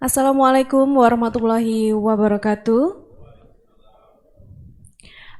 Assalamualaikum warahmatullahi wabarakatuh.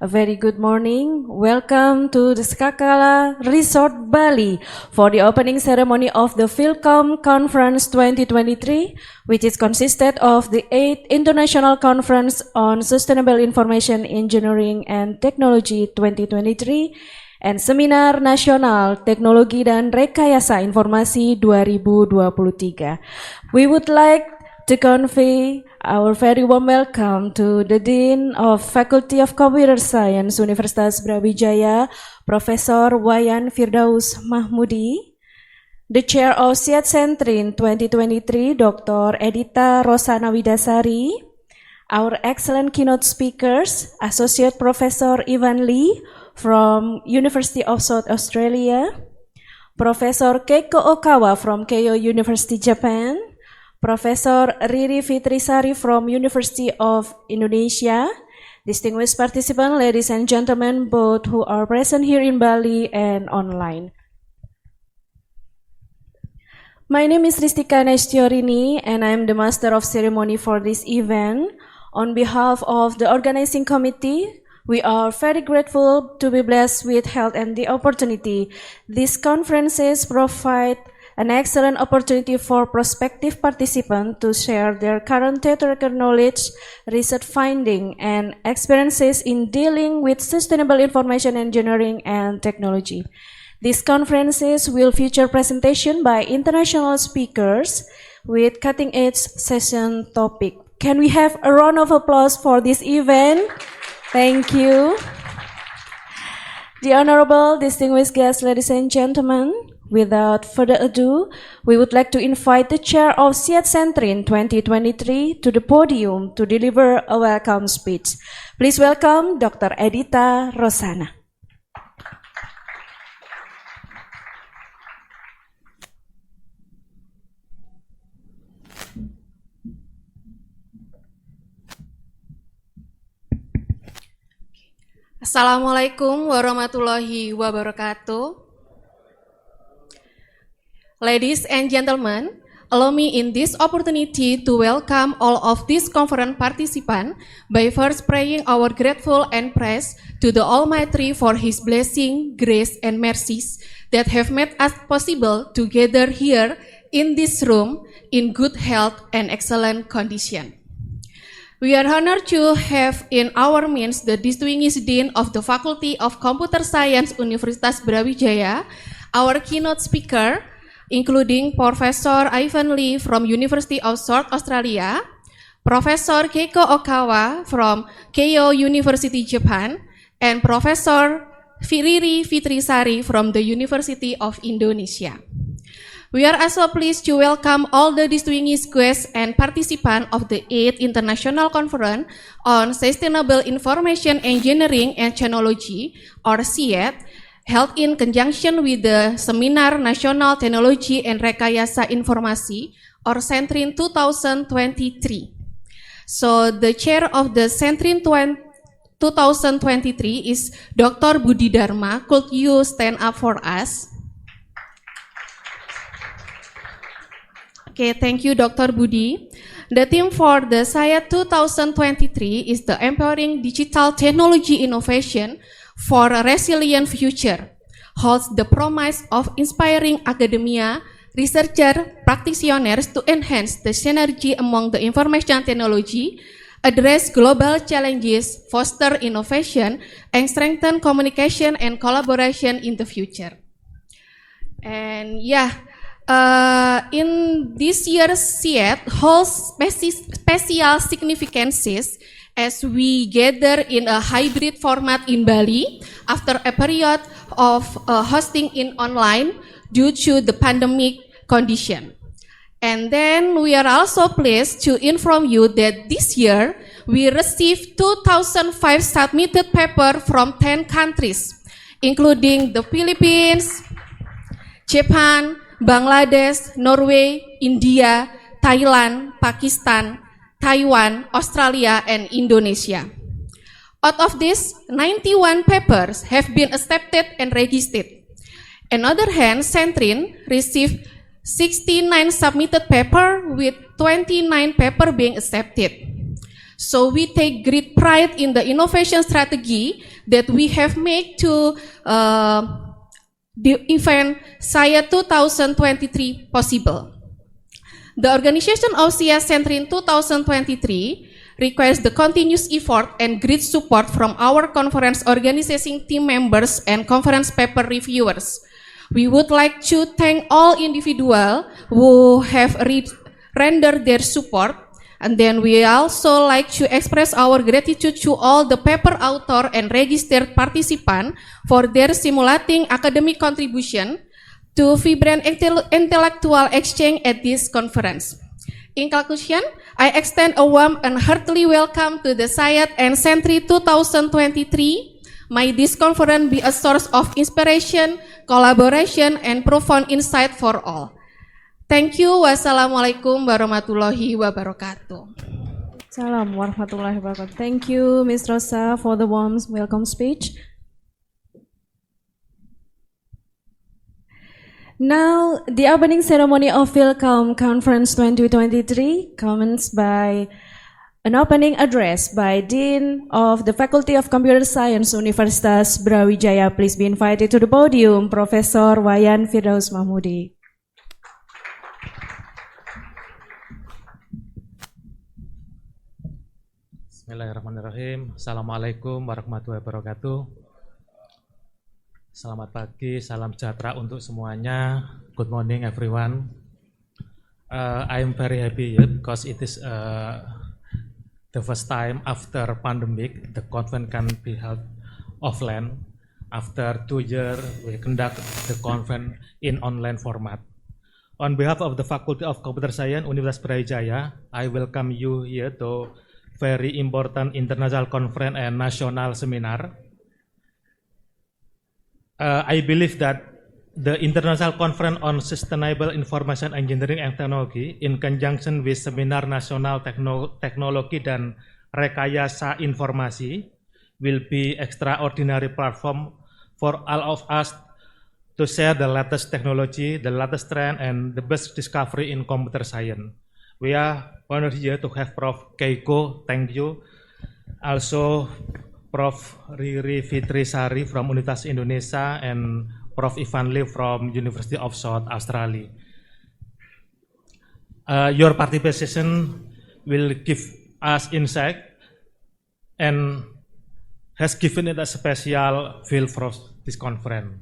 A very good morning. Welcome to the Skakala Resort Bali for the opening ceremony of the FILKOM Conference 2023, which is consisted of the 8th International Conference on Sustainable Information Engineering and Technology 2023 and Seminar Nasional Teknologi dan Rekayasa Informasi 2023. We would like to convey our very warm welcome to the Dean of Faculty of Computer Science, Universitas Brawijaya, Professor Wayan Firdaus Mahmudi, the Chair of SIET SENTRIN 2023, Dr. Edita Rosana Widasari, our excellent keynote speakers, Associate Professor Ivan Lee from University of South Australia, Professor Keiko Okawa from Keio University, Japan, Professor Riri Fitrisari from University of Indonesia, distinguished participants, ladies and gentlemen, both who are present here in Bali and online. My name is Ristika Nestiorini and I am the Master of Ceremony for this event. On behalf of the organizing committee, we are very grateful to be blessed with health and the opportunity. These conferences provide an excellent opportunity for prospective participants to share their current theoretical knowledge, research finding, and experiences in dealing with sustainable information engineering and technology. These conferences will feature presentation by international speakers with cutting-edge session topic. Can we have a round of applause for this event? Thank you. The honorable distinguished guests, ladies and gentlemen, without further ado, we would like to invite the Chair of SIET SENTRIN 2023 to the podium to deliver a welcome speech. Please welcome Dr. Edita Rosana. Assalamualaikum warahmatullahi wabarakatuh. Ladies and gentlemen, allow me in this opportunity to welcome all of these conference participants by first praying our grateful and praise to the Almighty for His blessing, grace, and mercies that have made us possible to gather here in this room in good health and excellent condition. We are honored to have in our midst the distinguished Dean of the Faculty of Computer Science, Universitas Brawijaya, our keynote speaker, including Professor Ivan Lee from University of South Australia, Professor Keiko Okawa from Keio University, Japan, and Professor Riri Fitrisari from the University of Indonesia. We are also pleased to welcome all the distinguished guests and participants of the 8th International Conference on Sustainable Information Engineering and Technology, or SIET, held in conjunction with the Seminar Nasional Teknologi and Rekayasa Informasi, or SENTRIN 2023. So the chair of the SENTRIN 2023 is Dr. Budi Dharma. Could you stand up for us? Okay, thank you, Dr. Budi. The theme for the SIET 2023 is the Empowering Digital Technology Innovation for a Resilient Future, holds the promise of inspiring academia, researchers, practitioners to enhance the synergy among the information technology, address global challenges, foster innovation, and strengthen communication and collaboration in the future. And in this year's SIET holds special significances as we gather in a hybrid format in Bali after a period of hosting in online due to the pandemic condition. And then we are also pleased to inform you that this year we received 2,005 submitted papers from 10 countries, including the Philippines, Japan, Bangladesh, Norway, India, Thailand, Pakistan, Taiwan, Australia, and Indonesia. Out of this, 91 papers have been accepted and registered. On the other hand, SENTRIN received 69 submitted paper with 29 paper being accepted. So we take great pride in the innovation strategy that we have made to the event SIET 2023 possible. The organization of SENTRIN 2023 requires the continuous effort and great support from our conference organizing team members and conference paper reviewers. We would like to thank all individuals who have rendered their support, and then we also like to express our gratitude to all the paper author and registered participant for their stimulating academic contribution to vibrant intellectual exchange at this conference. In conclusion, I extend a warm and heartily welcome to the SIET and SENTRIN 2023. May this conference be a source of inspiration, collaboration, and profound insight for all. Thank you. Wassalamualaikum warahmatullahi wabarakatuh. Salam warahmatullahi wabarakatuh. Thank you, Ms. Rosa, for the warm welcome speech. Now, the opening ceremony of FILKOM Conference 2023 commenced by an opening address by Dean of the Faculty of Computer Science, Universitas Brawijaya. Please be invited to the podium, Professor Wayan Firdaus Mahmudi. Bismillahirrahmanirrahim. Assalamualaikum warahmatullahi wabarakatuh. Selamat pagi, salam sejahtera untuk semuanya. Good morning everyone. I am very happy because it is the first time after pandemic the conference can be held offline. After 2 years we conduct the conference in online format. On behalf of the Faculty of Computer Science, Universitas Brawijaya, I welcome you here to very important international conference and national seminar. I believe that the International Conference on Sustainable Information Engineering and Technology in conjunction with Seminar Nasional Teknologi dan Rekayasa Informasi will be extraordinary platform for all of us to share the latest technology, the latest trend, and the best discovery in computer science. We are honored here to have Prof. Keiko, thank you. Also, Prof. Riri Fitrisari from Universitas Indonesia and Prof. Ivan Lee from University of South Australia. Your participation will give us insight and has given it a special feel for this conference.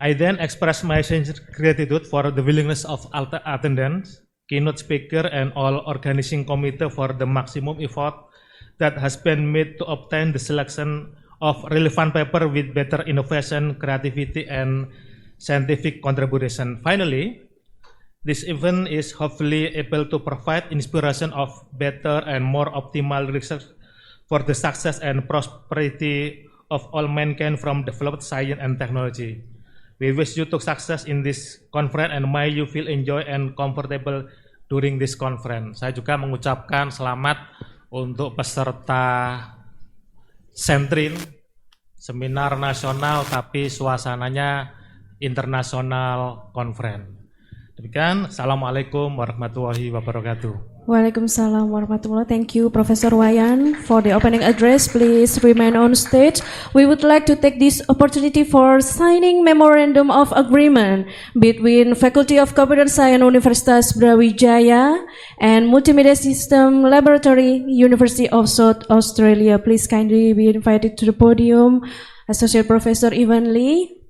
I then express my sincere gratitude for the willingness of all attendants, keynote speaker, and all organizing committee for the maximum effort that has been made to obtain the selection of relevant paper with better innovation, creativity, and scientific contribution. Finally, this event is hopefully able to provide inspiration of better and more optimal research for the success and prosperity of all mankind from developed science and technology. We wish you to success in this conference and may you feel enjoy and comfortable during this conference. Saya juga mengucapkan selamat untuk peserta SENTRIN, Seminar Nasional tapi suasananya internasional conference. Demikian, Assalamualaikum warahmatullahi wabarakatuh. Waalaikumsalam warahmatullahi. Thank you, Professor Wayan, for the opening address. Please remain on stage. We would like to take this opportunity for signing memorandum of agreement between Faculty of Computer Science Universitas Brawijaya and Multimedia System Laboratory, University of South Australia. Please kindly be invited to the podium, Associate Professor Ivan Lee.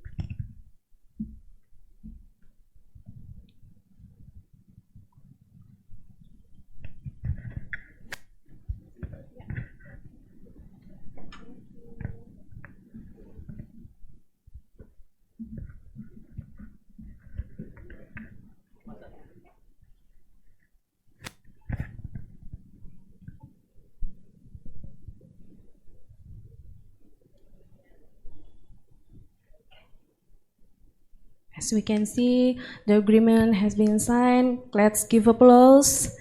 As we can see, the agreement has been signed. Let's give applause.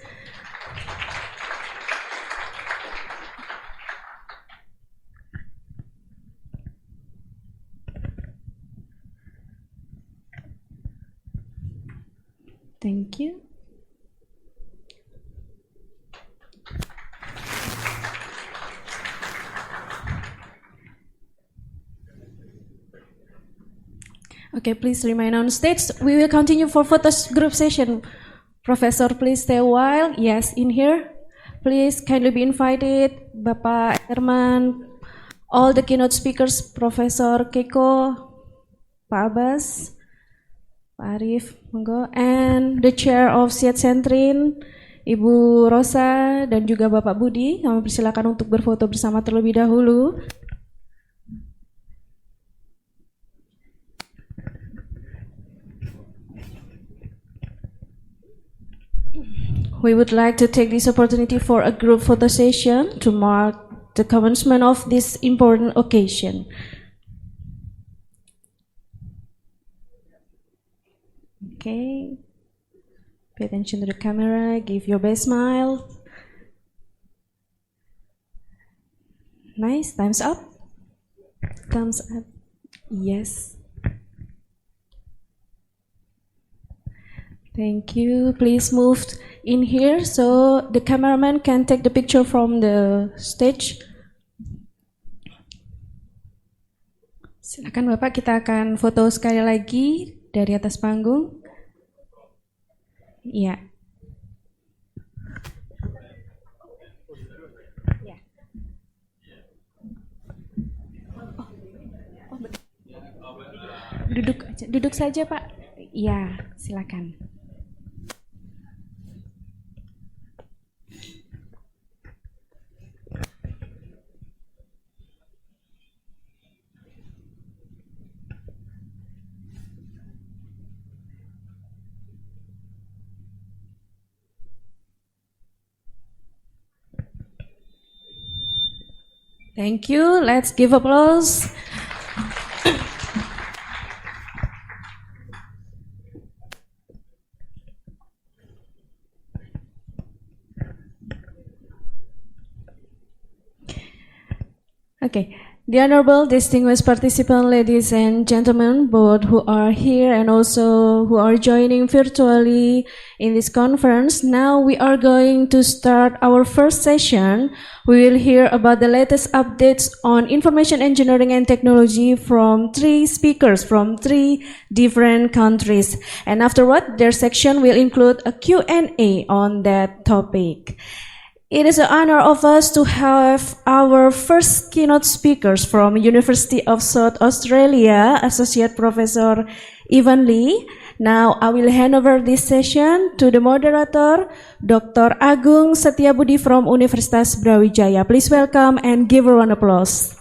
Thank you. Okay, please remain on stage. We will continue for photo group session. Professor, please stay a while. Yes, in here. Please kindly be invited. Bapak Herman, all the keynote speakers, Professor Keiko, Pak Abbas, Pak Arif, monggo, and the chair of SIET SENTRIN, Ibu Rosa, dan juga Bapak Budi. Kami persilakan untuk berfoto bersama terlebih dahulu. We would like to take this opportunity for a group photo session to mark the commencement of this important occasion. Okay, pay attention to the camera, give your best smile. Nice, time's up. Thumbs up, yes. Thank you, please move in here so the cameraman can take the picture from the stage. Silakan Bapak, kita akan foto sekali lagi dari atas panggung. Iya. Ya. Duduk saja Pak. Iya, silakan. Thank you. Let's give applause. Okay. The honorable distinguished participants, ladies and gentlemen, both who are here and also who are joining virtually in this conference. Now we are going to start our first session. We will hear about the latest updates on information engineering and technology from 3 speakers from 3 different countries. And afterward, their section will include a Q&A on that topic. It is an honor of us to have our first keynote speakers from University of South Australia, Associate Professor Ivan Lee. Now I will hand over this session to the moderator, Dr. Agung Setiabudi from Universitas Brawijaya. Please welcome and give a round of applause.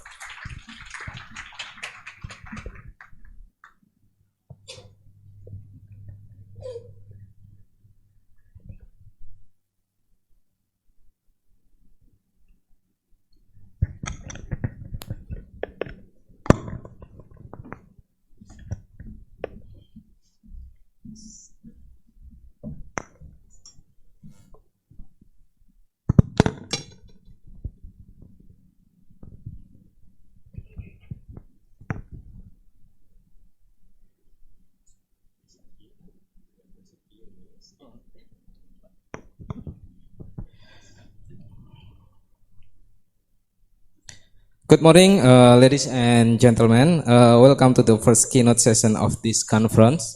Good morning, ladies and gentlemen. Welcome to the first keynote session of this conference.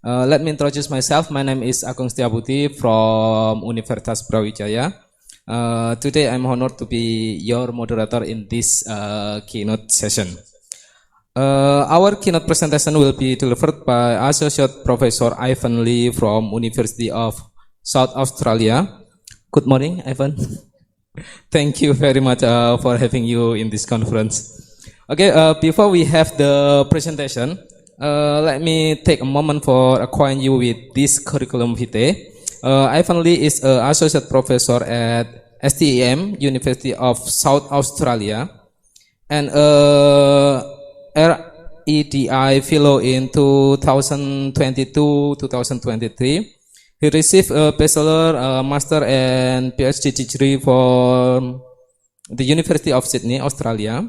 Let me introduce myself. My name is Agung Setiabudi from Universitas Brawijaya. Today I'm honored to be your moderator in this keynote session. Our keynote presentation will be delivered by Associate Professor Ivan Lee from University of South Australia. Good morning, Ivan. Thank you very much for having you in this conference. Okay, before we have the presentation, let me take a moment for acquainting you with this curriculum vitae. Ivan Lee is an associate professor at STEM, University of South Australia, and REDI fellow in 2022-2023. He received a bachelor, master, and PhD degree from the University of Sydney, Australia.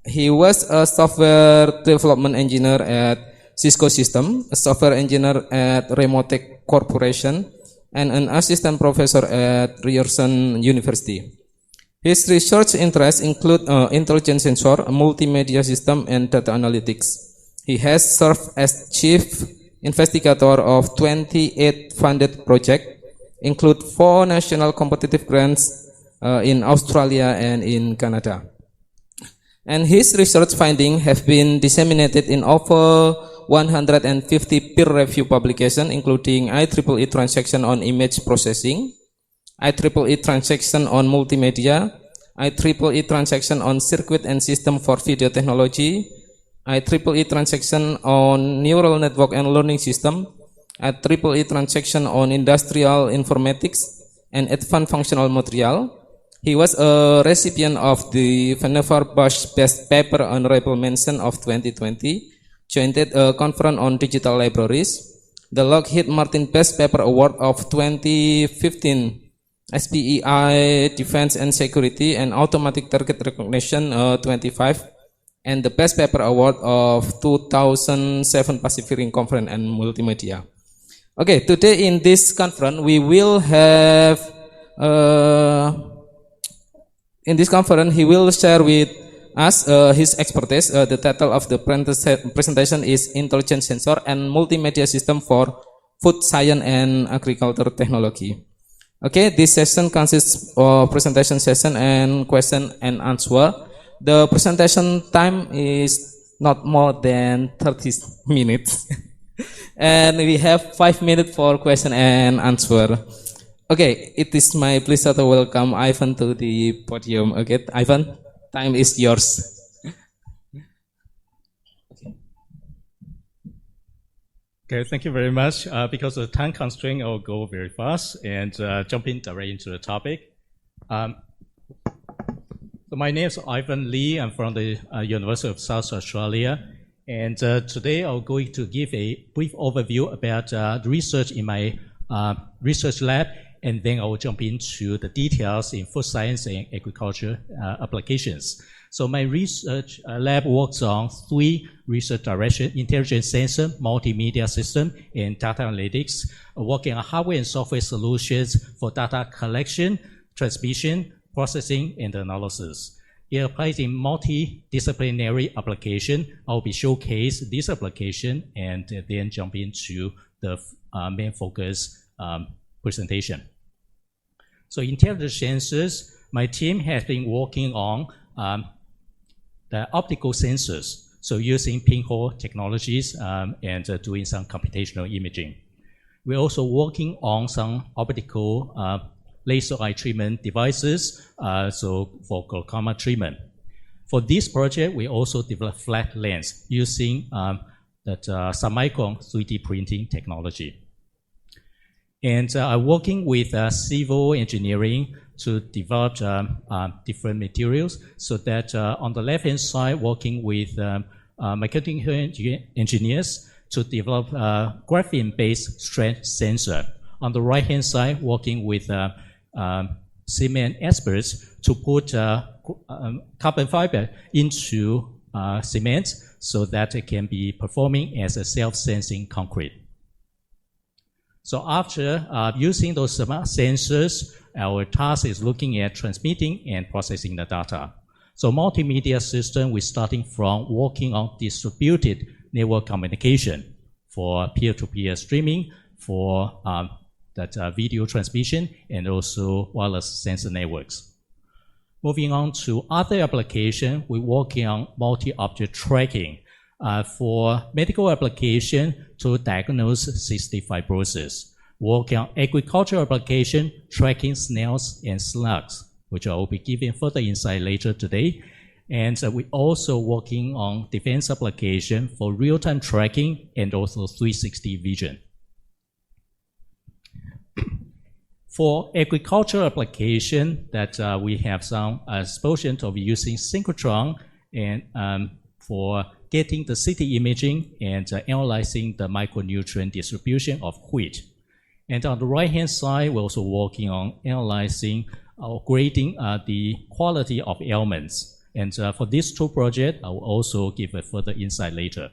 He was a software development engineer at Cisco System, a software engineer at Remotech Corporation, and an assistant professor at Ryerson University. His research interests include intelligent sensor, multimedia system, and data analytics. He has served as chief investigator of 28 funded projects, include 4 national competitive grants in Australia and in Canada. And his research findings have been disseminated in over 150 peer-review publications, including IEEE transaction on image processing, IEEE transaction on multimedia, IEEE transaction on circuit and system for video technology, IEEE transaction on neural network and learning system, IEEE transaction on industrial informatics and advanced functional material. He was a recipient of the Vannevar Bush Best Paper Honorable Mention of 2020, joined a conference on digital libraries, the Lockheed Martin Best Paper Award of 2015, SPEI Defense and Security and Automatic Target Recognition 25, and the Best Paper Award of 2007 Pacific Ring Conference and Multimedia. Okay, today in this conference we will have, in this conference he will share with us his expertise. The title of the presentation is Intelligent Sensor and Multimedia System for Food Science and Agriculture Technology. Okay, this session consists of presentation session and question and answer. The presentation time is not more than 30 minutes. And we have 5 minutes for question and answer. Okay, it is my pleasure to welcome Ivan to the podium. Okay, Ivan, time is yours. Okay, thank you very much. Because of the time constraint, I'll go very fast and jump in directly into the topic. So my name is Ivan Lee. I'm from the University of South Australia. And today I'm going to give a brief overview about the research in my research lab, and then I will jump into the details in food science and agriculture applications. So my research lab works on 3 research directions: intelligent sensor, multimedia system, and data analytics, working on hardware and software solutions for data collection, transmission, processing, and analysis. It applies in multidisciplinary application. I'll be showcase this application and then jump into the main focus presentation. So intelligent sensors, my team has been working on the optical sensors, so using pinhole technologies and doing some computational imaging. We're also working on some optical laser eye treatment devices, so for glaucoma treatment. For this project, we also developed flat lens using that submicron 3D printing technology. And I'm working with civil engineering to develop different materials, so that on the left-hand side, working with mechanical engineers to develop graphene-based strength sensor. On the right-hand side, working with cement experts to put carbon fiber into cement so that it can be performing as a self-sensing concrete. So after using those sensors, our task is looking at transmitting and processing the data. So multimedia system, we're starting from working on distributed network communication for peer-to-peer streaming, for that video transmission, and also wireless sensor networks. Moving on to other application, we're working on multi-object tracking for medical application to diagnose cystic fibrosis. Working on agricultural application, tracking snails and slugs, which I will be giving further insight later today. And we're also working on defense application for real-time tracking and also 360 vision. For agricultural application, that we have some exposure of using synchrotron and for getting the city imaging and analyzing the micronutrient distribution of wheat. And on the right-hand side, we're also working on analyzing or grading the quality of elements. And for these 2 projects, I will also give a further insight later.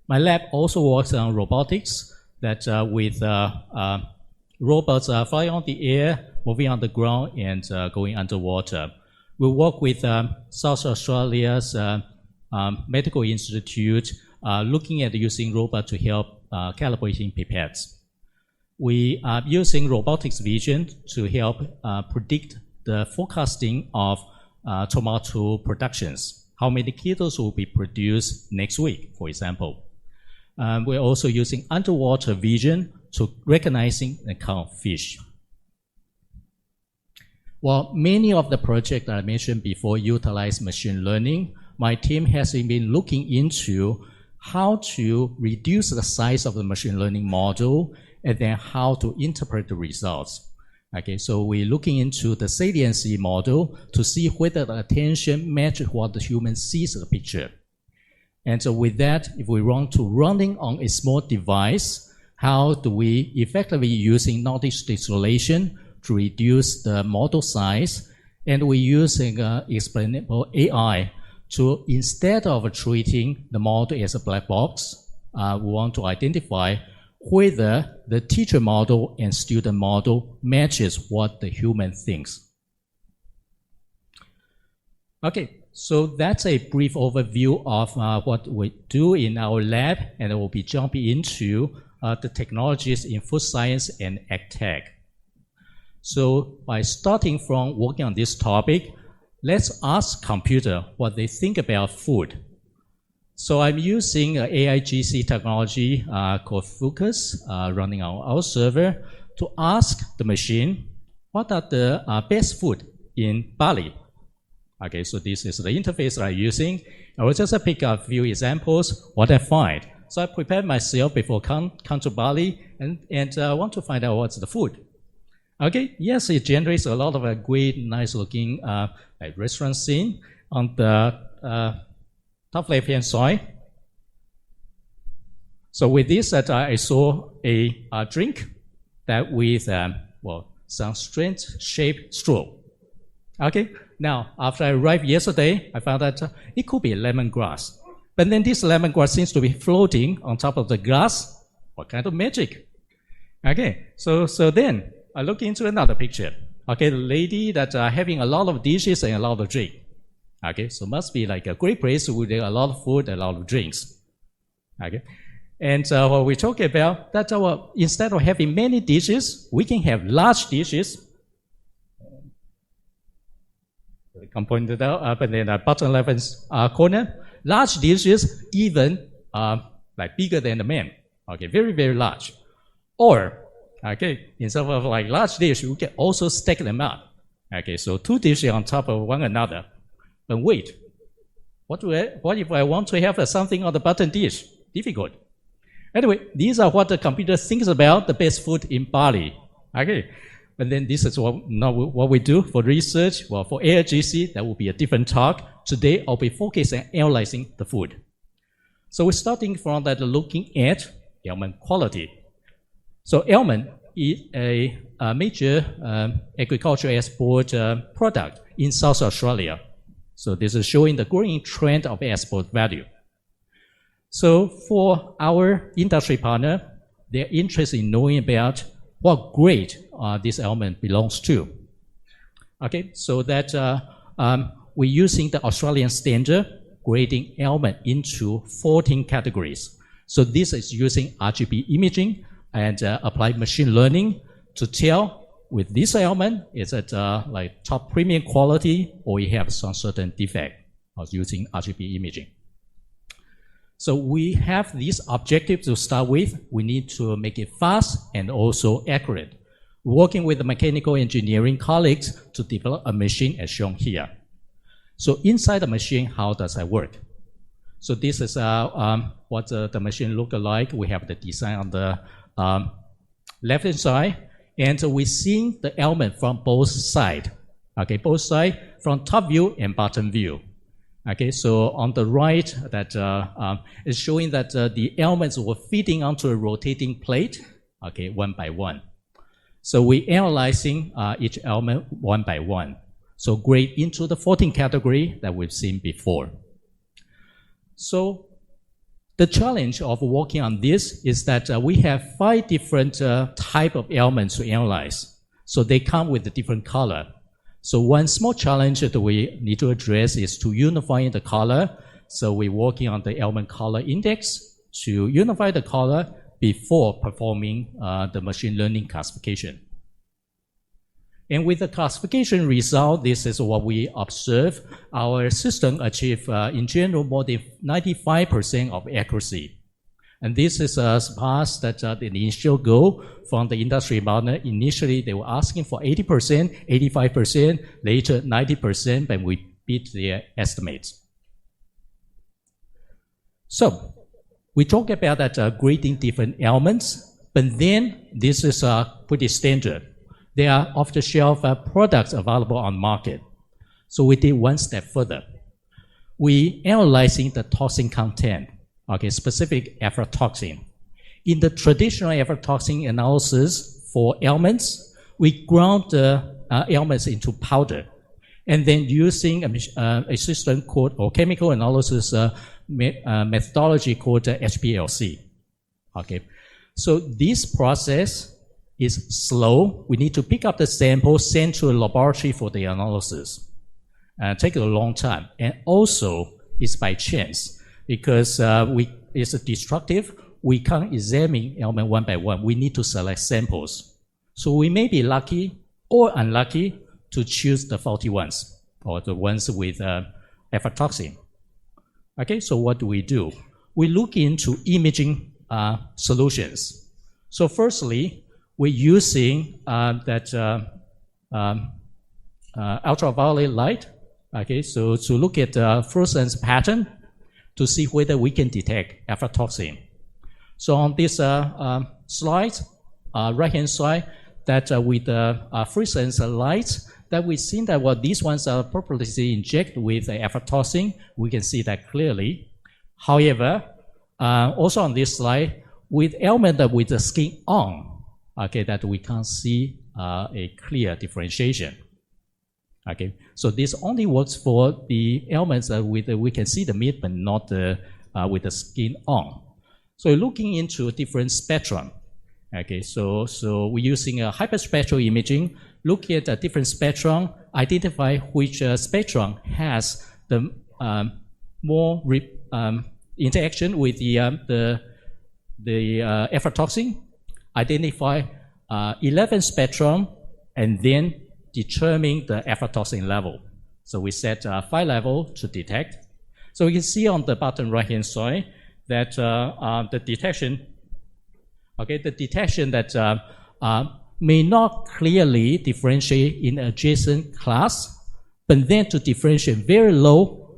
My lab also works on robotics, that with robots flying on the air, moving on the ground, and going underwater. We work with South Australia's Medical Institute, looking at using robots to help calibrating pipettes. We are using robotics vision to help predict the forecasting of tomato productions. How many kilos will be produced next week, for example. We're also using underwater vision to recognizing and count fish. Well, many of the projects that I mentioned before utilize machine learning. My team has been looking into how to reduce the size of the machine learning model and then how to interpret the results. Okay, so we're looking into the saliency model to see whether the attention matches what the human sees in the picture. And so with that, if we want to running on a small device, how do we effectively using knowledge distillation to reduce the model size? And we're using explainable AI to, instead of treating the model as a black box, we want to identify whether the teacher model and student model matches what the human thinks. Okay, so that's a brief overview of what we do in our lab, and we'll be jumping into the technologies in food science and ag tech. So by starting from working on this topic, let's ask computer what they think about food. So I'm using AIGC technology called FILKOM running on our server to ask the machine what are the best food in Bali. Okay, so this is the interface that I'm using. I will just pick a few examples, what I find. So I prepared myself before come to Bali and want to find out what's the food. Okay, yes, it generates a lot of a great, nice looking restaurant scene on the top left-hand side. So with this, I saw a drink that with some strange-shaped straw. Okay, now after I arrived yesterday, I found that it could be lemongrass. But then this lemongrass seems to be floating on top of the glass. What kind of magic? Okay, so then I look into another picture. Okay, the lady that having a lot of dishes and a lot of drink. Okay, so must be like a great place with a lot of food and a lot of drinks. Okay, and what we talk about that instead of having many dishes, we can have large dishes. I can point it out up in the bottom left corner. Large dishes, even like bigger than the man. Okay, very, very large. Or, okay, instead of like large dish, we can also stack them up. Okay, so two dishes on top of one another. But wait, what if I want to have something on the bottom dish? Difficult. Anyway, these are what the computer thinks about the best food in Bali. Okay, but then this is what we do for research. Well, for AIGC, that will be a different talk. Today, I'll be focusing on analyzing the food. So we're starting from that, looking at almond quality. So almond is a major agricultural export product in South Australia. So this is showing the growing trend of export value. So for our industry partner, they're interested in knowing about what grade this almond belongs to. Okay, so that we're using the Australian standard grading almond into 14 categories. So this is using RGB imaging and applied machine learning to tell with this almond, is it like top premium quality or you have some certain defect using RGB imaging. So we have this objective to start with. We need to make it fast and also accurate. Working with the mechanical engineering colleagues to develop a machine as shown here. So inside the machine, how does that work? So this is what the machine looks like. We have the design on the left-hand side. And we're seeing the almond from both sides. Okay, both sides from top view and bottom view. Okay, so on the right, that is showing that the almonds were feeding onto a rotating plate. Okay, one by one. So we're analyzing each almond one by one. So grade into the 14 category that we've seen before. So The challenge of working on this is that we have 5 different type of elements to analyze. So they come with a different color. So one small challenge that we need to address is to unify the color. So we're working on the element color index to unify the color before performing the machine learning classification. And with the classification result, this is what we observe. Our system achieve, in general, more than 95% of accuracy. And this is surpassed that the initial goal from the industry partner. Initially, they were asking for 80%, 85%, later 90%, but we beat their estimates. So we talk about that grading different elements, but then this is pretty standard. There are off-the-shelf products available on market. So we did one step further. We analyzing the toxin content, okay, specific aflatoxin. In the traditional aflatoxin analysis for elements, we ground the elements into powder, and then using a system called, or chemical analysis methodology called HPLC. Okay, so this process is slow. We need to pick up the sample, send to a laboratory for the analysis. Take a long time. And also, it's by chance, because it's destructive. We can't examine element one by one. We need to select samples. So we may be lucky or unlucky to choose the faulty ones, or the ones with aflatoxin. Okay, so what do? We look into imaging solutions. So firstly, we're using ultraviolet light, okay, so to look at fluorescence pattern to see whether we can detect aflatoxin. So on this slide, right-hand side, that with the fluorescence lights, that we've seen that these ones are purposely injected with aflatoxin. We can see that clearly. However, also on this slide, with element with the skin on, okay, that we can't see a clear differentiation. Okay, so this only works for the elements with we can see the meat, but not with the skin on. So looking into different spectrum. Okay, so we're using a hyperspectral imaging, looking at a different spectrum, identify which spectrum has the more interaction with the aflatoxin. Identify 11 spectrum, and then determine the aflatoxin level. So we set 5 level to detect. So you can see on the bottom right-hand side that the detection that may not clearly differentiate in adjacent class, but then to differentiate very low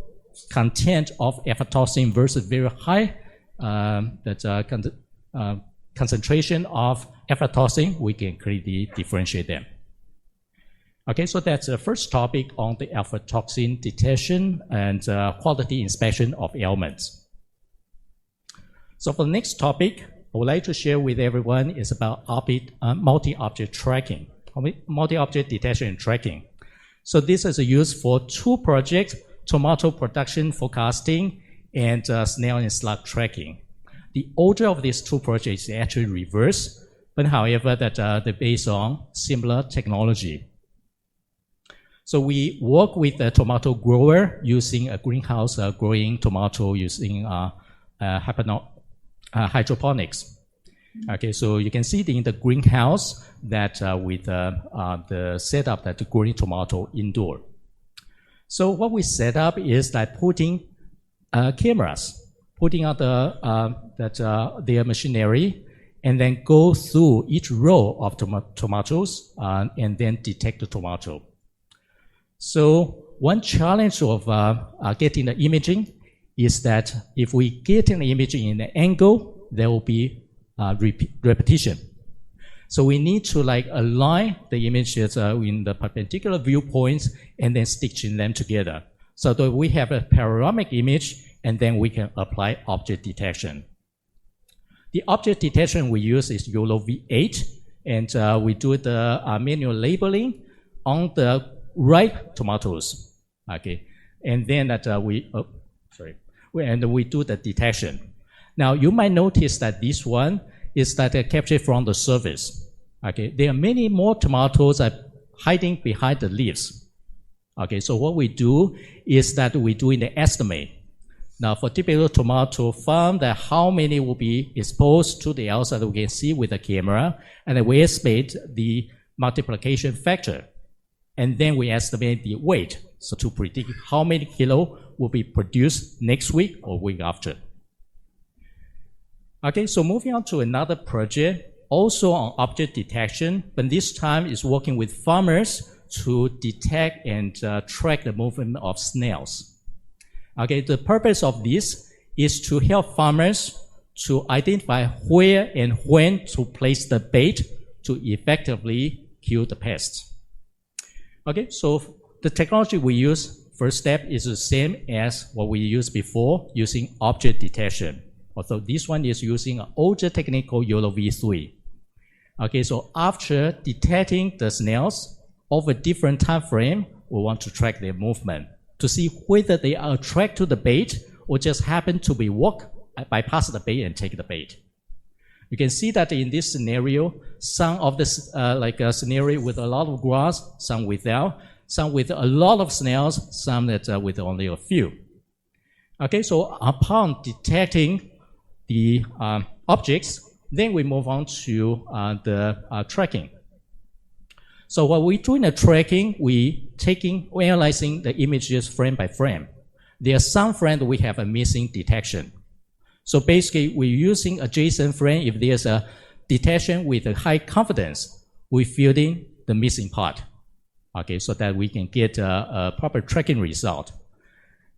content of aflatoxin versus very high concentration of aflatoxin, we can clearly differentiate them. Okay, so that's the first topic on the aflatoxin detection and quality inspection of elements. So for the next topic, I would like to share with everyone is about multi-object tracking, multi-object detection and tracking. So this is used for 2 projects, tomato production forecasting and snail and slug tracking. The order of these 2 projects is actually reversed, but however, that they're based on similar technology. So we work with a tomato grower using a greenhouse growing tomato using hydroponics. Okay, so you can see in the greenhouse that with the setup that growing tomato indoor. So what we set up is that putting cameras, putting out their machinery, and then go through each row of tomatoes and then detect the tomato. So one challenge of getting the imaging is that if we get an imaging in an angle, there will be repetition. So we need to align the images in the perpendicular viewpoints and then stitching them together so that we have a panoramic image, and then we can apply object detection. The object detection we use is YOLO V8, and we do the manual labeling on the ripe tomatoes. Okay, and then we do the detection. Now, you might notice that this one is that captured from the surface. Okay, there are many more tomatoes hiding behind the leaves. Okay, so what we do is that we do in the estimate. Now, for typical tomato farm, that how many will be exposed to the outside we can see with the camera, and then we estimate the multiplication factor. And then we estimate the weight, so to predict how many kilo will be produced next week or week after. Okay, so moving on to another project, also on object detection, but this time is working with farmers to detect and track the movement of snails. Okay, the purpose of this is to help farmers to identify where and when to place the bait to effectively kill the pests. Okay, so the technology we use, first step, is the same as what we used before, using object detection. Although this one is using an older technique called YOLO V3. Okay, so after detecting the snails over different time frame, we want to track their movement to see whether they are attracted to the bait or just happen to be bypass the bait and take the bait. You can see that in this scenario, some of this like a scenario with a lot of grass, some without, some with a lot of snails, some that with only a few. Okay, so upon detecting the objects, then we move on to the tracking. So what we do in the tracking, we analyzing the images frame by frame. There are some frames we have a missing detection. So basically, we're using adjacent frame. If there's a detection with a high confidence, we fill in the missing part. Okay, so that we can get a proper tracking result.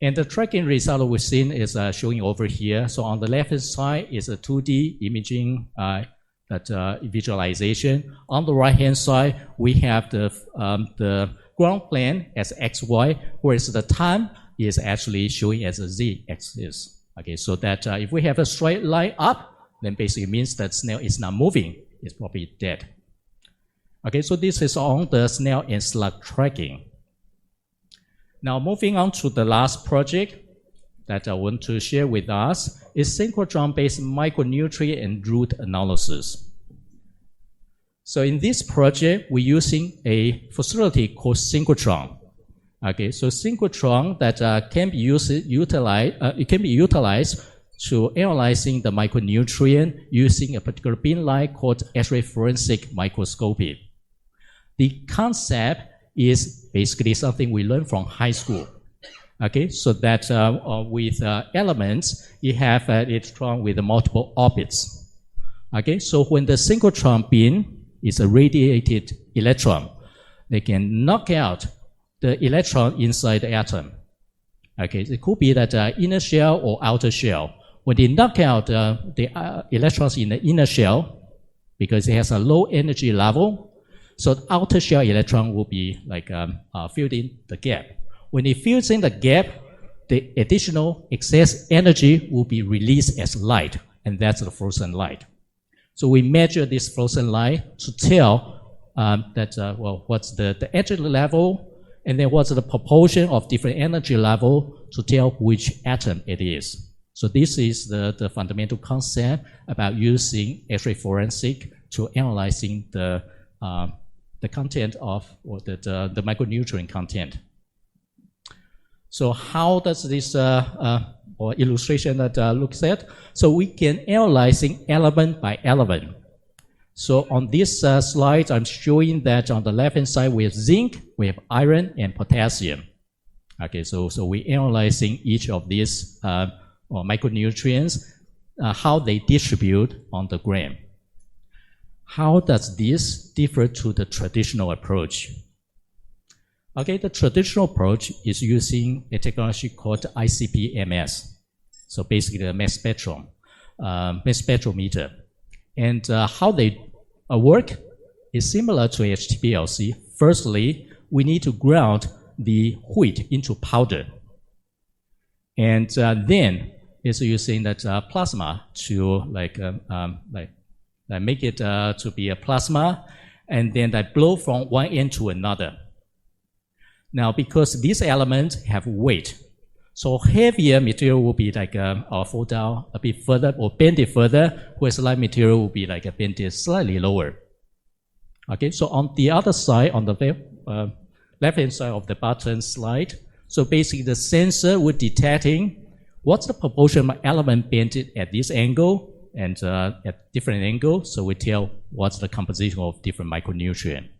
And the tracking result we've seen is showing over here. So on the left-hand side is a 2D imaging visualization. On the right-hand side, we have the ground plane as XY, whereas the time is actually showing as a Z-axis. Okay, so that if we have a straight line up, then basically means that snail is not moving. It's probably dead. Okay, so this is on the snail and slug tracking. Now, moving on to the last project that I want to share with us is synchrotron-based micronutrient and root analysis. So in this project, we're using a facility called synchrotron. Okay, so synchrotron that can be utilized to analyzing the micronutrient using a particular beam light called X-ray forensic microscopy. The concept is basically something we learned from high school. Okay, so that with elements, you have an electron with multiple orbits. Okay, so when the synchrotron beam is a radiated electron, they can knock out the electron inside the atom. Okay, it could be that inner shell or outer shell. When they knock out the electrons in the inner shell, because it has a low energy level, so the outer shell electron will be like filled in the gap. When it fills in the gap, the additional excess energy will be released as light, and that's the fluorescent light. So we measure this fluorescent light to tell what's the energy level, and then what's the proportion of different energy level to tell which atom it is. So this is the fundamental concept about using X-ray forensic to analyzing the content of, or the micronutrient content. So how does this or illustration that looks at? So we can analyzing element by element. So on this slide, I'm showing that on the left-hand side we have zinc, we have iron, and potassium. Okay, so we're analyzing each of these micronutrients, how they distribute on the gram. How does this differ to the traditional approach? Okay, the traditional approach is using a technology called ICP-MS. So basically a mass spectrum, mass spectrometer. And how they work is similar to HPLC. Firstly, we need to ground the wheat into powder. And then it's using that plasma to make it to be a plasma, and then they blow from one end to another. Now, because these elements have weight, So heavier material will be like fall down a bit further or bend it further, whereas light material will be like bend it slightly lower. Okay, so on the other side, on the left-hand side of the bottom slide, so basically the sensor would detecting what's the proportion of element bent at this angle and at different angles, so we tell what's the composition of different micronutrient.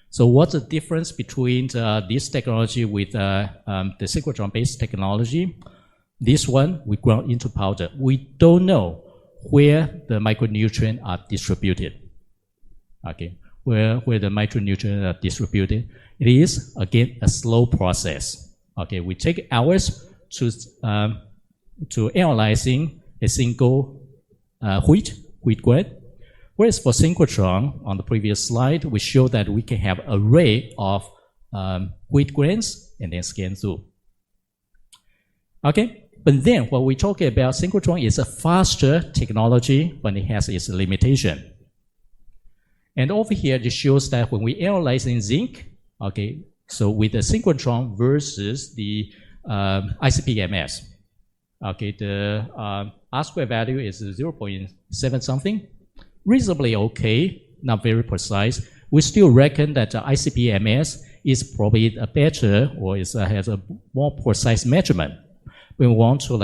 So what's the difference between this technology with the synchrotron-based technology? This one, we ground into powder. We don't know where the micronutrients are distributed. Okay, where the micronutrients are distributed. It is, again, a slow process. Okay, we take hours to analyzing a single wheat grain. Whereas for synchrotron, on the previous slide, we showed that we can have an array of wheat grains and then scan through. Okay, but then what we talk about synchrotron is a faster technology, but it has its limitation. And over here, it shows that when we analyze in zinc, okay, so with the synchrotron versus the ICP-MS, okay, the R-square value is 0.7 something. Reasonably okay, not very precise. We still reckon that ICP-MS is probably a better or has a more precise measurement. We want to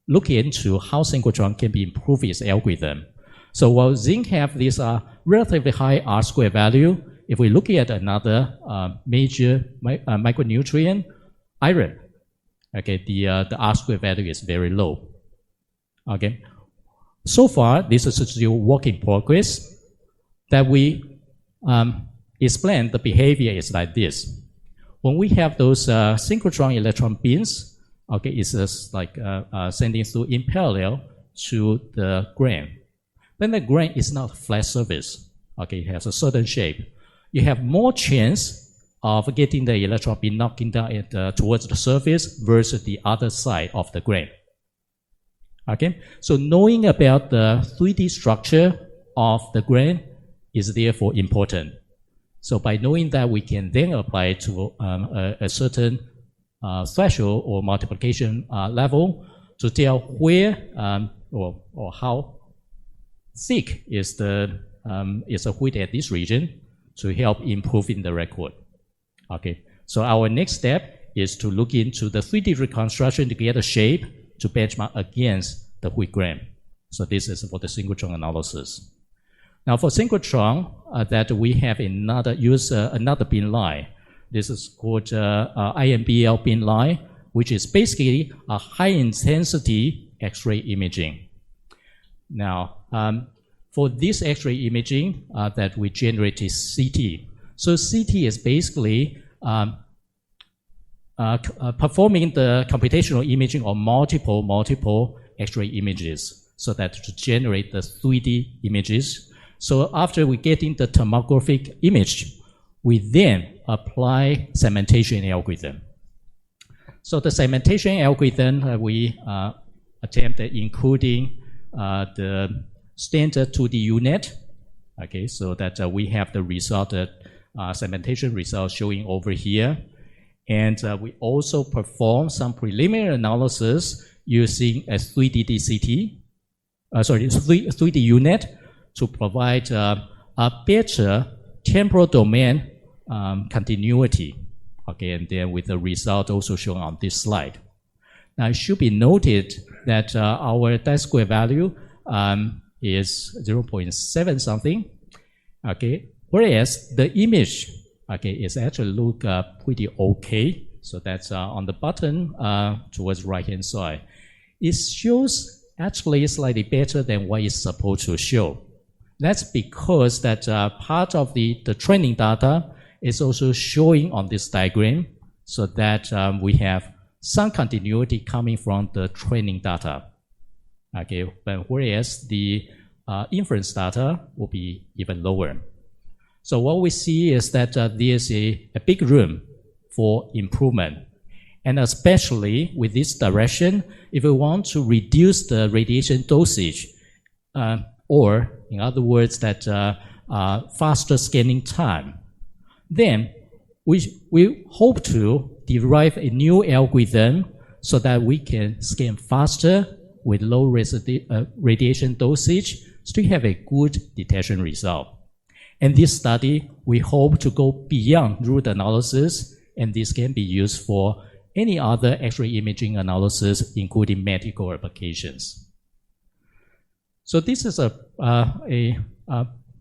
look into how synchrotron can be improved its algorithm. So while zinc have this relatively high R-square value, if we look at another major micronutrient, iron, okay, the R-square value is very low. Okay. So far, this is still work in progress. That we explain the behavior is like this. When we have those synchrotron electron beams, okay, it's just like sending through in parallel to the grain. Then the grain is not a flat surface. Okay, it has a certain shape. You have more chance of getting the electron beam knocking down towards the surface versus the other side of the grain. Okay, so knowing about the 3D structure of the grain is therefore important. So by knowing that, we can then apply to a certain threshold or multiplication level to tell where or how thick is the wheat at this region to help improving the record. Okay, so our next step is to look into the 3D reconstruction to get a shape to benchmark against the wheat grain. So this is for the synchrotron analysis. Now for synchrotron, that we have another bin line. This is called IMBL bin line, which is basically a high intensity X-ray imaging. Now, for this X-ray imaging that we generated CT. So CT is basically performing the computational imaging of multiple X-ray images so that to generate the 3D images. So after we get in the tomographic image, we then apply segmentation algorithm. So the segmentation algorithm we attempted including the standard 2D unit. Okay, so that we have the result, segmentation results showing over here. And we also perform some preliminary analysis using a 3D DCT, 3D unit to provide a better temporal domain continuity. Okay, and then with the result also shown on this slide. Now it should be noted that our chi-square value is 0.7 something. Okay, whereas the image, okay, is actually look pretty okay. So that's on the bottom towards right hand side. It shows actually slightly better than what it's supposed to show. That's because that part of the training data is also showing on this diagram, so that we have some continuity coming from the training data. Okay, but whereas the inference data will be even lower. So what we see is that there's a big room for improvement. And especially with this direction, if we want to reduce the radiation dosage, or in other words, that faster scanning time, then we hope to derive a new algorithm so that we can scan faster with low radiation dosage to have a good detection result. And this study, we hope to go beyond root analysis, and this can be used for any other X-ray imaging analysis, including medical applications. So this is a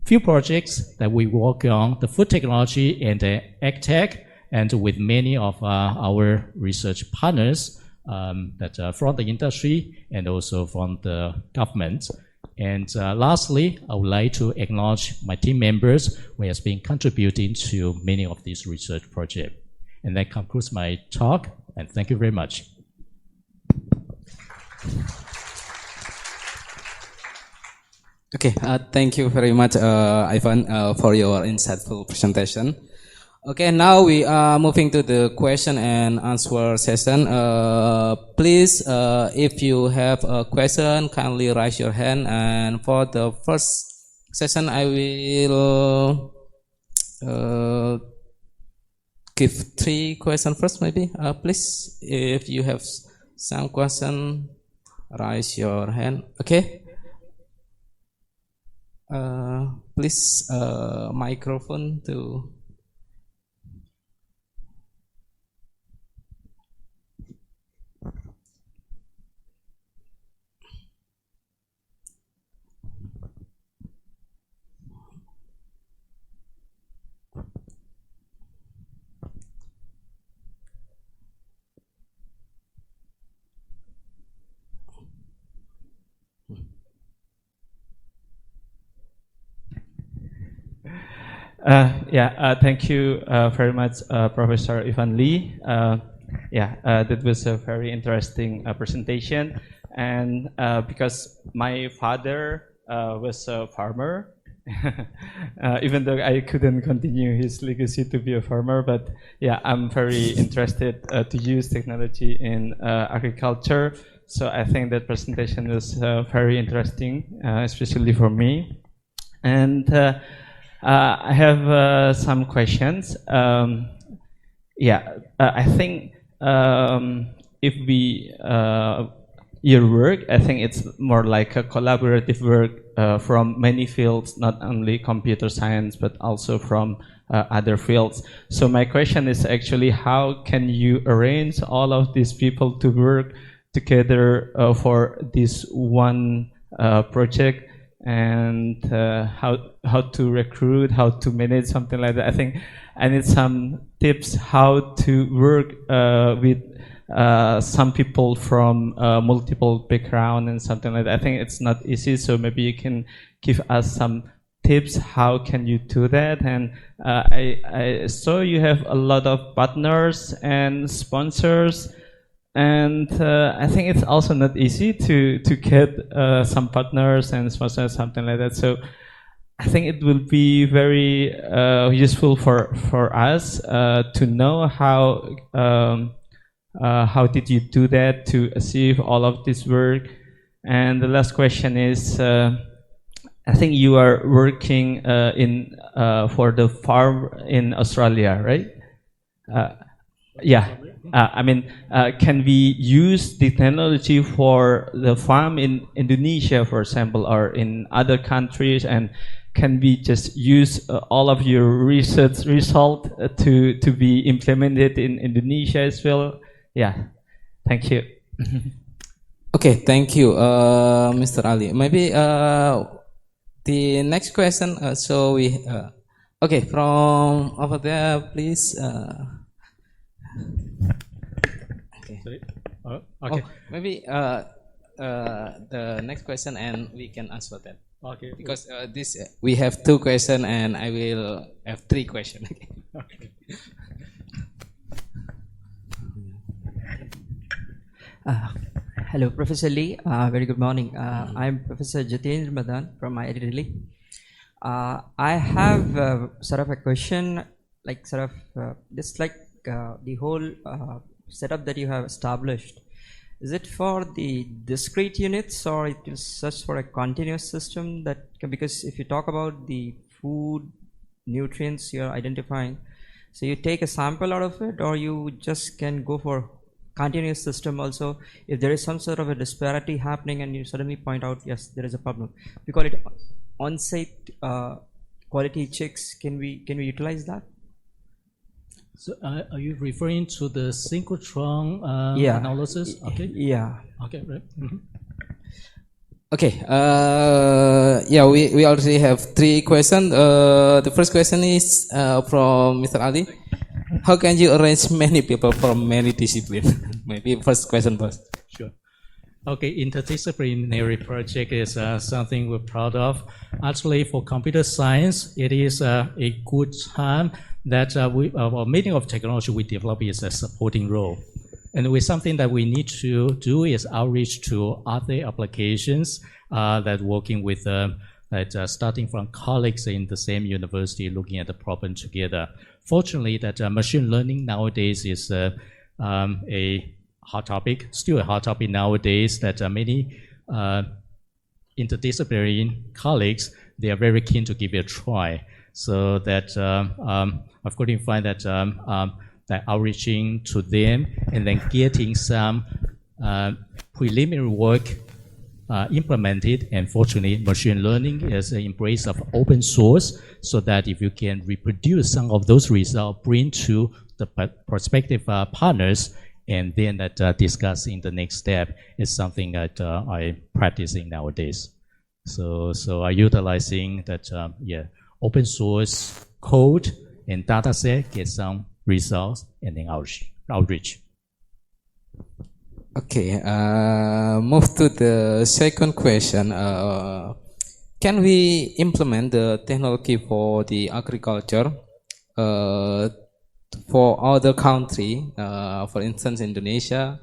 few projects that we work on, the food technology and the ag tech, and with many of our research partners that are from the industry and also from the government. And lastly, I would like to acknowledge my team members who has been contributing to many of these research projects. And that concludes my talk, and thank you very much. Okay, thank you very much, Ivan, for your insightful presentation. Okay, now we are moving to the question and answer session. Please, if you have a question, kindly raise your hand. And for the first session, I will give 3 questions first, maybe. Please, if you have some question, raise your hand. Okay. Please, microphone to. Thank you very much, Professor Ivan Lee. That was a very interesting presentation. And because my father was a farmer, even though I couldn't continue his legacy to be a farmer, but I'm very interested to use technology in agriculture. So I think that presentation was very interesting, especially for me. And I have some questions. I think if we your work, I think it's more like a collaborative work from many fields, not only computer science, but also from other fields. So my question is actually, how can you arrange all of these people to work together for this one project? And how to recruit, how to manage something like that. I think I need some tips how to work with some people from multiple background and something like that. I think it's not easy, so maybe you can give us some tips. How can you do that? And I saw you have a lot of partners and sponsors. And I think it's also not easy to get some partners and sponsors, something like that. So I think it will be very useful for us to know how did you do that to achieve all of this work. And the last question is, I think you are working for the farm in Australia, right? Can we use the technology for the farm in Indonesia, for example, or in other countries? And can we just use all of your research result to be implemented in Indonesia as well? Thank you. Okay, thank you, Mr. Ali. Maybe the next question. Okay, from over there, please. Okay. Maybe the next question, and we can answer that. Okay. Because we have 2 questions, and I will have 3 questions. Okay. Hello, Professor Lee. Very good morning. I'm Professor Jitendra Madan from IIT Delhi. I have sort of a question, like the whole setup that you have established. Is it for the discrete units, or it is just for a continuous system because if you talk about the food nutrients you're identifying, So you take a sample out of it, or you just can go for continuous system also. If there is some sort of a disparity happening and you suddenly point out, yes, there is a problem. We call it on-site quality checks. Can we utilize that? So are you referring to the synchrotron analysis? Okay. Yeah. Okay, right. Mm-hmm. Okay, yeah, we already have 3 questions. The first question is from Mr. Ali. How can you arrange many people from many disciplines? Maybe first question first. Sure. Okay, interdisciplinary project is something we're proud of. Actually, for computer science, it is a good time that our meeting of technology we develop is a supporting role. And with something that we need to do is outreach to other applications that working with starting from colleagues in the same university looking at the problem together. Fortunately, that machine learning nowadays is a hot topic, still a hot topic nowadays that many interdisciplinary colleagues, they are very keen to give it a try. So that of course you find that that outreaching to them and then getting some preliminary work implemented. And fortunately, machine learning is an embrace of open source, so that if you can reproduce some of those results, bring to the prospective partners, and then that discussing the next step is something that I practicing nowadays. So I utilizing that open source code and data set, get some results, and then outreach. Okay, move to the second question. Can we implement the technology for the agriculture for other country, for instance, Indonesia?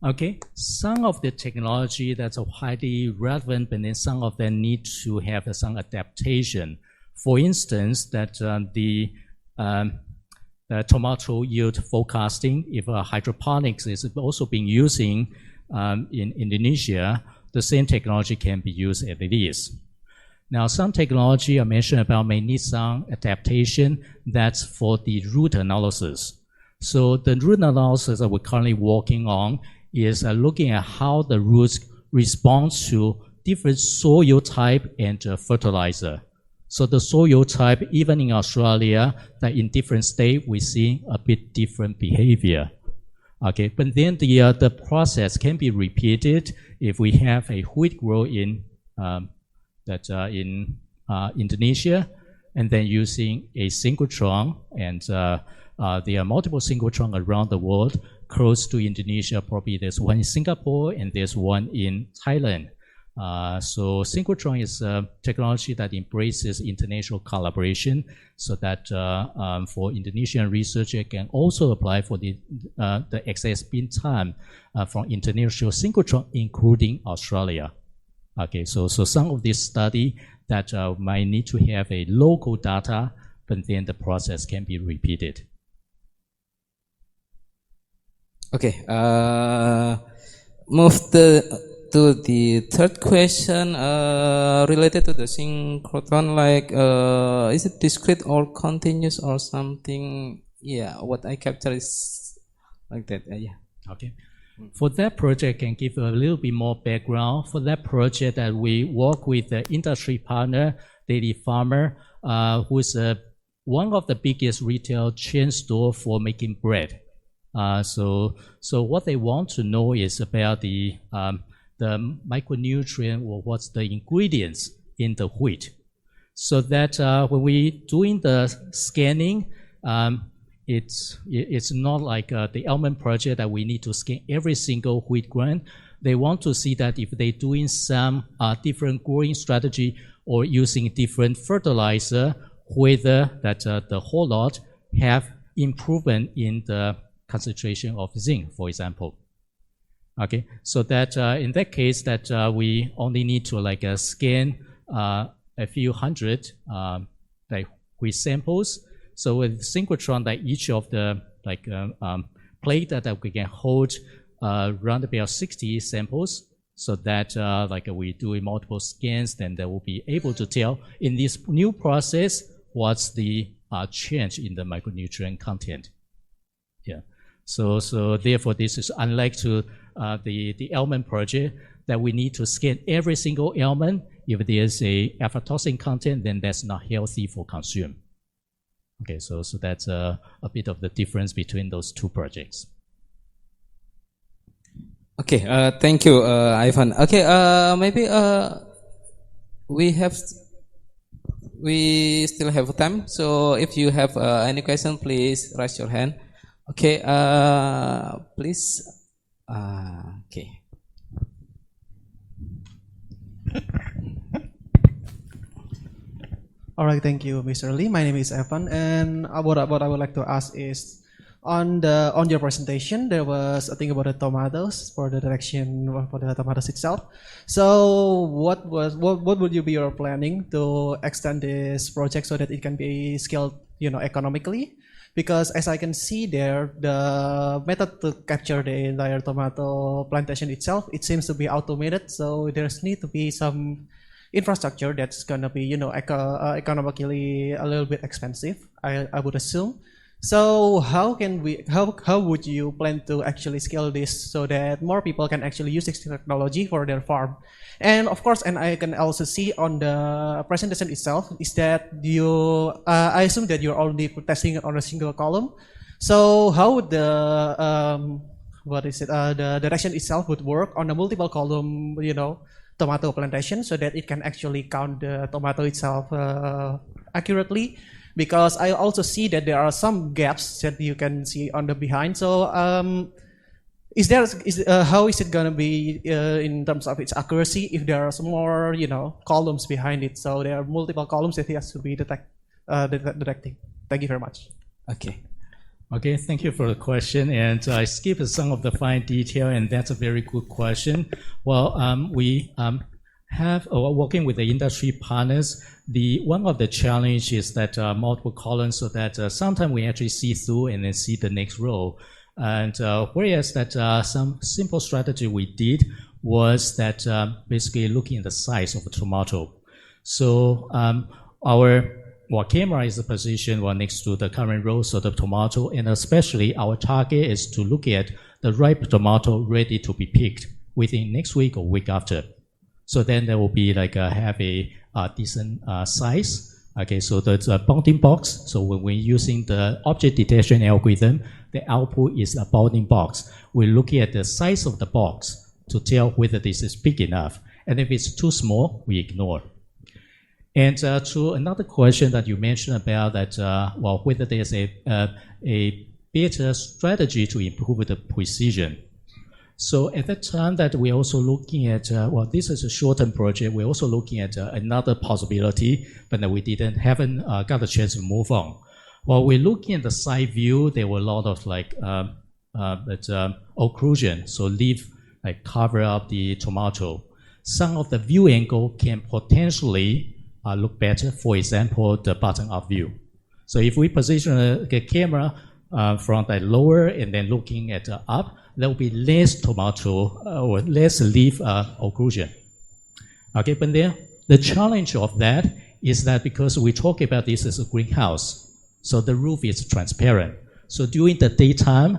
Okay, some of the technology that's highly relevant, but then some of them need to have some adaptation. For instance, that the tomato yield forecasting, if hydroponics is also being using in Indonesia, the same technology can be used as it is. Now, some technology I mentioned about may need some adaptation. That's for the root analysis. So the root analysis that we're currently working on is looking at how the roots respond to different soil type and fertilizer. So the soil type, even in Australia, that in different states, we see a bit different behavior. Okay, but then the process can be repeated if we have a wheat grow in Indonesia, and then using a synchrotron, and there are multiple synchrotrons around the world. Close to Indonesia, probably there's one in Singapore and there's one in Thailand. So synchrotron is a technology that embraces international collaboration, so that for Indonesian researchers can also apply for the access bin time from international synchrotron, including Australia. Okay, so some of this study that might need to have a local data, but then the process can be repeated. Okay, move to the third question related to the synchrotron, like is it discrete or continuous or something? Yeah, what I capture is like that. Yeah. Okay. For that project, I can give a little bit more background. For that project, that we work with the industry partner, Daily Farmer, who is one of the biggest retail chain store for making bread. So what they want to know is about the micronutrient, or what's the ingredients in the wheat. So that when we doing the scanning, it's not like the almond project that we need to scan every single wheat grain. They want to see that if they're doing some different growing strategy or using different fertilizer, whether that the whole lot have improvement in the concentration of zinc, for example. Okay, so that in that case, that we only need to scan a few hundred wheat samples. So with synchrotron, that each of the plate that we can hold around about 60 samples, so that we do multiple scans, then they will be able to tell in this new process what's the change in the micronutrient content. Yeah. So therefore, this is unlike to the element project that we need to scan every single element. If there's a aflatoxin content, then that's not healthy for consume. Okay, so that's a bit of the difference between those two projects. Okay, thank you, Ivan. Okay, maybe we still have time. So if you have any question, please raise your hand. Okay, please. Okay. All right, thank you, Mr. Lee. My name is Evan, and what I would like to ask is, on your presentation, there was a thing about the tomatoes for the direction for the tomatoes itself. So, what would you be your planning to extend this project so that it can be scaled, economically? Because as I can see there, the method to capture the entire tomato plantation itself, it seems to be automated. So there's need to be some infrastructure that's gonna be, economically a little bit expensive, I would assume. So how would you plan to actually scale this so that more people can actually use this technology for their farm? And of course, and I can also see on the presentation itself is that I assume that you're only testing on a single column. So how would the the direction itself would work on a multiple column, tomato plantation so that it can actually count the tomato itself accurately? Because I also see that there are some gaps that you can see on the behind. So how is it going to be in terms of its accuracy if there are some more columns behind it? So there are multiple columns that it has to be detecting. Thank you very much. Okay, thank you for the question. And I skipped some of the fine detail, and that's a very good question. Well, we have working with the industry partners. One of the challenges is that multiple columns, so that sometimes we actually see through and then see the next row. And whereas that some simple strategy we did was that basically looking at the size of the tomato. So our camera is positioned next to the current rows of the tomato, and especially our target is to look at the ripe tomato ready to be picked within next week or week after. So then there will be have a decent size. Okay, so that's a bounding box. So when we're using the object detection algorithm, the output is a bounding box. We're looking at the size of the box to tell whether this is big enough. And if it's too small, we ignore. And to another question that you mentioned about that, whether there's a better strategy to improve the precision. So at that time that we're also looking at, this is a short-term project. We're also looking at another possibility, but that we haven't got a chance to move on. While we're looking at the side view, there were a lot of occlusion, so leaf cover up the tomato. Some of the view angle can potentially look better. For example, the bottom-up view. So if we position the camera from the lower and then looking at up, there will be less tomato or less leaf occlusion. Okay, but then the challenge of that is that because we talk about this as a greenhouse, so the roof is transparent. So during the daytime,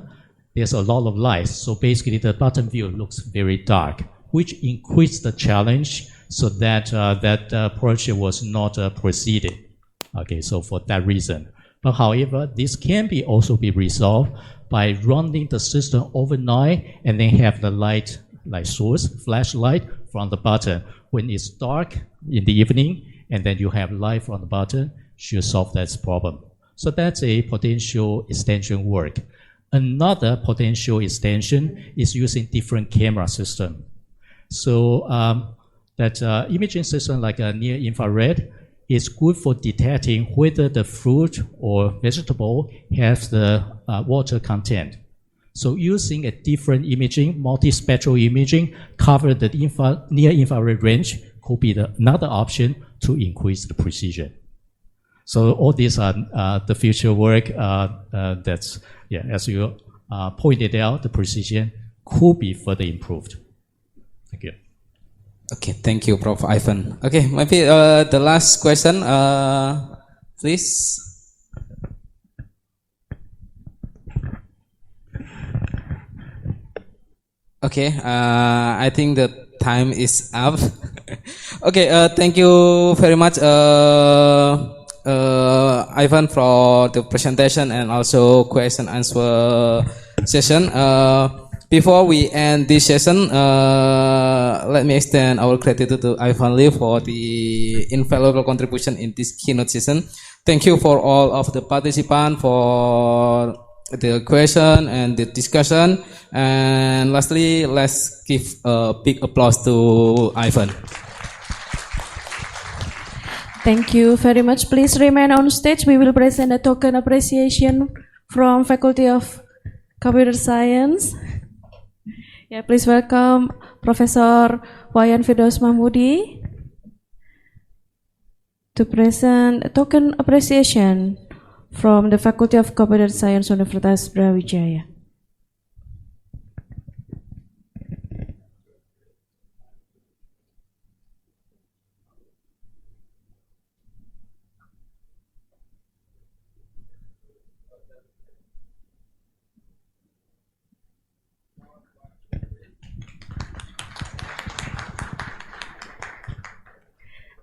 there's a lot of light. So basically the bottom view looks very dark, which increased the challenge so that that project was not proceeded. Okay, so for that reason. But however, this can also be resolved by running the system overnight and then have the light source, flashlight from the button. When it's dark in the evening and then you have light from the button, should solve that problem. So that's a potential extension work. Another potential extension is using different camera system. So that imaging system like a near infrared is good for detecting whether the fruit or vegetable has the water content. So using a different imaging, multispectral imaging, cover the near infrared range could be another option to increase the precision. So all these are the future work that's, as you pointed out, the precision could be further improved. Thank you. Okay, thank you, Prof. Ivan. Okay, maybe the last question, please. Okay, I think the time is up. Okay, thank you very much, Ivan, for the presentation and also question answer session. Before we end this session, let me extend our gratitude to Ivan Lee for the invaluable contribution in this keynote session. Thank you for all of the participants for the question and the discussion. And lastly, let's give a big applause to Ivan. Thank you very much. Please remain on stage. We will present a token appreciation from Faculty of Computer Science. Yeah, please welcome Professor Wayan Firdaus Mahmudi to present a token appreciation from the Faculty of Computer Science, Universitas Brawijaya.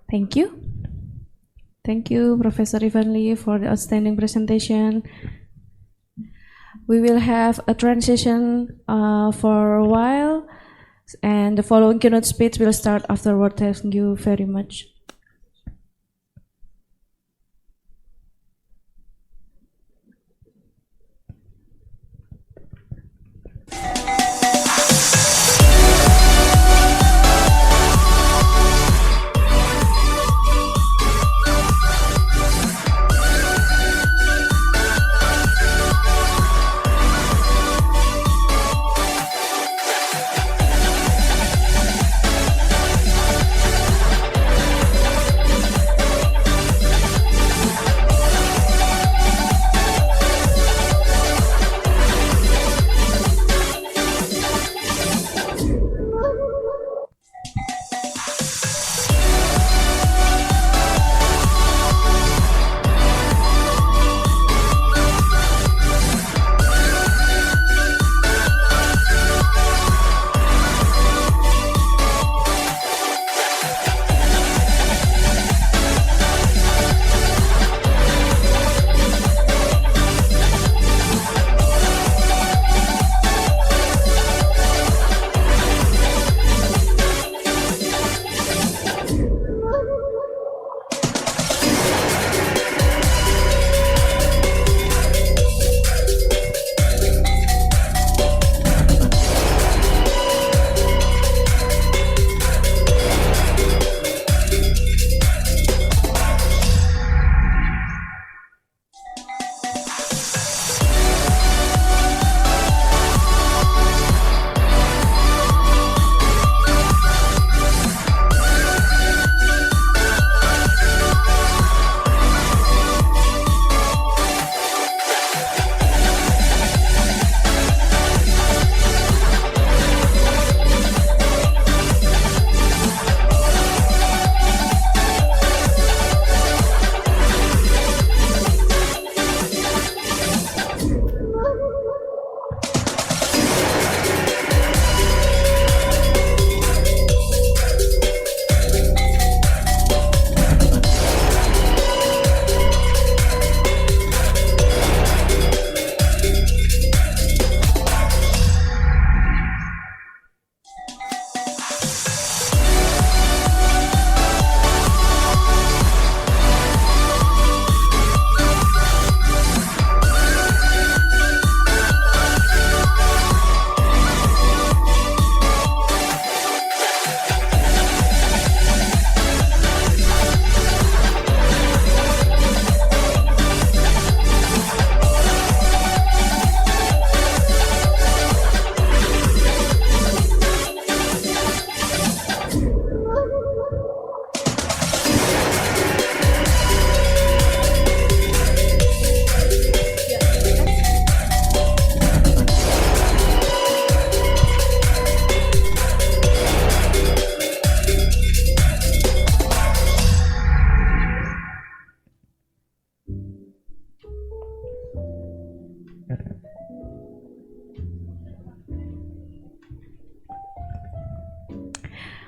Thank you. Thank you, Professor Ivan Lee, for the outstanding presentation. We will have a transition for a while, and the following keynote speech will start afterward. Thank you very much.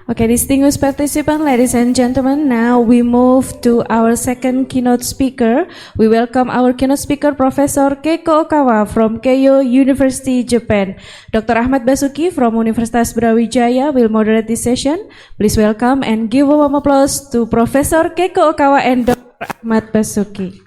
Okay, distinguished participants, ladies and gentlemen, now we move to our second keynote speaker. We welcome our keynote speaker, Professor Keiko Okawa from Keio University, Japan. Dr. Ahmad Basuki from Universitas Brawijaya will moderate this session. Please welcome and give a warm applause to Professor Keiko Okawa and Dr. Ahmad Basuki.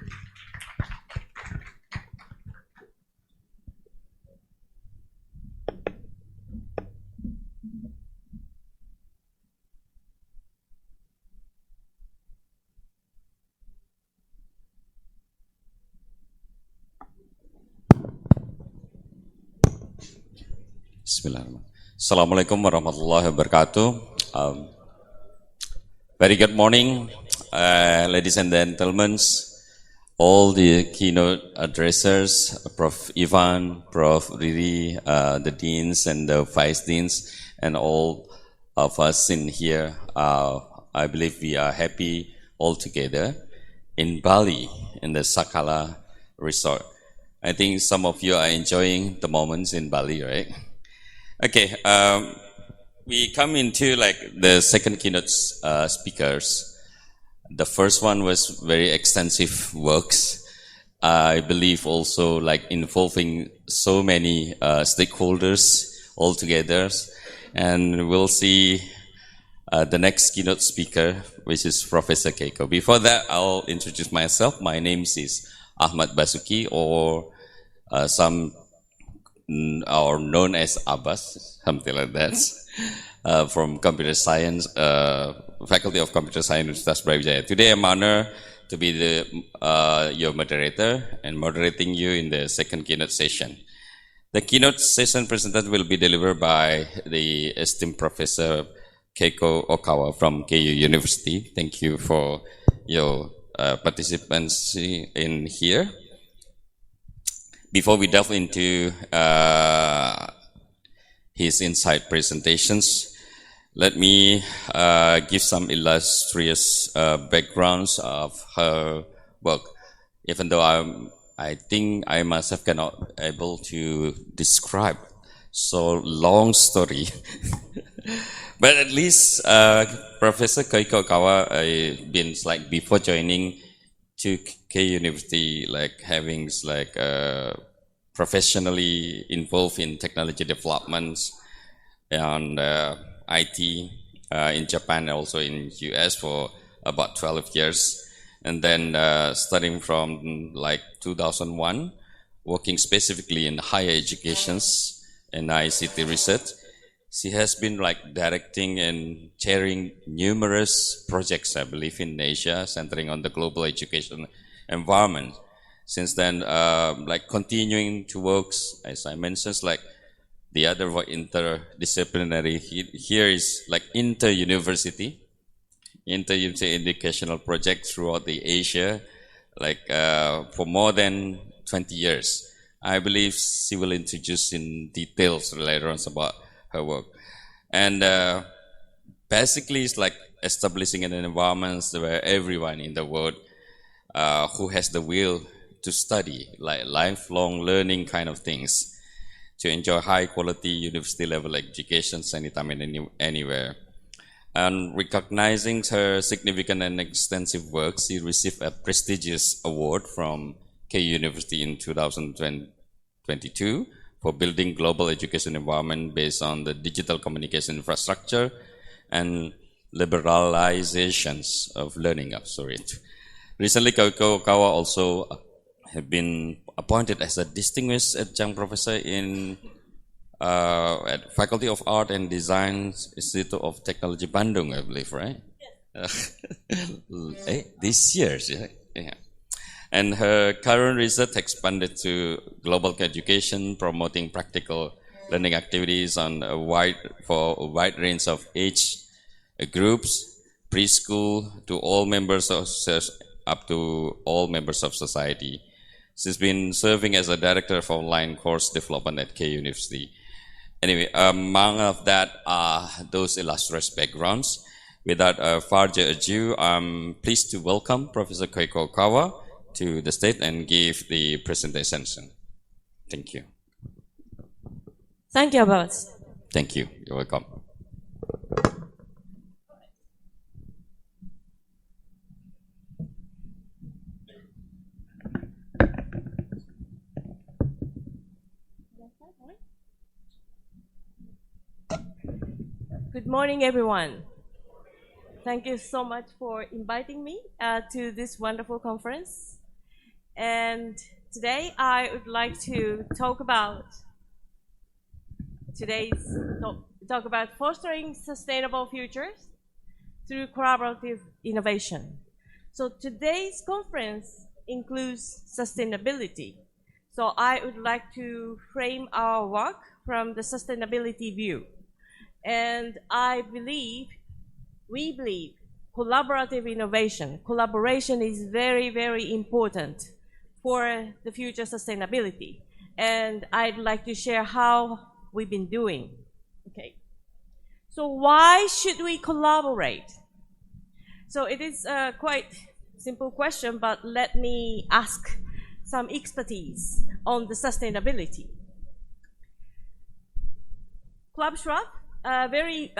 Bismillahirrahmanirrahim. Assalamualaikum warahmatullahi wabarakatuh. Very good morning, ladies and gentlemen, all the keynote addressers, Prof. Ivan, Prof. Riri, the deans and the vice deans, and all of us in here. I believe we are happy all together in Bali, in the Sakala Resort. I think some of you are enjoying the moments in Bali, right? Okay, we come into like the second keynote speakers. The first one was very extensive works. I believe also like involving so many stakeholders all together. And we'll see the next keynote speaker, which is Professor Keiko. Before that, I'll introduce myself. My name is Ahmad Basuki, or some or known as Abbas, something like that, from Computer Science, Faculty of Computer Science, Universitas Brawijaya. Today I'm honored to be your moderator and moderating you in the second keynote session. The keynote session presented will be delivered by the esteemed Professor Keiko Okawa from Keio University. Thank you for your participation in here. Before we delve into his insight presentations, let me give some illustrious backgrounds of her work. Even though I think I myself cannot able to describe so long story, but at least Professor Keiko Okawa been like before joining to K University, like having like professionally involved in technology developments and IT in Japan, also in US for about 12 years. And then starting from like 2001, working specifically in higher educations and ICT research. She has been like directing and chairing numerous projects, I believe, in Asia, centering on the global education environment. Since then, like continuing to work, as I mentioned, like the other interdisciplinary here is like inter-university educational project throughout the Asia, like for more than 20 years. I believe she will introduce in details later on about her work. And basically it's like establishing an environment where everyone in the world who has the will to study, like lifelong learning kind of things, to enjoy high quality university level education anytime and anywhere. And recognizing her significant and extensive work, she received a prestigious award from K University in 2022 for building global education environment based on the digital communication infrastructure and liberalizations of learning. Recently, Keiko Okawa also have been appointed as a distinguished adjunct professor in at Faculty of Art and Design, Institute of Technology, Bandung, I believe, right? Yes. This year, yeah. And her current research expanded to global education, promoting practical learning activities on for a wide range of age groups, preschool to all members of up to all members of society. She's been serving as a director of online course development at K University. Anyway, among of that are those illustrious backgrounds. Without further ado, I'm pleased to welcome Professor Keiko Okawa to the stage and give the presentation. Thank you. Thank you, Abbas. Thank you. You're welcome. morning, everyone. Thank you so much for inviting me to this wonderful conference. And today I would like to talk about fostering sustainable futures through collaborative innovation. So today's conference includes sustainability. So I would like to frame our work from the sustainability view. And we believe collaborative innovation, collaboration is very, very important for the future sustainability. And I'd like to share how we've been doing. Okay. So why should we collaborate? So it is a quite simple question, but let me ask some expertise on the sustainability. Klaus Schwab, a very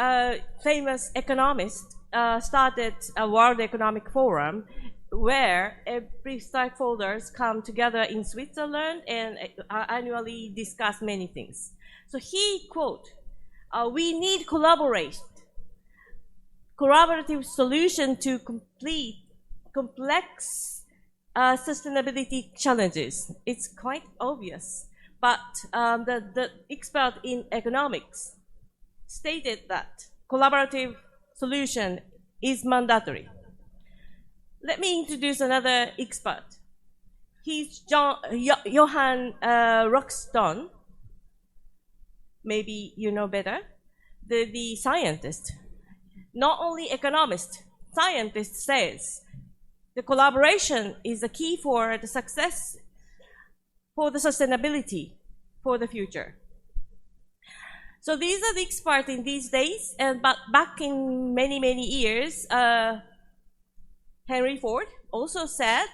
famous economist, started a World Economic Forum where every stakeholders come together in Switzerland and annually discuss many things. So he quote, "We need collaborative solution to complete complex sustainability challenges." It's quite obvious, but the expert in economics stated that collaborative solution is mandatory. Let me introduce another expert. He's Johan Rockstone. Maybe you know better. The scientist, not only economist, scientist says the collaboration is the key for the success, for the sustainability, for the future. So these are the experts in these days, but back in many, many years, Henry Ford also said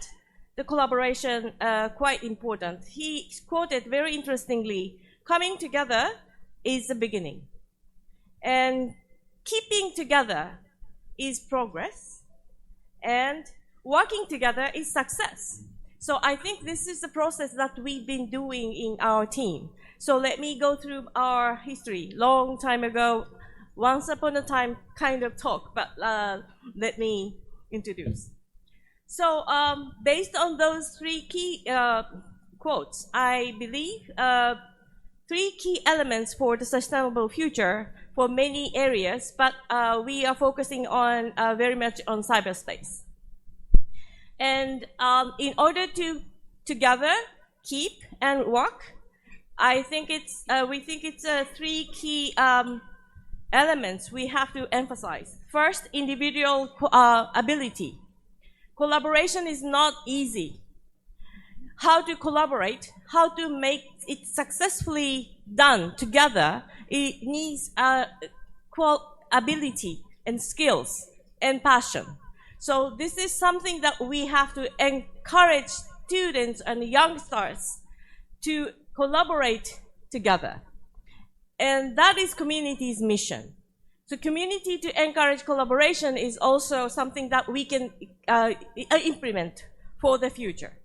the collaboration quite important. He quoted very interestingly, "Coming together is the beginning, and keeping together is progress, and working together is success." So I think this is the process that we've been doing in our team. So let me go through our history. Long time ago, once upon a time kind of talk, but let me introduce. So based on those three key quotes, I believe three key elements for the sustainable future for many areas, but we are focusing on very much on cyberspace. And in order to together keep and work, we think it's three key elements we have to emphasize. First, individual ability. Collaboration is not easy. How to collaborate, how to make it successfully done together, it needs ability and skills and passion. So this is something that we have to encourage students and youngsters to collaborate together. And that is community's mission. So community to encourage collaboration is also something that we can implement for the future.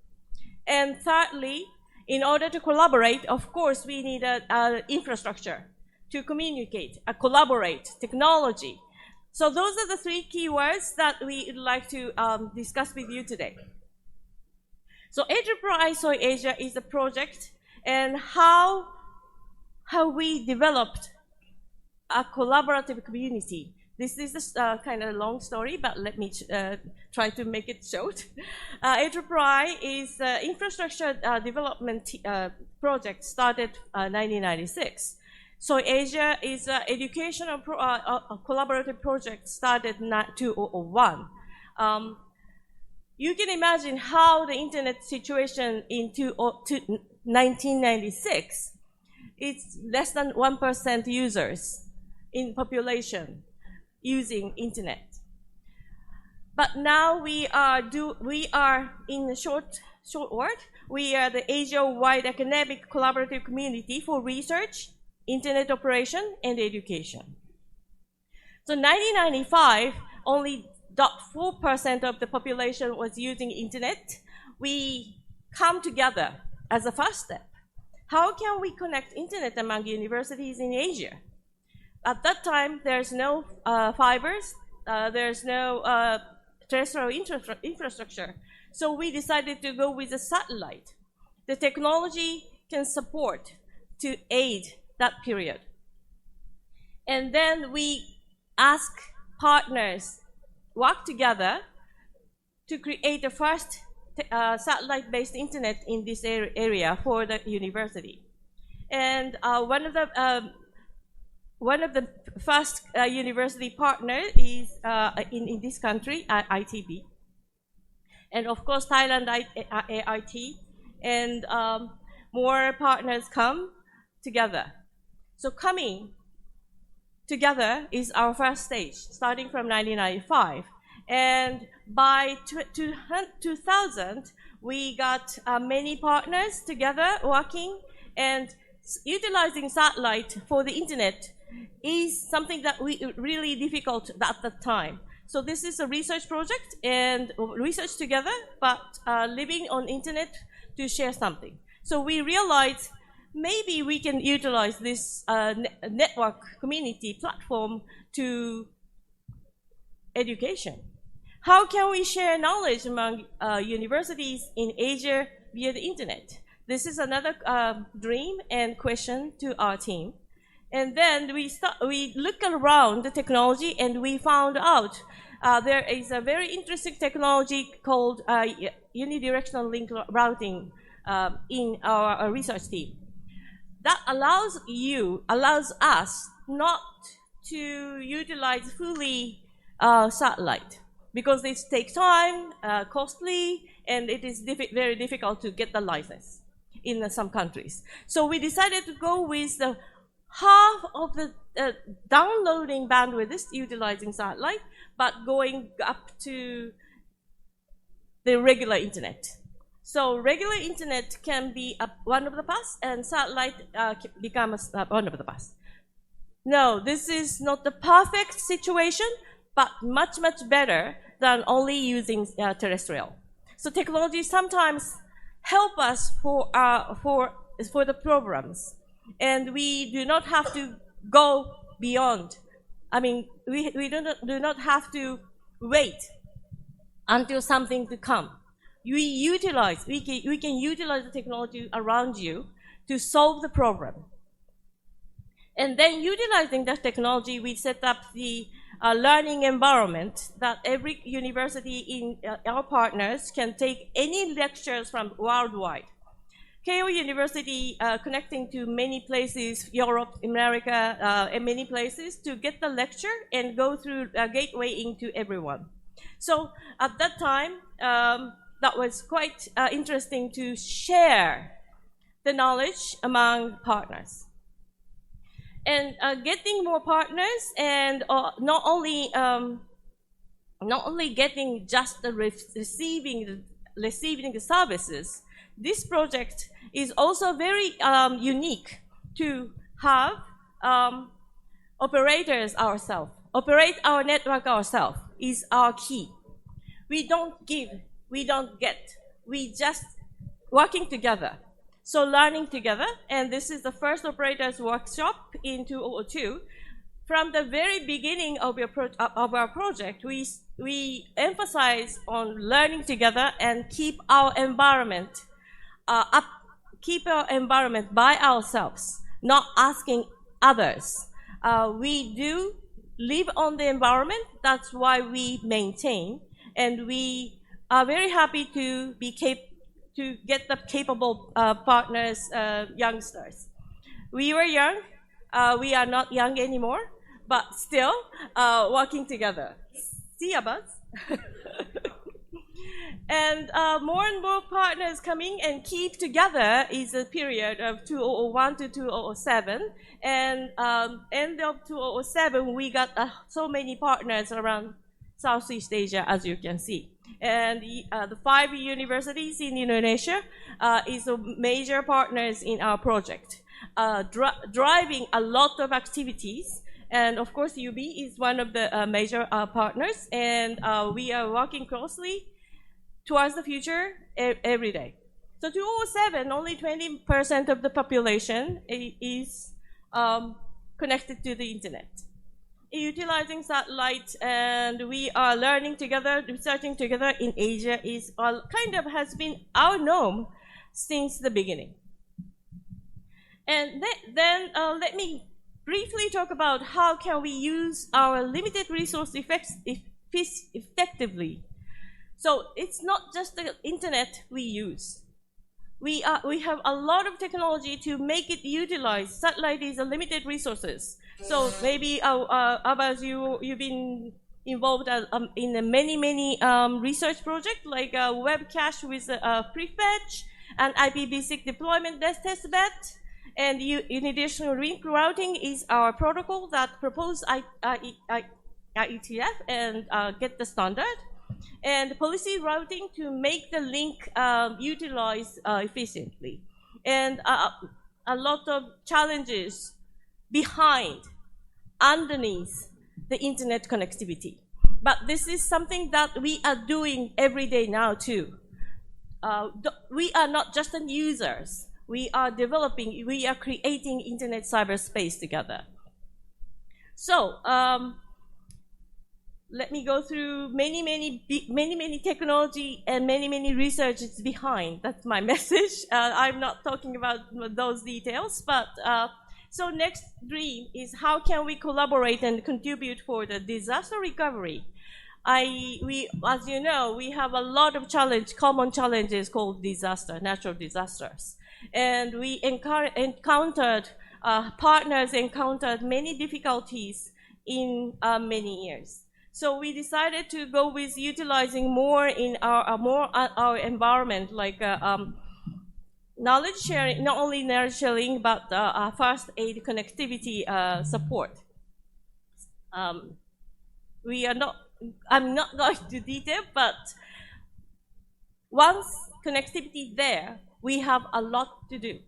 And thirdly, in order to collaborate, of course, we need an infrastructure to communicate, collaborate, technology. So those are the three key words that we would like to discuss with you today. So Enterprise Soy Asia is a project, and how we developed a collaborative community. This is a kind of long story, but let me try to make it short. Enterprise is an infrastructure development project started 1996. So Asia is an educational collaborative project started 2001. You can imagine how the internet situation in 1996, it's less than 1% users in population using internet. But now we are in a short word, we are the Asia-wide academic collaborative community for research, internet operation, and education. So 1995, only 0.4% of the population was using internet. We come together as a first step. How can we connect internet among universities in Asia? At that time, there's no fibers, there's no terrestrial infrastructure. So we decided to go with a satellite. The technology can support to aid that period. And then we ask partners work together to create the first satellite-based internet in this area for the university. And one of the first university partners is in this country, ITB. And of course, Thailand AIT, and more partners come together. So coming together is our first stage, starting from 1995. And by 2000, we got many partners together working, and utilizing satellite for the internet is something that we really difficult at that time. So this is a research project and research together, but living on internet to share something. So we realized maybe we can utilize this network community platform to education. How can we share knowledge among universities in Asia via the internet? This is another dream and question to our team. And then we look around the technology, and we found out there is a very interesting technology called unidirectional link routing in our research team. That allows us not to utilize fully satellite, because it takes time, costly, and it is very difficult to get the license in some countries. So we decided to go with the half of the downloading bandwidth is utilizing satellite, but going up to the regular internet. So regular internet can be one of the paths, and satellite becomes one of the paths. No, this is not the perfect situation, but much, much better than only using terrestrial. So technology sometimes help us for the programs, and we do not have to go beyond. I mean, we do not have to wait until something to come. We can utilize the technology around you to solve the problem. And then utilizing that technology, we set up the learning environment that every university in our partners can take any lectures from worldwide. Keio University connecting to many places, Europe, America, and many places to get the lecture and go through a gateway into everyone. So at that time, that was quite interesting to share the knowledge among partners. And getting more partners, and not only getting just the receiving the services. This project is also very unique to have operators ourselves. Operate our network ourselves is our key. We don't give, we don't get, we just working together. So learning together, and this is the first operators workshop in 2002. From the very beginning of our project, we emphasize on learning together and keep our environment keep our environment by ourselves, not asking others. We do live on the environment. That's why we maintain, and we are very happy to get the capable partners, youngsters. We were young. We are not young anymore, but still working together. See ya, Buzz. And more partners coming and keep together is a period of 2001 to 2007. And end of 2007, we got so many partners around Southeast Asia, as you can see. And the 5 universities in Indonesia is a major partners in our project, driving a lot of activities. And of course, UB is one of the major partners, and we are working closely towards the future every day. So 2007, only 20% of the population is connected to the internet. Utilizing satellite, and we are learning together, researching together in Asia is kind of has been our norm since the beginning. And then let me briefly talk about how can we use our limited resource effectively. So it's not just the internet we use. We have a lot of technology to make it utilize. Satellite is a limited resources. So maybe Abbas, you've been involved in many research projects like web cache with prefetch and IPv6 deployment testbed. And in addition, link routing is our protocol that propose IETF and get the standard. And policy routing to make the link utilize efficiently. And a lot of challenges underneath the internet connectivity. But this is something that we are doing every day now too. We are not just users. We are developing, we are creating internet cyberspace together. So let me go through many technology and many researches behind. That's my message. I'm not talking about those details, but so next dream is how can we collaborate and contribute for the disaster recovery. As you know, we have a lot of common challenges called natural disasters. And we partners encountered many difficulties in many years. So we decided to go with utilizing more in our environment, like knowledge sharing, not only knowledge sharing, but first aid connectivity support. I'm not going to detail, but once connectivity there, we have a lot to do,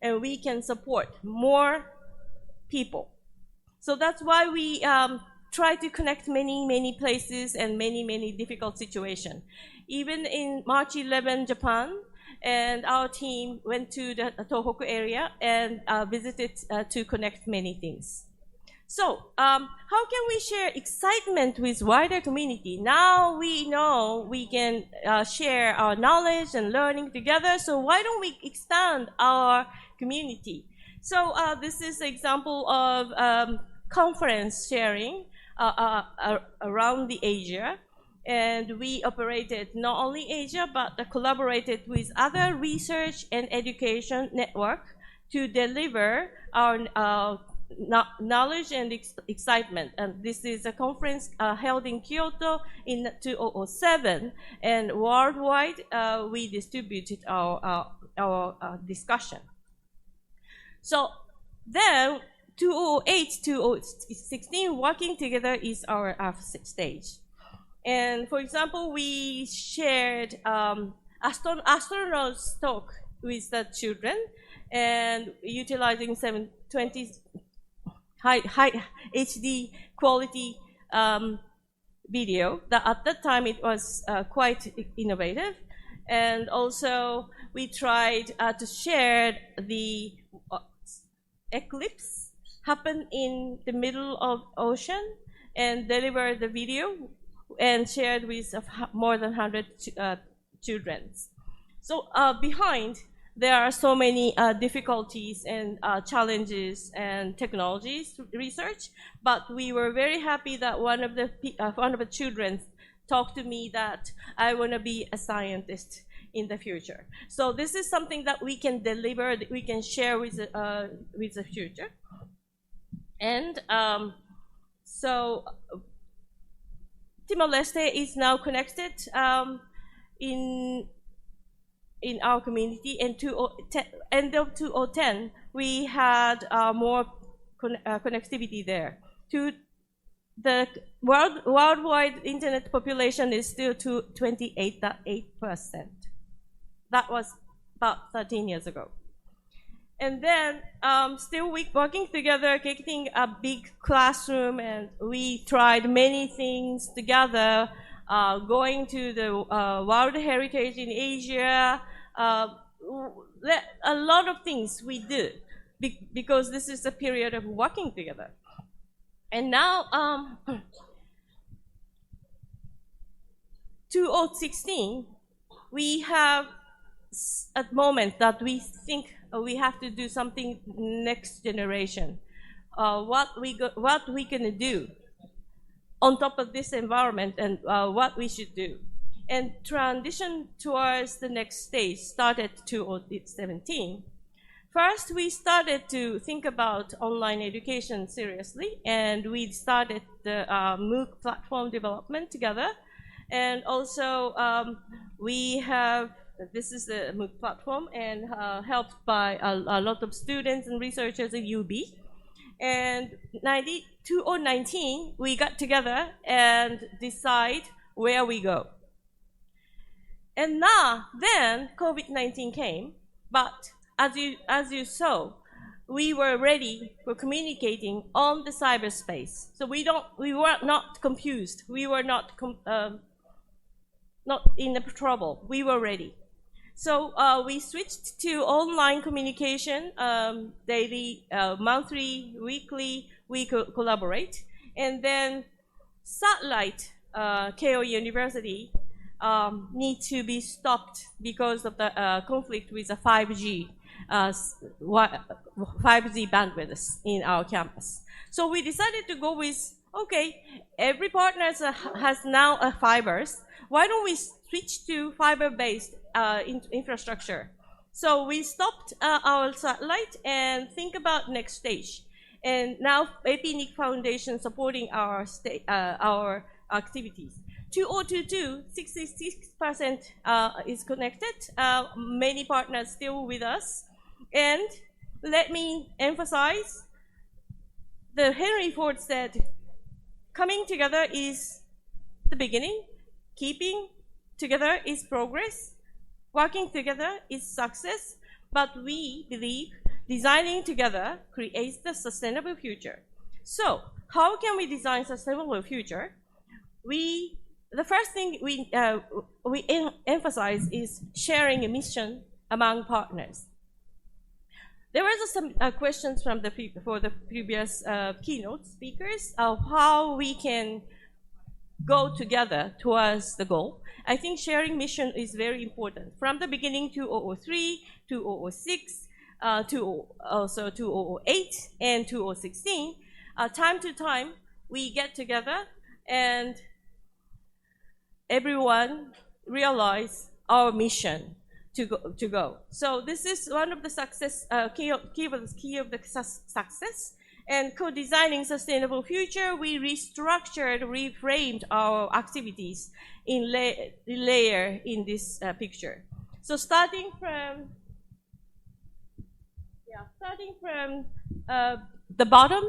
and we can support more people. So that's why we try to connect many places and many difficult situations. Even in March 11, Japan, and our team went to the Tohoku area and visited to connect many things. So how can we share excitement with wider community? Now we know we can share our knowledge and learning together, so why don't we expand our community? So this is an example of conference sharing around the Asia. And we operated not only Asia, but collaborated with other research and education network to deliver our knowledge and excitement. And this is a conference held in Kyoto in 2007, and worldwide we distributed our discussion. So then 2008 to 2016, working together is our stage. And for example, we shared astronauts talk with the children, and utilizing 720 high HD quality video. That at that time it was quite innovative. And also we tried to share the eclipse happen in the middle of ocean, and deliver the video and shared with more than 100 children. So behind, there are so many difficulties and challenges and technologies research, but we were very happy that one of the children talked to me that I want to be a scientist in the future. So this is something that we can deliver, that we can share with the future. And so Timor-Leste is now connected in our community. And end of 2010, we had more connectivity there. The worldwide internet population is still to 28.8%. That was about 13 years ago. And then still working together, getting a big classroom, and we tried many things together, going to the World Heritage in Asia, a lot of things we do. because this is a period of working together. And now, 2016, we have a moment that we think we have to do something next generation. What we gonna do on top of this environment, and what we should do. And transition towards the next stage started 2017. First, we started to think about online education seriously, and we started the MOOC platform development together. And also, this is the MOOC platform, and helped by a lot of students and researchers at UB. And 2019, we got together and decide where we go. And then COVID-19 came, but as you saw, we were ready for communicating on the cyberspace. So we were not confused. We were not in the trouble. We were ready. So we switched to online communication, daily, monthly, weekly, we collaborate. And then satellite, Keio University, need to be stopped because of the conflict with the 5G bandwidth in our campus. So we decided to go with, okay, every partner has now a fibers. Why don't we switch to fiber-based infrastructure? So we stopped our satellite and think about next stage. And now AP-NIC Foundation supporting our activities. 2022, 66% is connected. Many partners still with us. And let me emphasize, the Henry Ford said, coming together is the beginning. Keeping together is progress. Working together is success. But we believe designing together creates the sustainable future. So how can we design sustainable future? The first thing we emphasize is sharing a mission among partners. There were some questions from the previous keynote speakers of how we can go together towards the goal. I think sharing mission is very important. From the beginning, 2003, 2006, also 2008, and 2016, time to time, we get together and everyone realize our mission to go. So this is one of the key of the success. And co-designing sustainable future, we restructured, reframed our activities in layer in this picture. So starting from the bottom,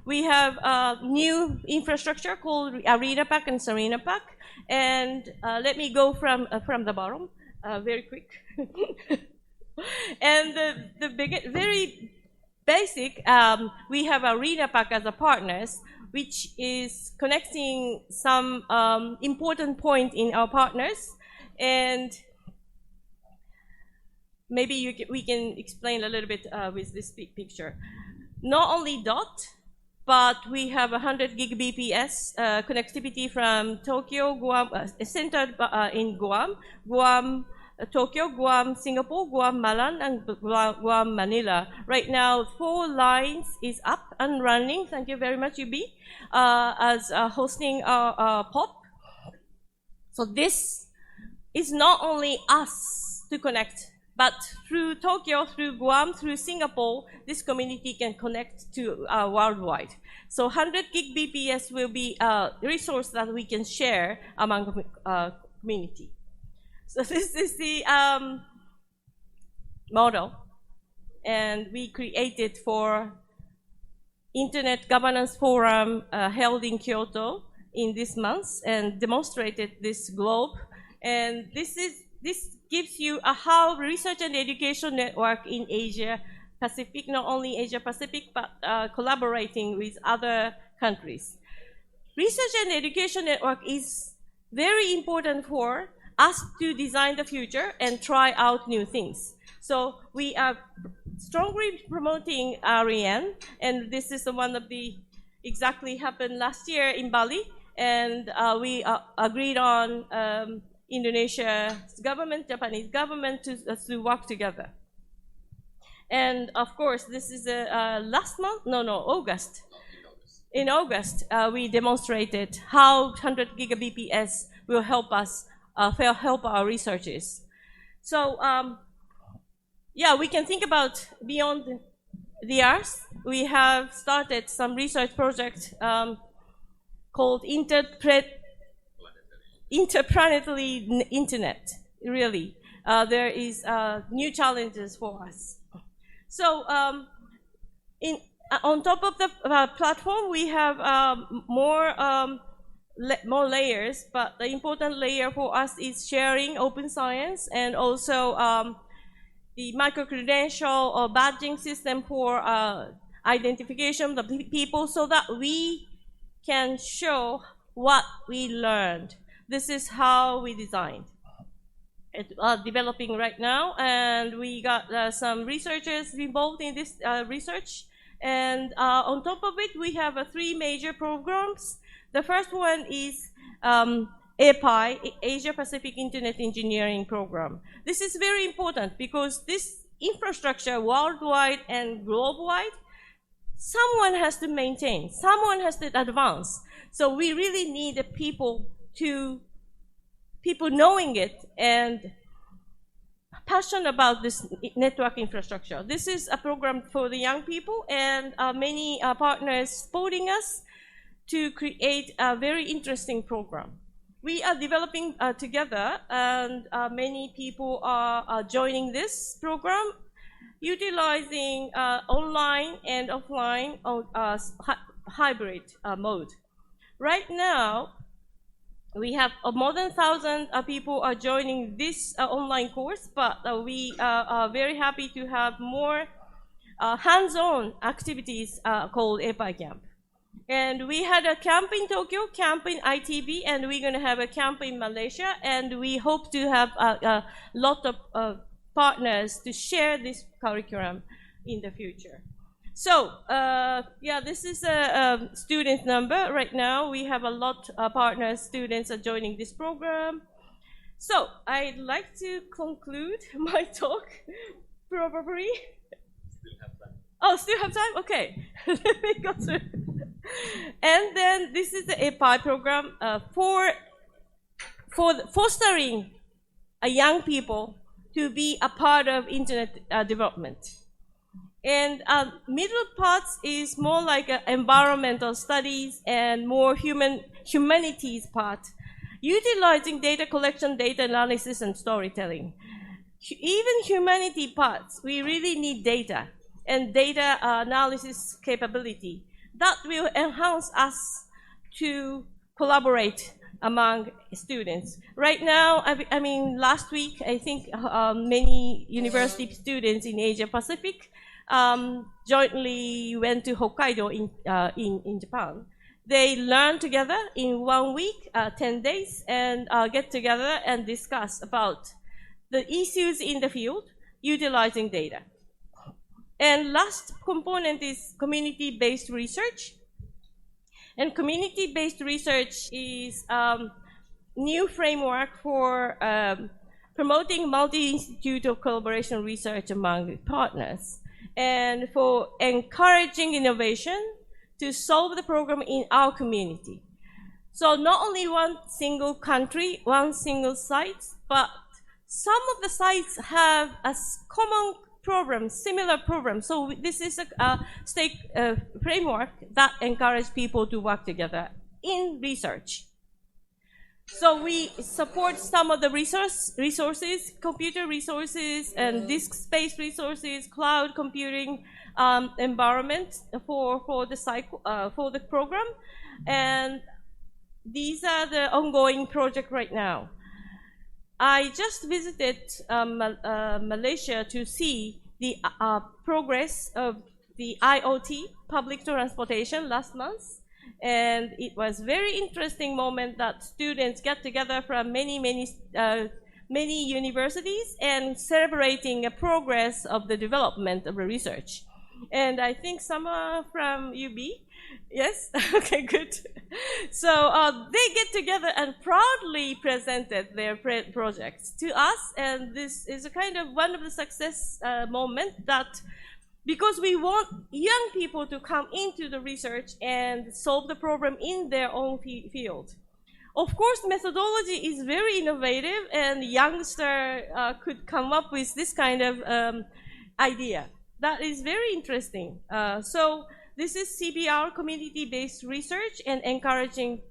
we have a new infrastructure called Arena Pack and Serena Pack. And let me go from the bottom very quick. And the very basic, we have Arena Pack as a partners, which is connecting some important point in our partners. And maybe we can explain a little bit with this big picture. Not only DOT, but we have 100 gig BPS connectivity from Tokyo, Guam, centered in Guam, Tokyo, Guam, Singapore, Guam, Malan, and Guam, Manila. Right now, 4 lines is up and running. Thank you very much, UB, as hosting our POP. So this is not only us to connect, but through Tokyo, through Guam, through Singapore, this community can connect to worldwide. So 100 gig BPS will be a resource that we can share among community. So this is the model, and we created for Internet Governance Forum held in Kyoto in this month and demonstrated this globe. And this gives you how research and education network in Asia Pacific, not only Asia Pacific, but collaborating with other countries. Research and education network is very important for us to design the future and try out new things. So we are strongly promoting REN, and this is one of the exactly happened last year in Bali, and we agreed on Indonesia's government, Japanese government to work together. And of course, this is last month, August. In August, we demonstrated how 100 gigabps will help us, help our researchers. So, yeah, we can think about beyond the Earth. We have started some research project called interplanetary internet. Really, there is new challenges for us. So, on top of the platform, we have more layers, but the important layer for us is sharing open science, and also the micro-credential or badging system for identification of the people, so that we can show what we learned. This is how we designed. It's developing right now, and we got some researchers involved in this research. And on top of it, we have 3 major programs. The first one is API, Asia Pacific Internet Engineering Program. This is very important because this infrastructure worldwide and global-wide, someone has to maintain, someone has to advance. So we really need people knowing it and passionate about this network infrastructure. This is a program for the young people, and many partners supporting us to create a very interesting program. We are developing together, and many people are joining this program, utilizing online and offline hybrid mode. Right now, we have more than 1,000 people are joining this online course, but we are very happy to have more hands-on activities called API Camp. And we had a camp in Tokyo, camp in ITB, and we're going to have a camp in Malaysia, and we hope to have a lot of partners to share this curriculum in the future. So, yeah, this is a student number. Right now, we have a lot of partners, students are joining this program. So, I'd like to conclude my talk, probably. Still have time. Oh, still have time? Okay. Let me go through. And then this is the API program for fostering young people to be a part of internet development. And middle parts is more like environmental studies and more humanities part, utilizing data collection, data analysis, and storytelling. Even humanity parts, we really need data and data analysis capability. That will enhance us to collaborate among students. Right now, I mean, last week, I think many university students in Asia Pacific jointly went to Hokkaido in Japan. They learn together in 1 week, 10 days, and get together and discuss about the issues in the field utilizing data. And last component is community-based research. And community-based research is new framework for promoting multi-institutional collaboration research among partners, and for encouraging innovation to solve the problem in our community. So not only one single country, one single site, but some of the sites have a common problem, similar problem. So this is a stake framework that encourages people to work together in research. So we support some of the resources, computer resources, and disk space resources, cloud computing environment for the cycle for the program, and these are the ongoing project right now. I just visited Malaysia to see the progress of the IoT, public transportation, last month. And it was very interesting moment that students get together from many many universities and celebrating a progress of the development of the research. And I think some are from UB. Yes? Okay, good. So they get together and proudly presented their projects to us, and this is a kind of one of the success moment that, because we want young people to come into the research and solve the problem in their own field. Of course, methodology is very innovative, and youngster could come up with this kind of idea. That is very interesting. So this is CBR, community-based research, and encouraging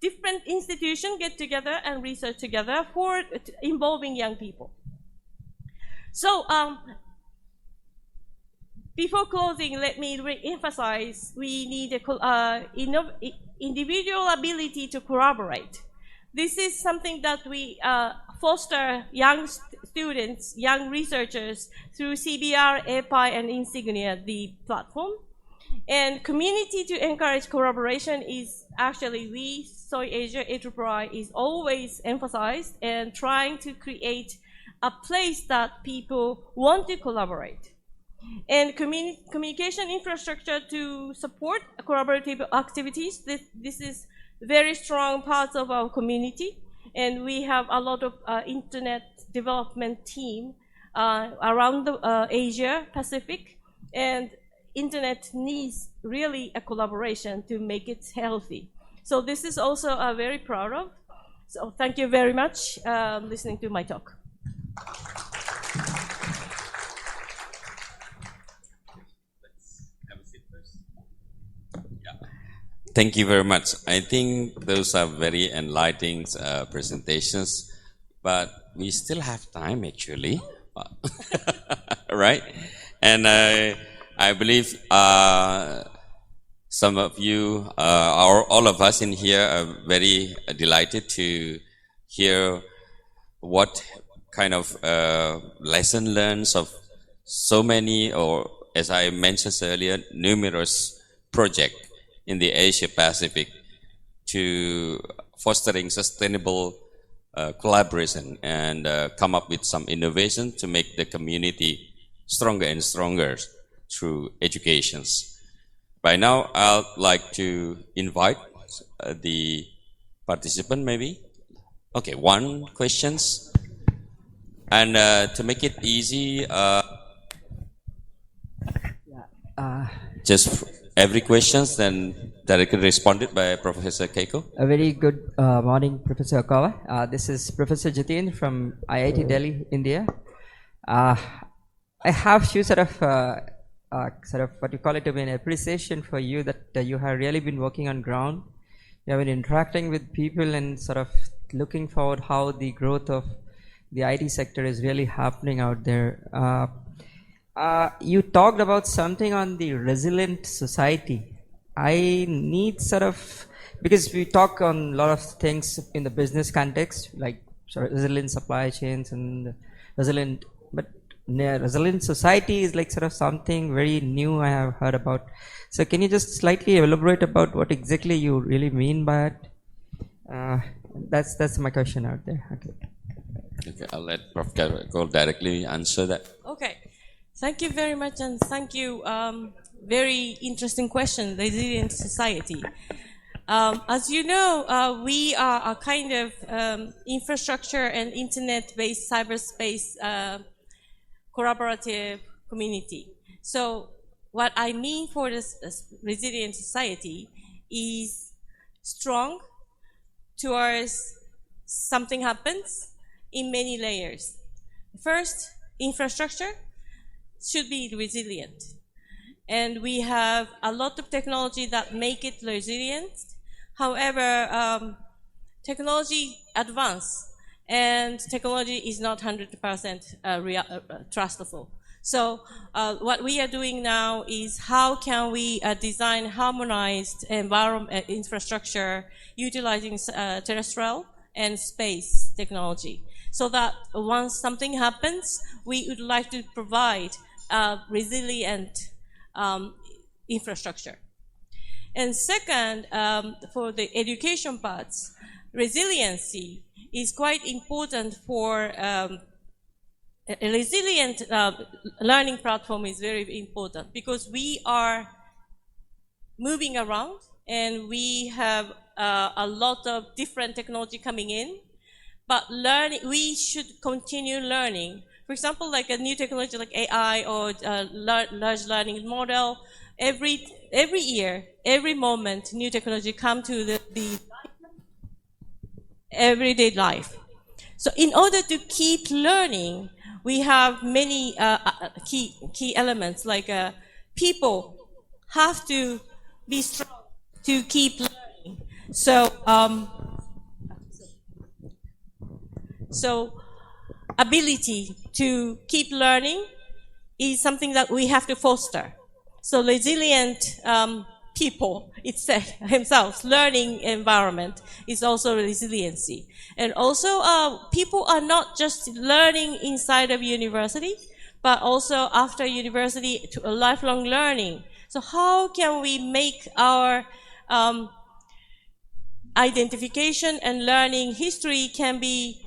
different institutions get together and research together for involving young people. So before closing, let me re-emphasize we need a individual ability to collaborate. This is something that we foster young students, young researchers through CBR, API, and Insignia, the platform. And community to encourage collaboration is actually we, Soy Asia, AIII is always emphasized and trying to create a place that people want to collaborate. And communication infrastructure to support collaborative activities. This is very strong parts of our community, and we have a lot of internet development team around the Asia Pacific, and internet needs really a collaboration to make it healthy. So this is also very proud of. So thank you very much listening to my talk. Thank you very much. I think those are very enlightening presentations, but we still have time actually, right? And I believe some of you, all of us in here are very delighted to hear what kind of lesson learned of so many, or as I mentioned earlier, numerous projects in the Asia Pacific to fostering sustainable collaboration and come up with some innovation to make the community stronger and stronger through educations. By now, I'd like to invite the participant maybe. Okay, one questions. And to make it easy, just every questions then directly responded by Professor Keiko. A very good morning, Professor Okawa. This is Professor Jatin from IIT Delhi, India. I have few sort of what you call it, an appreciation for you that you have really been working on ground. You have been interacting with people and sort of looking forward how the growth of the IT sector is really happening out there. You talked about something on the resilient society. I need sort of, because we talk on a lot of things in the business context, like resilient supply chains and resilient, but resilient society is like sort of something very new I have heard about. So can you just slightly elaborate about what exactly you really mean by it? That's my question out there. Okay. Okay, I'll let Prof. Go directly answer that. Okay. Thank you very much, and thank you. Very interesting question, resilient society. As you know, we are a kind of infrastructure and internet-based cyberspace collaborative community. So what I mean for this resilient society is strong towards something happens in many layers. First, infrastructure should be resilient. And we have a lot of technology that make it resilient. However, technology advance and technology is not 100% trustful. So what we are doing now is how can we design harmonized environment infrastructure utilizing terrestrial and space technology, so that once something happens, we would like to provide resilient infrastructure. And second, for the education parts, resiliency is quite important for a resilient learning platform is very important because we are moving around and we have a lot of different technology coming in, but we should continue learning. For example, like a new technology like AI or large learning model, every year, every moment, new technology come to the everyday life. So in order to keep learning, we have many key elements like people have to be strong to keep learning. So ability to keep learning is something that we have to foster. So resilient people themselves, learning environment is also resiliency. And also people are not just learning inside of university, but also after university to a lifelong learning. So how can we make our identification and learning history can be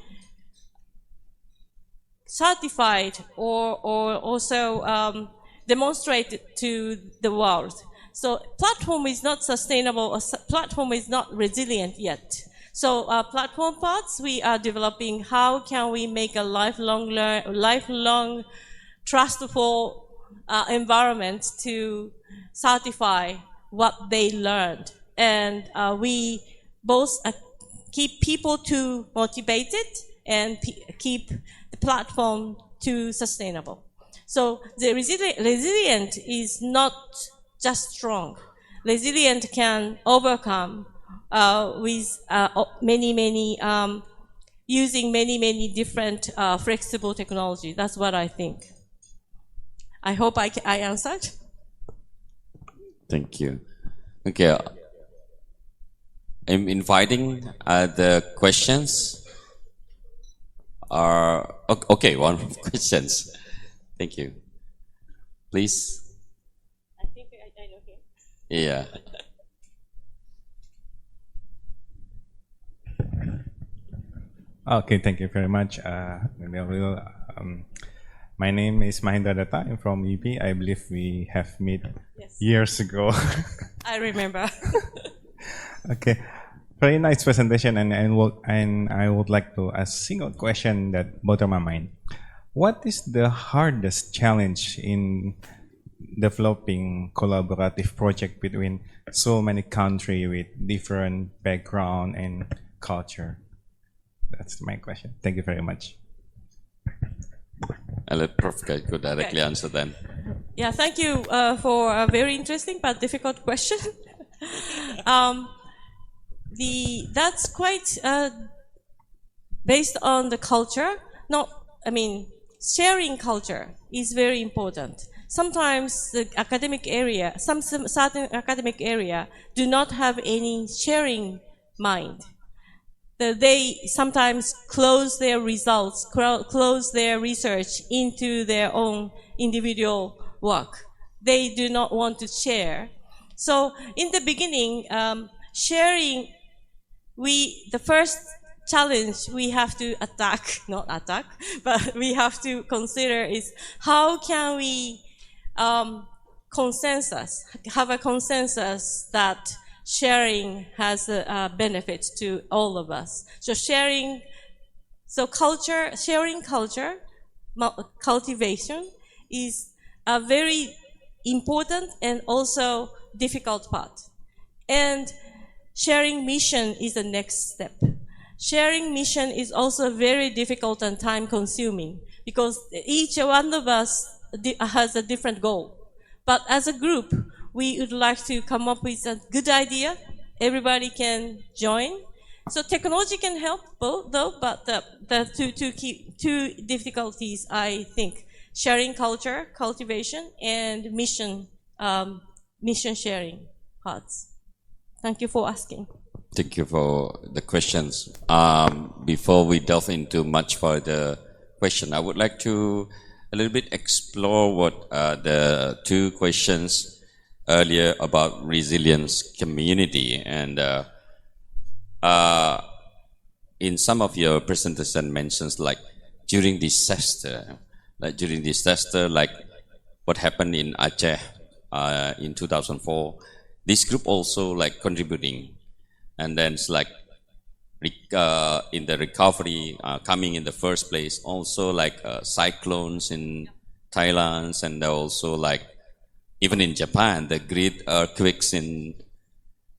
certified or also demonstrated to the world. So platform is not sustainable, platform is not resilient yet. So platform parts, we are developing how can we make a lifelong trustful environment to certify what they learned. And we both keep people to motivated and keep the platform to sustainable. So the resilient is not just strong. Resilient can overcome with using many different flexible technology. That's what I think. I hope I answered. Thank you. Okay, I'm inviting the questions. Okay, one of the questions. Thank you. Please. I think I know him. Yeah. Okay, thank you very much. My name is Mahendra Datta. I'm from EP. I believe we have met years ago. I remember. Okay, very nice presentation, and I would like to ask a single question that bothered my mind. What is the hardest challenge in developing collaborative project between so many countries with different background and culture? That's my question. Thank you very much. I'll let Prof. go directly answer them. Yeah, thank you for a very interesting but difficult question. That's quite based on the culture. Sharing culture is very important. Sometimes the academic area, some certain academic area do not have any sharing mind. They sometimes close their results, close their research into their own individual work. They do not want to share. So in the beginning, sharing, the first challenge we have to but we have to consider is how can we have a consensus that sharing has a benefit to all of us. So sharing culture, cultivation is a very important and also difficult part. And sharing mission is the next step. Sharing mission is also very difficult and time consuming because each one of us has a different goal. But as a group, we would like to come up with a good idea. Everybody can join. So technology can help both, though, but the two difficulties, I think, sharing culture, cultivation, and mission sharing parts. Thank you for asking. Thank you for the questions. Before we delve into much further question, I would like to a little bit explore what the two questions earlier about resilience community, and in some of your presentation mentions like during disaster, like what happened in Aceh in 2004, this group also like contributing, and then it's like in the recovery coming in the first place, also like cyclones in Thailand, and also like even in Japan, the great earthquakes in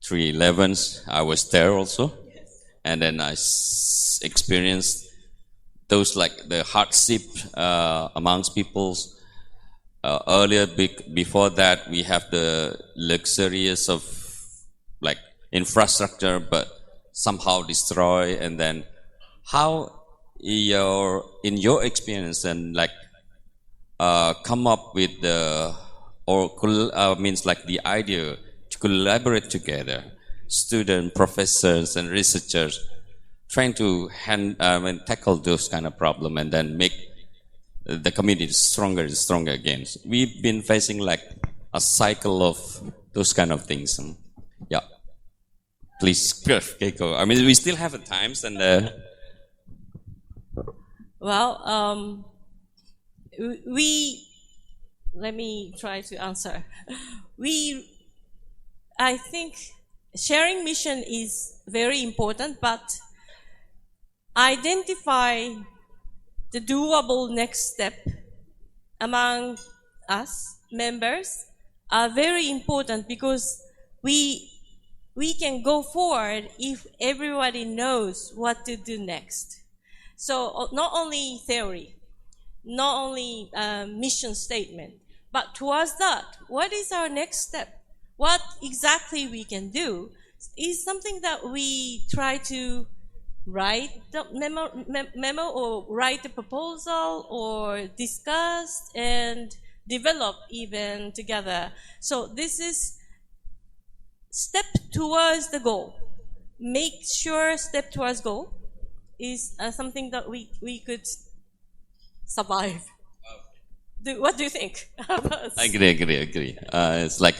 3/11s, I was there also, and then I experienced those like the hardship amongst peoples. Earlier, before that, we have the luxurious of like infrastructure, but somehow destroy. And then, how in your experience and like come up with the means like the idea to collaborate together, students, professors, and researchers, trying to tackle those kind of problem and then make the community stronger and stronger again. We've been facing like a cycle of those kind of things. Yeah, please, Keiko. I mean, we still have the times and. Well, let me try to answer. I think sharing mission is very important, but identify the doable next step among us members are very important, because we can go forward if everybody knows what to do next. So not only theory, not only mission statement, but towards that, what is our next step? What exactly we can do is something that we try to write the memo or write a proposal or discuss and develop even together. So this is step towards the goal. Make sure step towards goal is something that we could survive. What do you think? I agree. It's like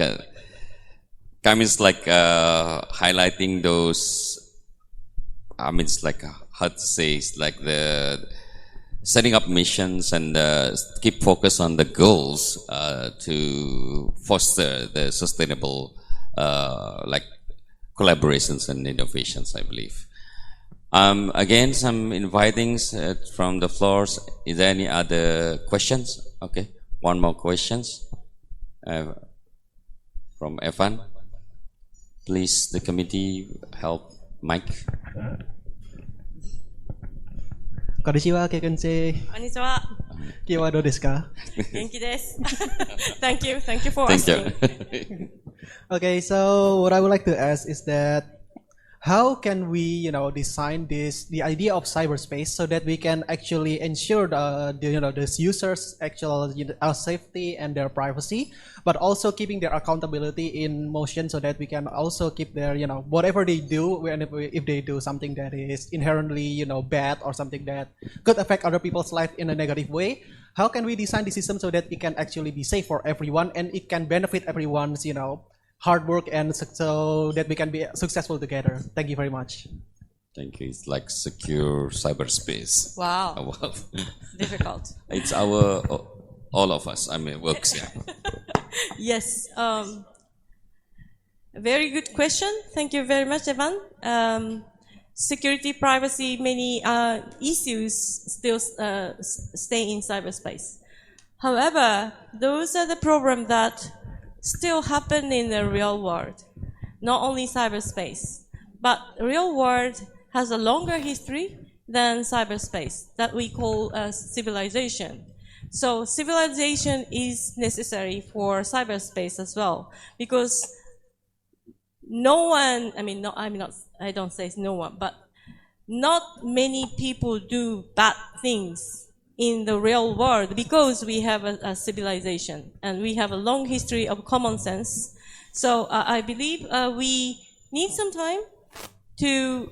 highlighting those. I mean, it's like how to say, it's like the setting up missions and keep focus on the goals to foster the sustainable like collaborations and innovations, I believe. Again, some invitings from the floors. Is there any other questions? Okay, one more questions from Evan. Please, the committee help Mike. Konnichiwa, Keiken-sei. Konnichiwa. Kiwa do desu ka? Genki desu. Thank you for asking. Okay, so what I would like to ask is that how can we, design the idea of cyberspace so that we can actually ensure the users' actual safety and their privacy, but also keeping their accountability in motion so that we can also keep their, whatever they do, if they do something that is inherently, bad or something that could affect other people's life in a negative way. How can we design the system so that it can actually be safe for everyone and it can benefit everyone's, hard work, and so that we can be successful together? Thank you very much. Thank you. It's like secure cyberspace. Wow. Difficult. It's all of us. I mean, works. Yeah. Yes. Very good question. Thank you very much, Evan. Security, privacy, many issues still stay in cyberspace. However, those are the problems that still happen in the real world, not only cyberspace, but real world has a longer history than cyberspace that we call civilization. So civilization is necessary for cyberspace as well, because no one, I don't say no one, but not many people do bad things in the real world because we have a civilization and we have a long history of common sense. So I believe we need some time to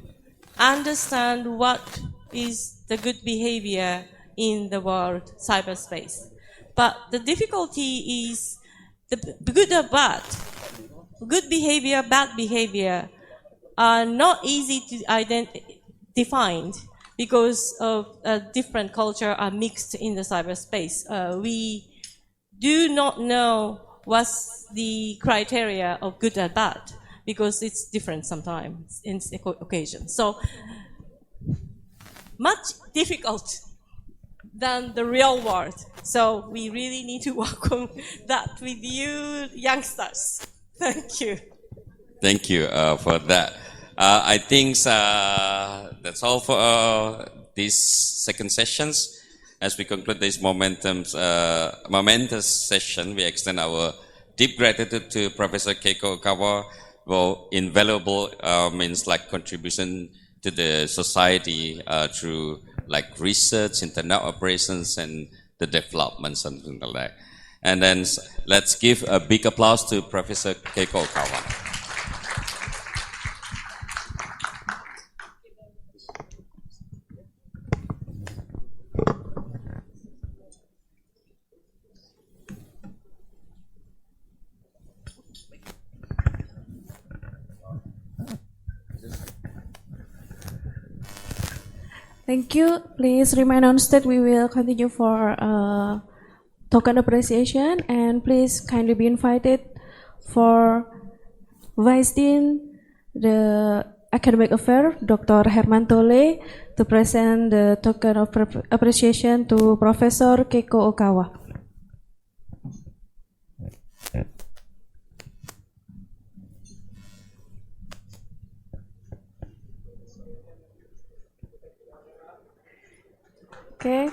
understand what is the good behavior in the world cyberspace. But the difficulty is the good or bad. Good behavior, bad behavior are not easy to defined because of different culture are mixed in the cyberspace. We do not know what's the criteria of good and bad because it's different sometimes in occasions. So much difficult than the real world. So we really need to work on that with you youngsters. Thank you. Thank you for that. I think that's all for these second sessions. As we conclude this momentous session, we extend our deep gratitude to Professor Keiko Okawa for invaluable means like contribution to the society through like research, internet operations, and the development, something like that. And then let's give a big applause to Professor Keiko Okawa. Thank you. Please remain on stage. We will continue for token appreciation, and please kindly be invited for Vice Dean, the Academic Affairs, Dr. Herman Tole, to present the token of appreciation to Professor Keiko Okawa. Okay.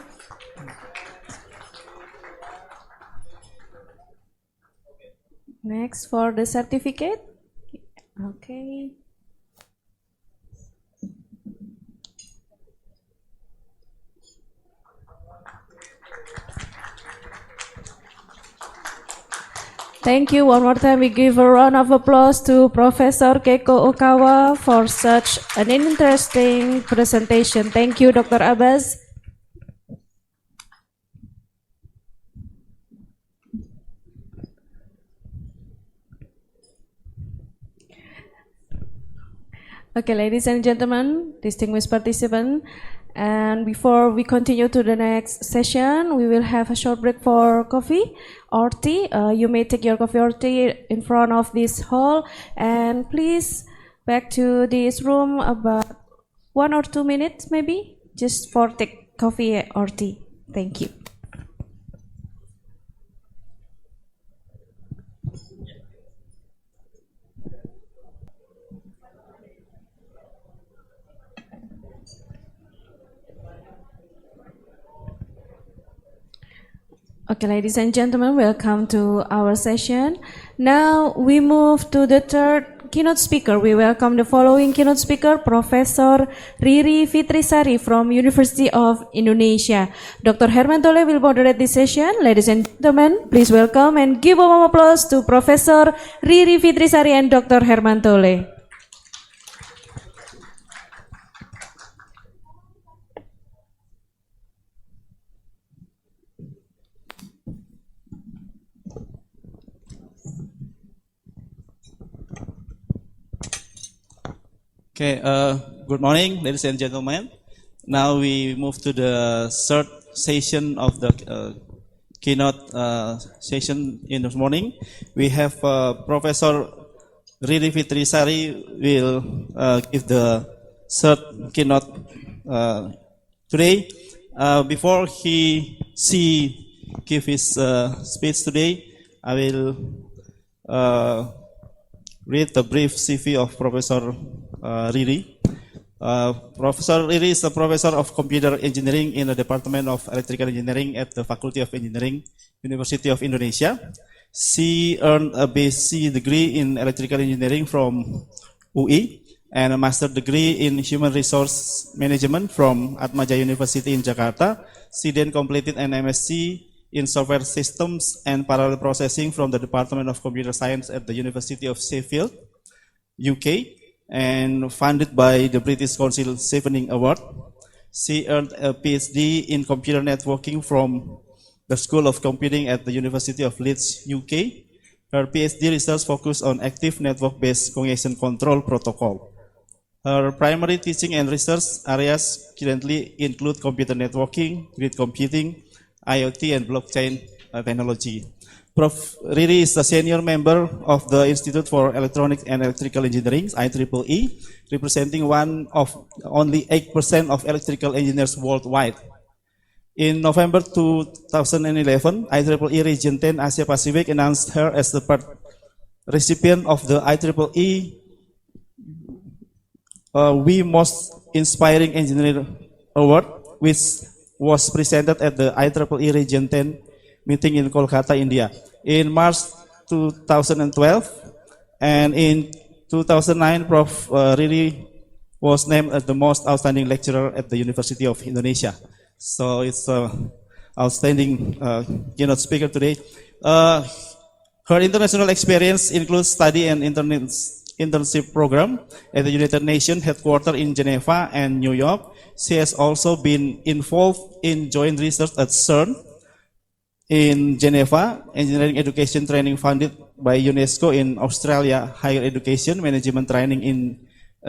Next for the certificate. Okay. Thank you. One more time we give a round of applause to Professor Keiko Okawa for such an interesting presentation. Thank you, Dr. Abbas. Okay, ladies and gentlemen, distinguished participants, and before we continue to the next session, we will have a short break for coffee or tea. You may take your coffee or tea in front of this hall, and please back to this room about 1 or 2 minutes maybe, just for take coffee or tea. Thank you. Okay, ladies and gentlemen, welcome to our session. Now we move to the third keynote speaker. We welcome the following keynote speaker, Professor Riri Fitrisari from University of Indonesia. Dr. Herman Tole will moderate this session. Ladies and gentlemen, please welcome and give a warm applause to Professor Riri Fitrisari and Dr. Herman Tole. Okay, good morning, ladies and gentlemen. Now we move to the third session of the keynote session in the morning. We have Professor Riri Fitrisari will give the third keynote today. Before she give his speech today, I will read the brief CV of Professor Riri. Professor Riri is a professor of computer engineering in the Department of Electrical Engineering at the Faculty of Engineering, University of Indonesia. She earned a BSc degree in electrical engineering from UI and a master degree in human resource management from Atmaja University in Jakarta. She then completed an MSc in software systems and parallel processing from the Department of Computer Science at the University of Sheffield, UK, and funded by the British Council Chevening Award. She earned a PhD in computer networking from the School of Computing at the University of Leeds, UK. Her PhD research focused on active network-based congestion control protocol. Her primary teaching and research areas currently include computer networking, grid computing, IoT, and blockchain technology. Prof. Riri is a senior member of the Institute for Electronics and Electrical Engineering, IEEE, representing one of only 8% of electrical engineers worldwide. In November 2011, IEEE Region 10 Asia Pacific announced her as the recipient of the IEEE We Most Inspiring Engineer Award, which was presented at the IEEE Region 10 meeting in Kolkata, India. In March 2012, and in 2009, Prof. Riri was named as the most outstanding lecturer at the University of Indonesia. So it's an outstanding keynote speaker today. Her international experience includes study and internship program at the United Nations headquarters in Geneva and New York. She has also been involved in joint research at CERN in Geneva, engineering education training funded by UNESCO in Australia, higher education management training in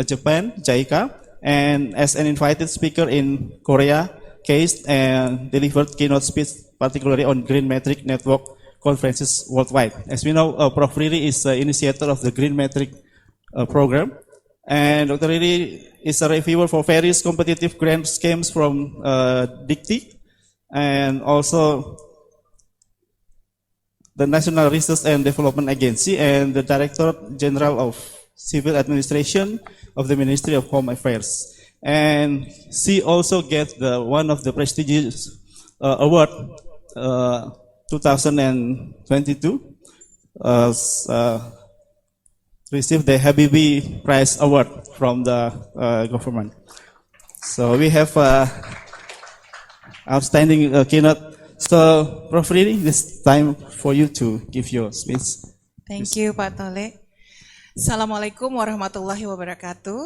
Japan, JICA, and as an invited speaker in Korea, CASE, and delivered keynote speech particularly on green metric network conferences worldwide. As we know, Prof. Riri is the initiator of the green metric program, and Dr. Riri is a reviewer for various competitive grant schemes from DICTI, and also the National Research and Development Agency, and the Director General of Civil Administration of the Ministry of Home Affairs. And she also gets one of the prestigious award 2022, received the Habibi Prize Award from the government. So we have outstanding keynote. So, Prof. Riri, this time for you to give your speech. Thank you, Pak Tole. Assalamualaikum warahmatullahi wabarakatuh.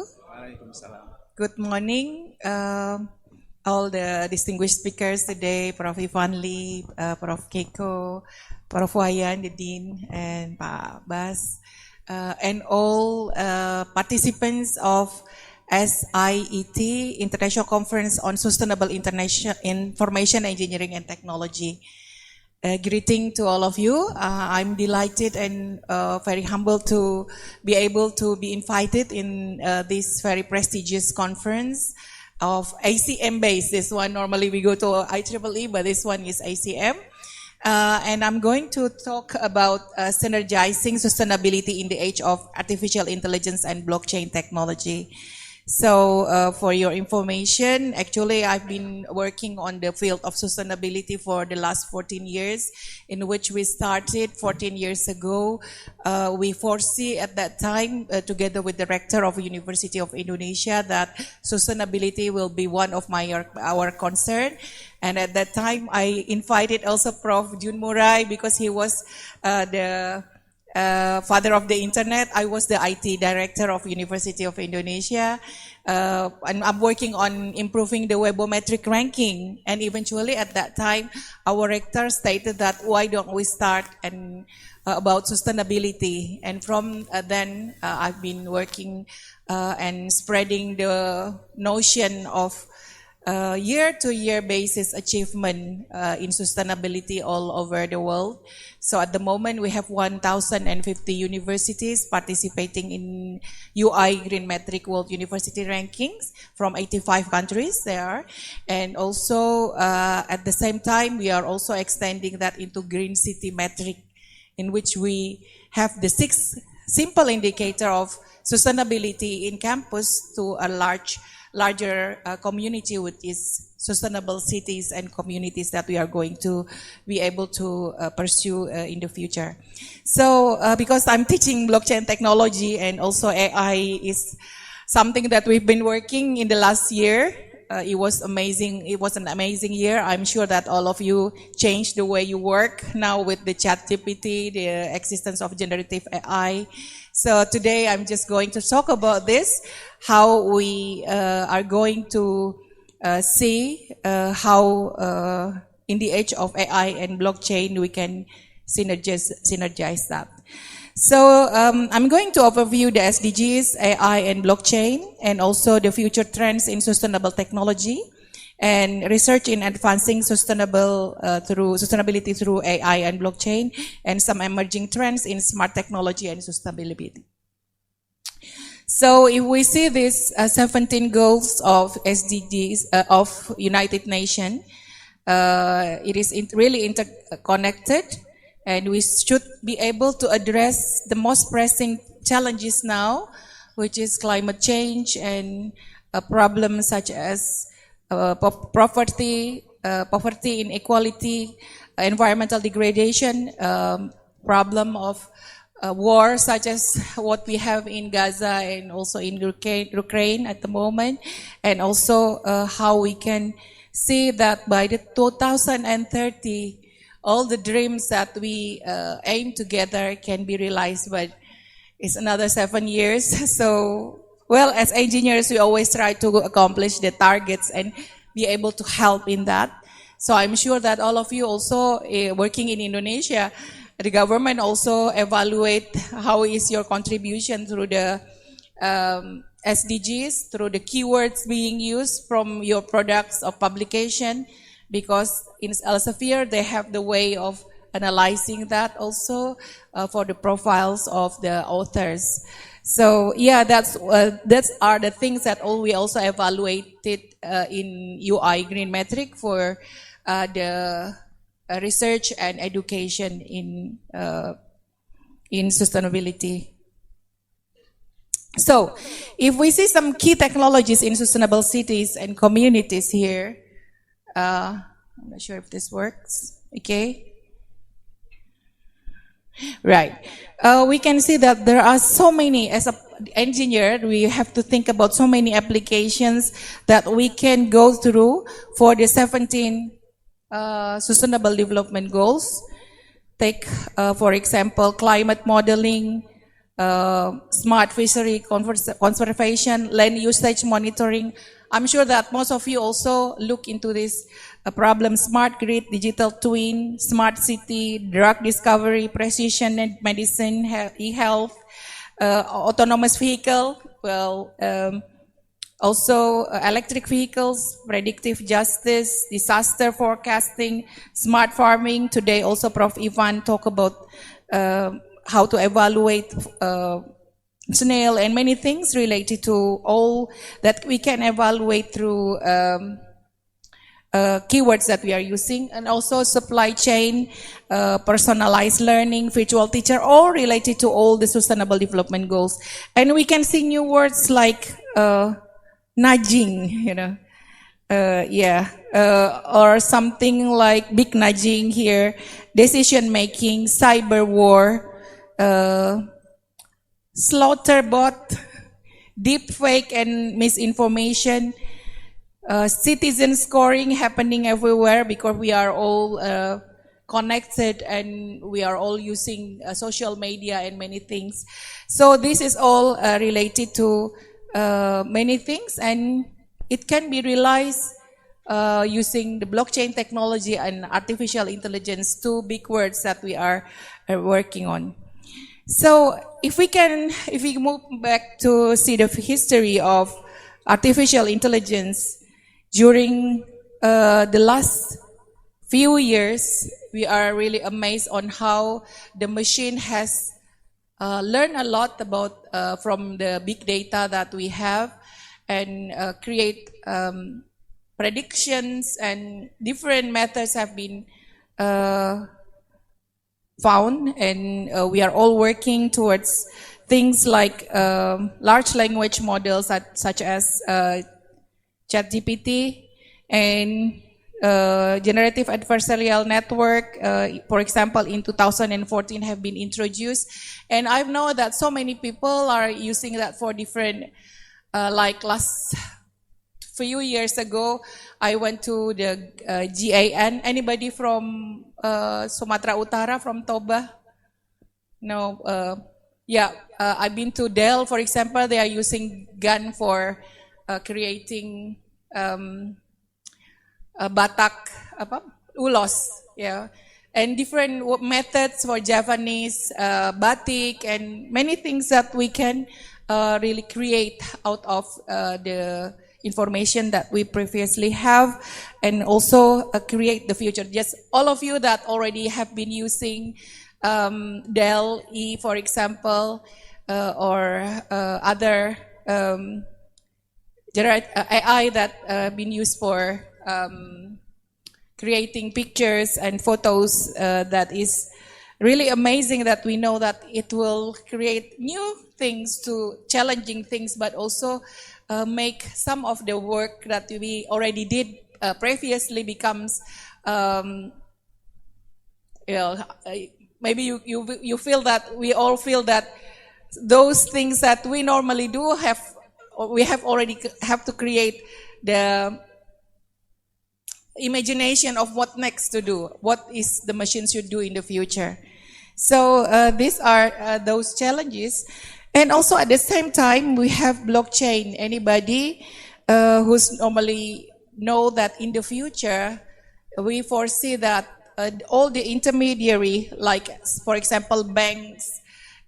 Good morning, all the distinguished speakers today, Prof. Ivan Lee, Prof. Keiko, Prof. Wayan, the Dean, and Pak Bas, and all participants of SIET, International Conference on Sustainable Information Engineering and Technology. Greeting to all of you. I'm delighted and very humbled to be able to be invited in this very prestigious conference of ACM based. This one, normally we go to IEEE, but this one is ACM. And I'm going to talk about synergizing sustainability in the age of artificial intelligence and blockchain technology. So for your information, actually I've been working on the field of sustainability for the last 14 years, in which we started 14 years ago. We foresee at that time, together with the rector of University of Indonesia, that sustainability will be one of our concern. And at that time, I invited also Prof. Jun Murai, because he was the father of the internet. I was the IT director of University of Indonesia, and I'm working on improving the webometric ranking. And eventually at that time, our rector stated that why don't we start about sustainability. And from then, I've been working and spreading the notion of year-to-year basis achievement in sustainability all over the world. So at the moment, we have 1,050 universities participating in UI Green Metric World University Rankings from 85 countries there. And also, at the same time, we are also extending that into Green City Metric, in which we have the 6 simple indicator of sustainability in campus to a larger community, with these sustainable cities and communities that we are going to be able to pursue in the future. So because I'm teaching blockchain technology, and also AI is something that we've been working in the last year. It was amazing. It was an amazing year. I'm sure that all of you changed the way you work now with the ChatGPT, the existence of generative AI. So today I'm just going to talk about this, how we are going to see how in the age of AI and blockchain we can synergize that. So I'm going to overview the SDGs, AI and blockchain, and also the future trends in sustainable technology and research in advancing sustainability through AI and blockchain, and some emerging trends in smart technology and sustainability. So if we see these 17 goals of SDGs of United Nations, it is really interconnected, and we should be able to address the most pressing challenges now, which is climate change and problems such as poverty, inequality, environmental degradation, problem of war such as what we have in Gaza and also in Ukraine at the moment, and also how we can see that by the 2030, all the dreams that we aim together can be realized, but it's another 7 years. So, well, as engineers, we always try to accomplish the targets and be able to help in that. So I'm sure that all of you also working in Indonesia, the government also evaluate how is your contribution through the SDGs, through the keywords being used from your products of publication, because in Elsevier they have the way of analyzing that also for the profiles of the authors. So yeah, that's are the things that we also evaluated in UI Green Metric for the research and education in sustainability. So, if we see some key technologies in sustainable cities and communities here, I'm not sure if this works. Okay. Right. We can see that there are so many, as an engineer, we have to think about so many applications that we can go through for the 17 Sustainable Development Goals. Take, for example, climate modeling, smart fishery conservation, land usage monitoring. I'm sure that most of you also look into this problem: smart grid, digital twin, smart city, drug discovery, precision medicine, e-health, autonomous vehicle, well, also electric vehicles, predictive justice, disaster forecasting, smart farming. Today also Prof. Ivan talked about how to evaluate snail and many things related to all that we can evaluate through keywords that we are using, and also supply chain, personalized learning, virtual teacher, all related to all the Sustainable Development Goals. And we can see new words like nudging, you know, or something like big nudging here, decision making, cyber war, slaughter-bot, deep fake and misinformation, citizen scoring happening everywhere because we are all connected and we are all using social media and many things. So this is all related to many things, and it can be realized using the blockchain technology and artificial intelligence, two big words that we are working on. So if we move back to see the history of artificial intelligence, during the last few years, we are really amazed on how the machine has learned a lot about from the big data that we have, and create predictions, and different methods have been found, and we are all working towards things like large language models such as ChatGPT and generative adversarial network, for example, in 2014 have been introduced. And I know that so many people are using that for different, like last few years ago, I went to the GAN. Anybody from Sumatera Utara, from Toba? No. I've been to Dell, for example. They are using GAN for creating Batak ulos, and different methods for Javanese, batik, and many things that we can really create out of the information that we previously have, and also create the future. Just all of you that already have been using Dell E, for example, or other AI that been used for creating pictures and photos, that is really amazing, that we know that it will create new things to challenging things, but also make some of the work that we already did previously becomes, maybe you feel that, we all feel that those things that we normally do we have to create the imagination of what next to do, what is the machine should do in the future. So these are those challenges. And also at the same time, we have blockchain. Anybody who's normally know that in the future, we foresee that all the intermediary, like for example, banks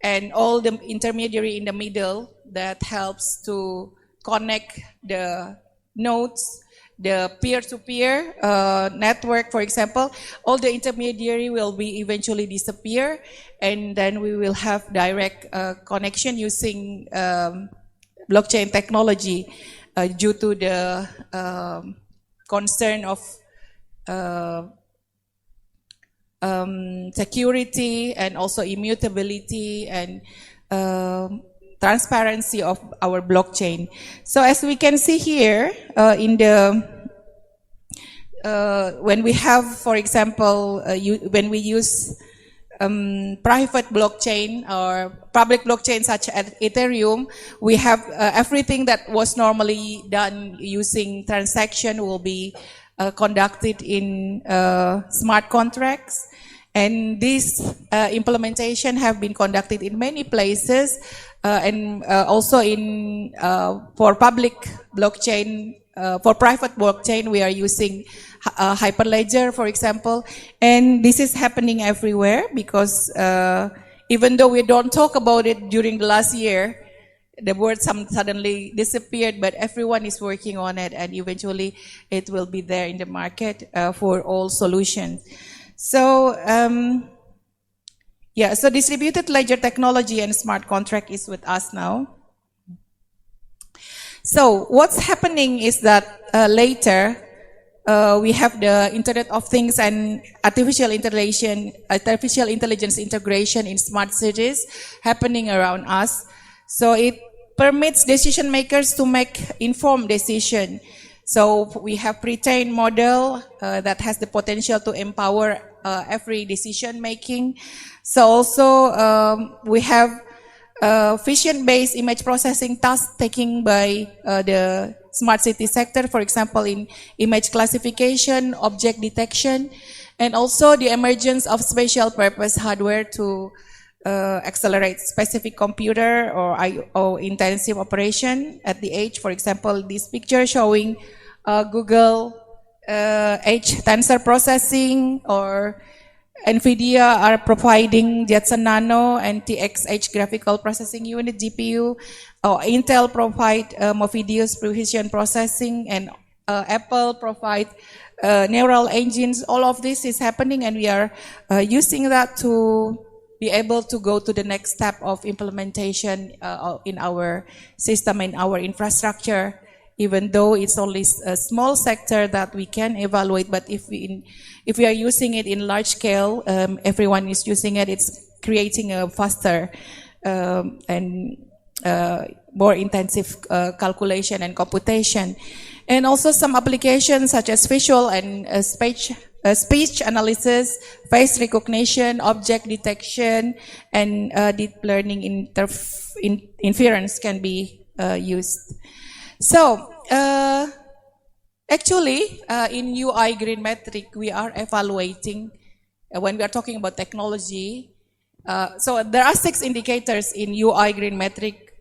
and all the intermediary in the middle that helps to connect the nodes, the peer-to-peer network, for example, all the intermediary will be eventually disappear, and then we will have direct connection using blockchain technology due to the concern of security and also immutability and transparency of our blockchain. So as we can see here, in the when we have, for example, when we use private blockchain or public blockchain such as Ethereum, we have everything that was normally done using transaction will be conducted in smart contracts. And this implementation have been conducted in many places, and also in for public blockchain, for private blockchain, we are using Hyperledger, for example. And this is happening everywhere because even though we don't talk about it during the last year, the word suddenly disappeared, but everyone is working on it, and eventually it will be there in the market for all solutions. So, yeah, so distributed ledger technology and smart contract is with us now. So what's happening is that later we have the Internet of Things and artificial intelligence integration in smart cities happening around us. So it permits decision makers to make informed decision. So we have pre-trained model that has the potential to empower every decision making. So also we have vision-based image processing tasks taken by the smart city sector, for example, in image classification, object detection, and also the emergence of special purpose hardware to accelerate specific computer or intensive operation at the edge. For example, this picture showing Google Edge tensor processing, or NVIDIA are providing Jetson Nano and TXH graphical processing unit GPU, or Intel provide Movidius precision processing, and Apple provide neural engines. All of this is happening, and we are using that to be able to go to the next step of implementation in our system, in our infrastructure, even though it's only a small sector that we can evaluate. But if we are using it in large scale, everyone is using it, it's creating a faster and more intensive calculation and computation. And also some applications such as visual and speech analysis, face recognition, object detection, and deep learning inference can be used. So, actually, in UI Green Metric, we are evaluating, when we are talking about technology, so there are 6 indicators in UI Green Metric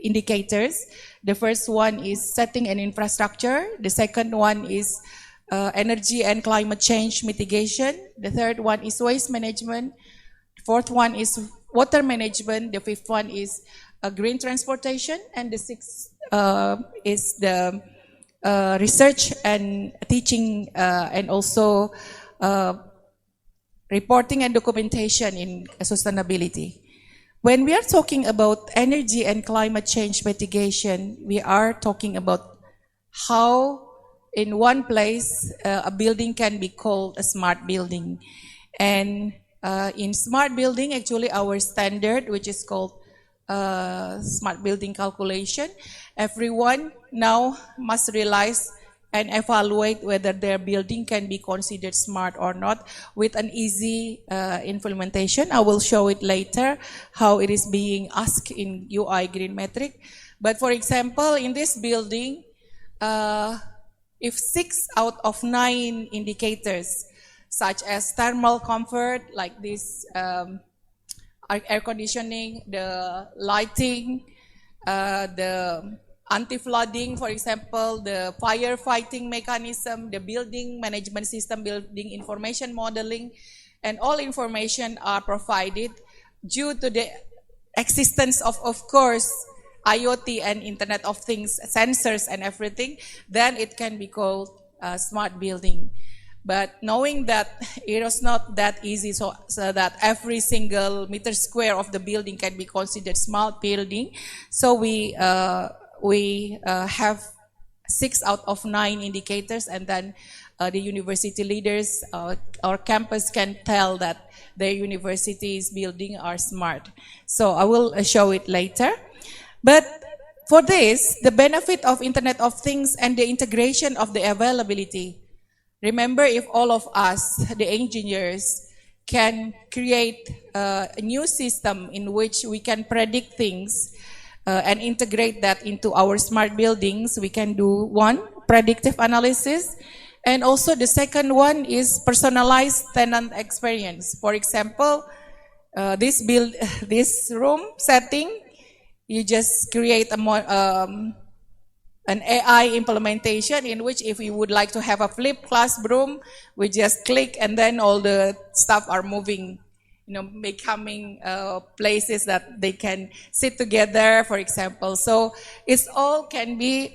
indicators. The first one is setting an infrastructure. The second one is energy and climate change mitigation. The third one is waste management. The fourth one is water management. The fifth one is green transportation. And the sixth is the research and teaching and also reporting and documentation in sustainability. When we are talking about energy and climate change mitigation, we are talking about how in one place a building can be called a smart building. And in smart building, actually our standard, which is called smart building calculation, everyone now must realize and evaluate whether their building can be considered smart or not with an easy implementation. I will show it later how it is being asked in UI Green Metric. But for example, in this building, if 6 out of 9 indicators, such as thermal comfort, like this air conditioning, the lighting, the anti-flooding, for example, the firefighting mechanism, the building management system, building information modeling, and all information are provided due to the existence of course, IoT and Internet of Things, sensors and everything, then it can be called a smart building. But knowing that it was not that easy, so that every single meter square of the building can be considered smart building, so we have 6 out of 9 indicators, and then the university leaders or campus can tell that their university's building are smart. So I will show it later. But for this, the benefit of Internet of Things and the integration of the availability. Remember, if all of us, the engineers, can create a new system in which we can predict things and integrate that into our smart buildings, we can do one, predictive analysis. And also the second one is personalized tenant experience. For example, this room setting, you just create an AI implementation in which if we would like to have a flipped classroom, we just click and then all the stuff are moving, becoming places that they can sit together, for example. So it's all can be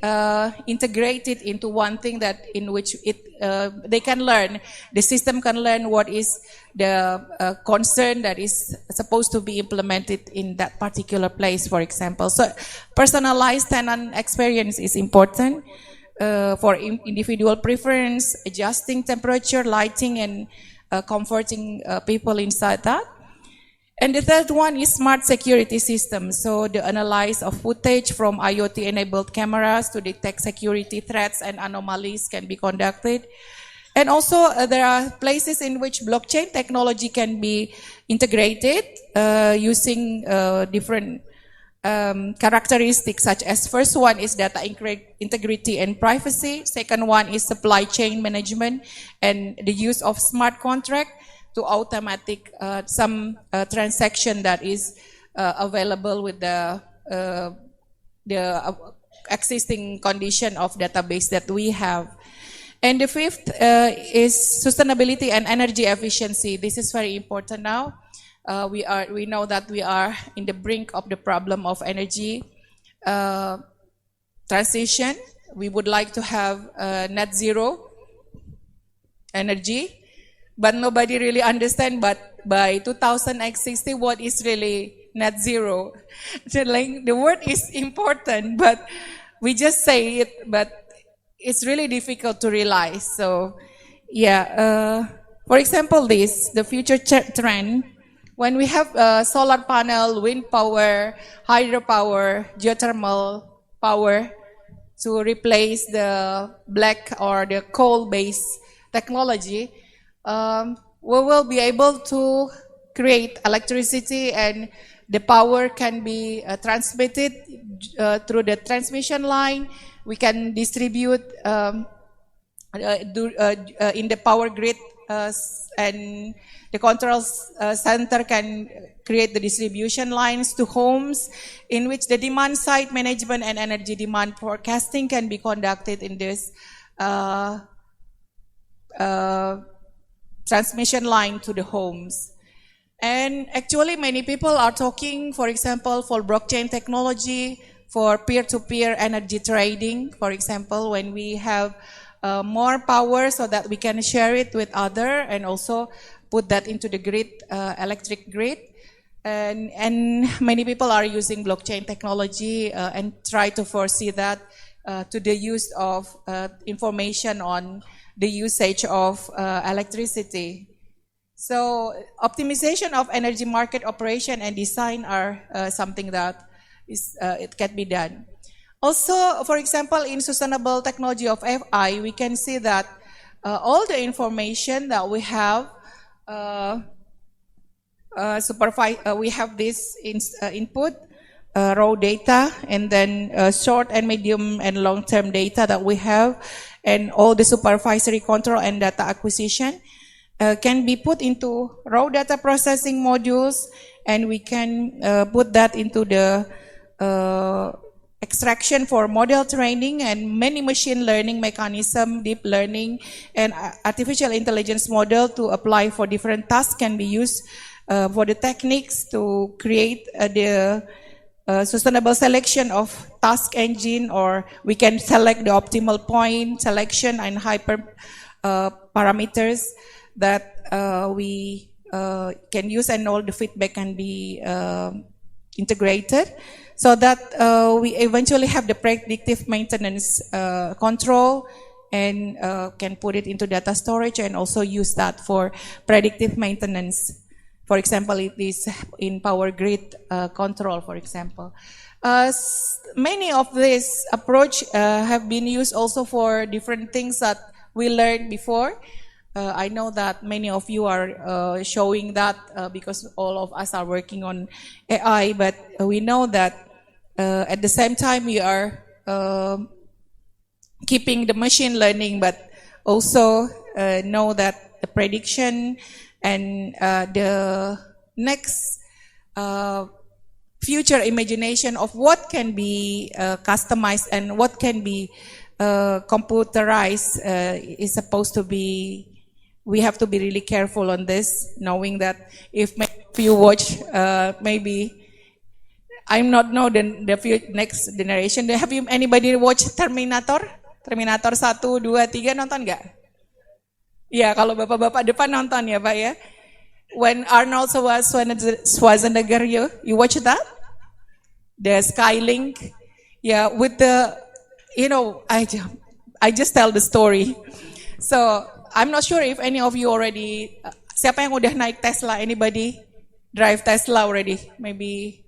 integrated into one thing that in which they can learn, the system can learn what is the concern that is supposed to be implemented in that particular place, for example. So personalized tenant experience is important for individual preference, adjusting temperature, lighting, and comforting people inside that. And the third one is smart security systems. So the analysis of footage from IoT-enabled cameras to detect security threats and anomalies can be conducted. And also there are places in which blockchain technology can be integrated using different characteristics, such as first one is data integrity and privacy. Second one is supply chain management and the use of smart contract to automatic some transaction that is available with the existing condition of database that we have. And the fifth is sustainability and energy efficiency. This is very important now. We know that we are in the brink of the problem of energy transition. We would like to have net zero energy, but nobody really understands. But by 2060, what is really net zero? The word is important, but we just say it, but it's really difficult to realize. So, yeah. For example, the future trend. When we have solar panel, wind power, hydropower, geothermal power to replace the black or the coal-based technology, we will be able to create electricity, and the power can be transmitted through the transmission line. We can distribute in the power grid, and the control center can create the distribution lines to homes, in which the demand side management and energy demand forecasting can be conducted in this transmission line to the homes. And actually many people are talking, for example, for blockchain technology, for peer-to-peer energy trading, for example, when we have more power so that we can share it with other and also put that into the grid, electric grid. And many people are using blockchain technology and try to foresee that to the use of information on the usage of electricity. So optimization of energy market operation and design are something that it can be done. Also, for example, in sustainable technology of FI, we can see that all the information that we have we have this input, raw data, and then short and medium and long-term data that we have, and all the supervisory control and data acquisition can be put into raw data processing modules, and we can put that into the extraction for model training and many machine learning mechanism, deep learning, and artificial intelligence model to apply for different tasks can be used for the techniques to create the sustainable selection of task engine, or we can select the optimal point selection and hyper parameters that we can use, and all the feedback can be integrated so that we eventually have the predictive maintenance control and can put it into data storage and also use that for predictive maintenance. For example, it is in power grid control, for example. Many of this approach have been used also for different things that we learned before. I know that many of you are showing that because all of us are working on AI, but we know that at the same time we are keeping the machine learning, but also know that the prediction and the next future imagination of what can be customized and what can be computerized is supposed to be, we have to be really careful on this, knowing that if you watch maybe, I'm not know the next generation. Have you anybody watch Terminator? Terminator 1, 2, 3 nonton nggak? Ya, kalau bapak-bapak depan nonton ya Pak ya. When Arnold Schwarzenegger, you watch that? The Skylink. Yeah, with the, you know, I just tell the story. So, I'm not sure if any of you already, siapa yang udah naik Tesla? Anybody drive Tesla already? Maybe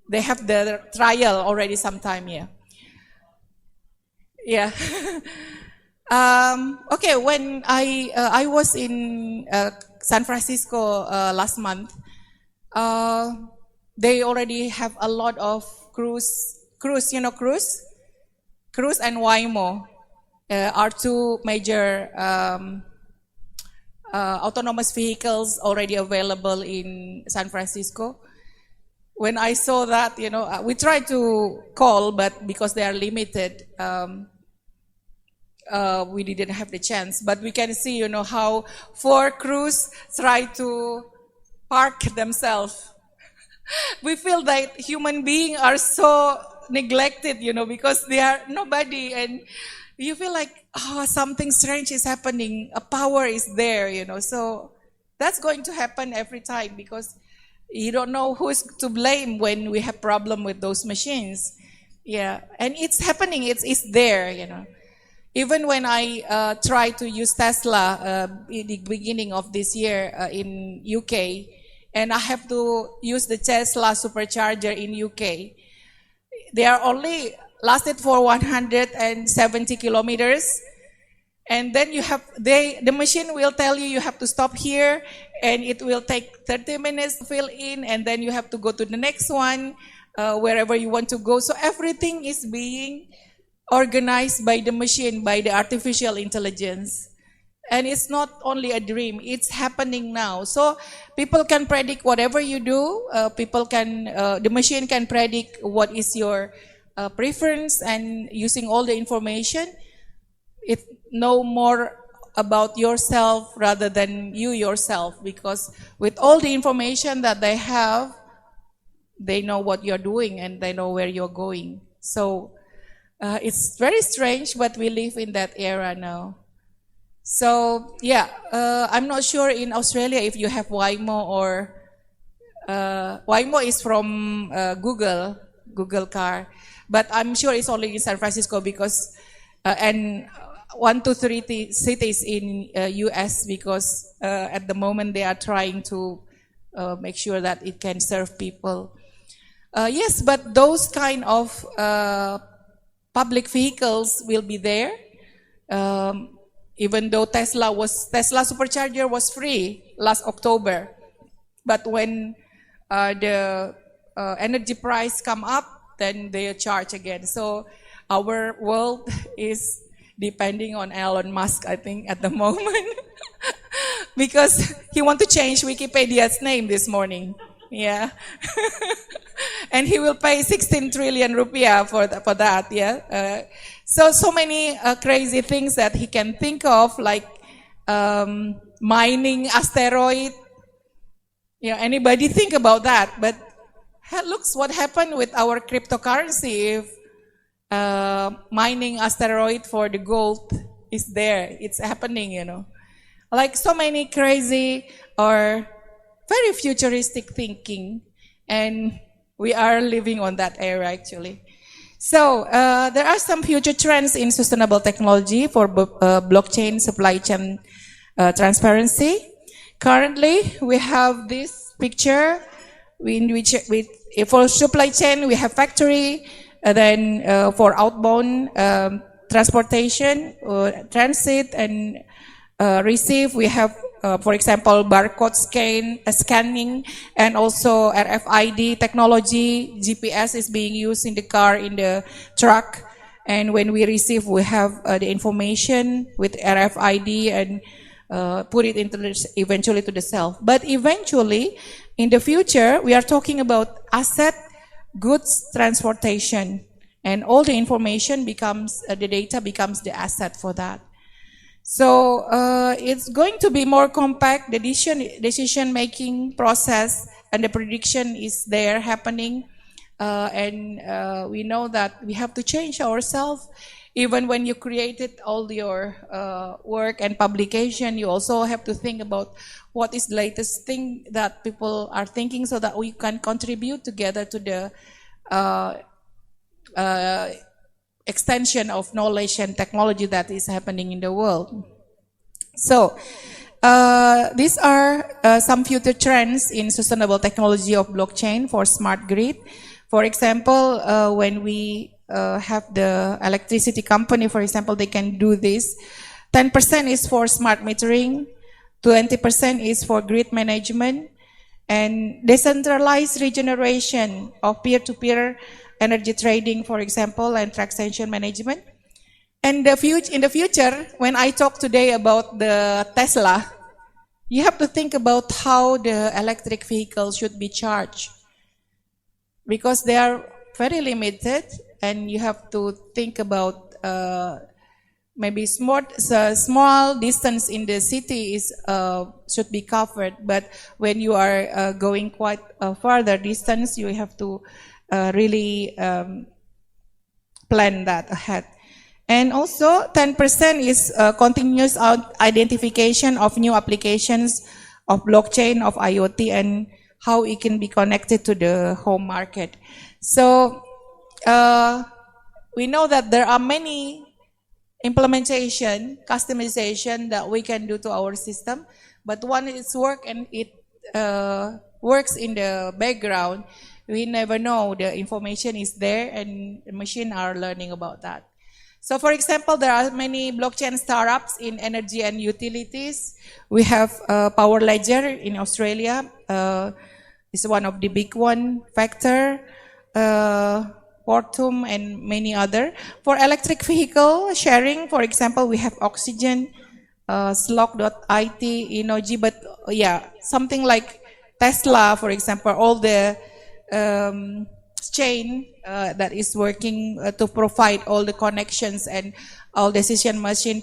they have the trial already sometime, yeah. Yeah. Okay, when I was in San Francisco last month, they already have a lot of cruise, you know, cruise and Waymo are two major autonomous vehicles already available in San Francisco. When I saw that, you know, we tried to call, but because they are limited, we didn't have the chance. But we can see, you know, how 4 crews try to park themselves. We feel that human beings are so neglected, you know, because they are nobody, and you feel like, oh, something strange is happening. A power is there, you know. So that's going to happen every time because you don't know who's to blame when we have problem with those machines. Yeah, and it's happening. It's there, you know. Even when I tried to use Tesla in the beginning of this year in UK, and I have to use the Tesla supercharger in UK, they are only lasted for 170 kilometers. And then you have, the machine will tell you have to stop here, and it will take 30 minutes to fill in, and then you have to go to the next one, wherever you want to go. So everything is being organized by the machine, by the artificial intelligence. And it's not only a dream, it's happening now. So people can predict whatever you do, the machine can predict what is your preference, and using all the information, it no more about yourself rather than you yourself, because with all the information that they have, they know what you're doing and they know where you're going. So it's very strange, but we live in that era now. So yeah, I'm not sure in Australia if you have Waymo or Waymo is from Google car, but I'm sure it's only in San Francisco because and 1 to 3 cities in US, because at the moment they are trying to make sure that it can serve people. Yes, but those kind of public vehicles will be there. Even though Tesla supercharger was free last October, but when the energy price come up, then they charge again. So our world is depending on Elon Musk, I think, at the moment, because he want to change Wikipedia's name this morning. Yeah. And he will pay 16 trillion rupiah for that. Yeah. So many crazy things that he can think of, like mining asteroid. Yeah, anybody think about that? But looks what happened with our cryptocurrency. If mining asteroid for the gold is there, it's happening, you know. Like so many crazy or very futuristic thinking, and we are living on that era actually. So there are some future trends in sustainable technology for blockchain supply chain transparency. Currently, we have this picture in which for supply chain we have factory, then for outbound transportation, transit and receive, we have for example barcode scanning, and also RFID technology. GPS is being used in the car, in the truck, and when we receive we have the information with RFID and put it into eventually to the self. But eventually in the future we are talking about asset goods transportation, and all the information becomes the data becomes the asset for that. So it's going to be more compact. The decision-making process and the prediction is there happening. And we know that we have to change ourselves. Even when you created all your work and publication, you also have to think about what is the latest thing that people are thinking, so that we can contribute together to the extension of knowledge and technology that is happening in the world. So these are some future trends in sustainable technology of blockchain for smart grid. For example, when we have the electricity company, for example, they can do this. 10% is for smart metering, 20% is for grid management, and decentralized regeneration of peer-to-peer energy trading, for example, and transaction management. And in the future, when I talk today about the Tesla, you have to think about how the electric vehicles should be charged, because they are very limited, and you have to think about maybe small distance in the city is should be covered, but when you are going quite farther distance, you have to really plan that ahead. And also 10% is continuous identification of new applications of blockchain, of IoT, and how it can be connected to the home market. So we know that there are many implementation, customization that we can do to our system, but when it's work and it works in the background, we never know the information is there, and the machine are learning about that. So for example, there are many blockchain startups in energy and utilities. We have Power Ledger in Australia, is one of the big one, Factor, Portum, and many other. For electric vehicle sharing, for example, we have Oxygen, Slok.it, Inoji, but yeah, something like Tesla, for example, all the chain that is working to provide all the connections and all decision machine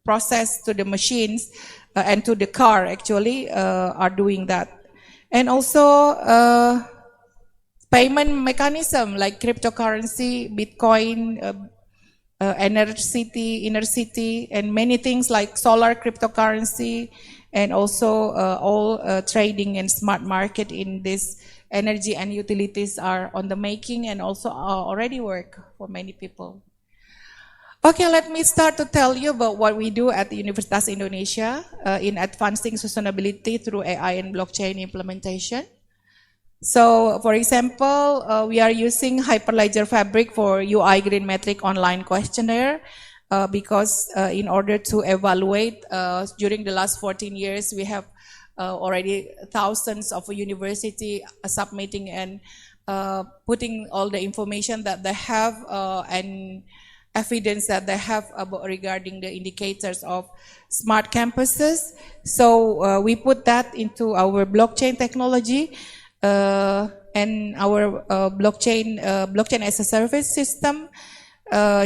process to the machines and to the car actually are doing that. And also payment mechanism like cryptocurrency, Bitcoin, inner city, and many things like solar cryptocurrency, and also all trading and smart market in this energy and utilities are on the making and also already work for many people. Okay, let me start to tell you about what we do at the Universitas Indonesia in advancing sustainability through AI and blockchain implementation. So, for example, we are using Hyperledger Fabric for UI Green Metric online questionnaire because in order to evaluate during the last 14 years, we have already thousands of university submitting and putting all the information that they have and evidence that they have about regarding the indicators of smart campuses. So we put that into our blockchain technology and our blockchain as a service system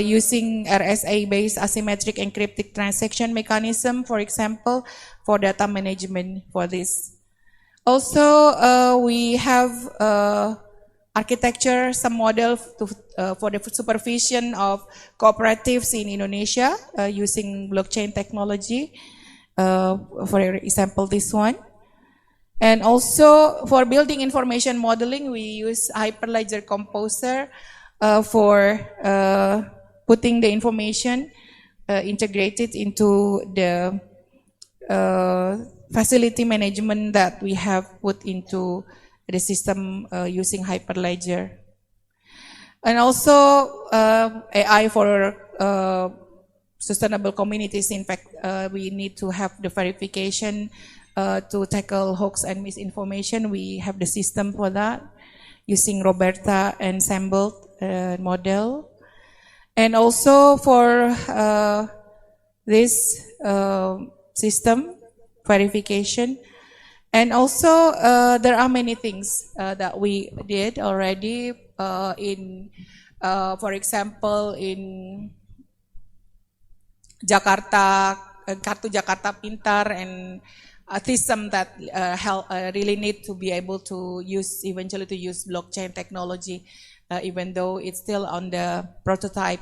using RSA-based asymmetric encrypted transaction mechanism, for example, for data management for this. Also, we have architecture, some model for the supervision of cooperatives in Indonesia using blockchain technology, for example, this one. And also for building information modeling, we use Hyperledger Composer for putting the information integrated into the facility management that we have put into the system using Hyperledger. And also AI for sustainable communities. In fact, we need to have the verification to tackle hoax and misinformation. We have the system for that using Roberta ensemble model. And also for this system verification. And also there are many things that we did already in, for example, in Jakarta, Kartu Jakarta Pintar, and a system that really need to be able to use, eventually to use blockchain technology, even though it's still on the prototype.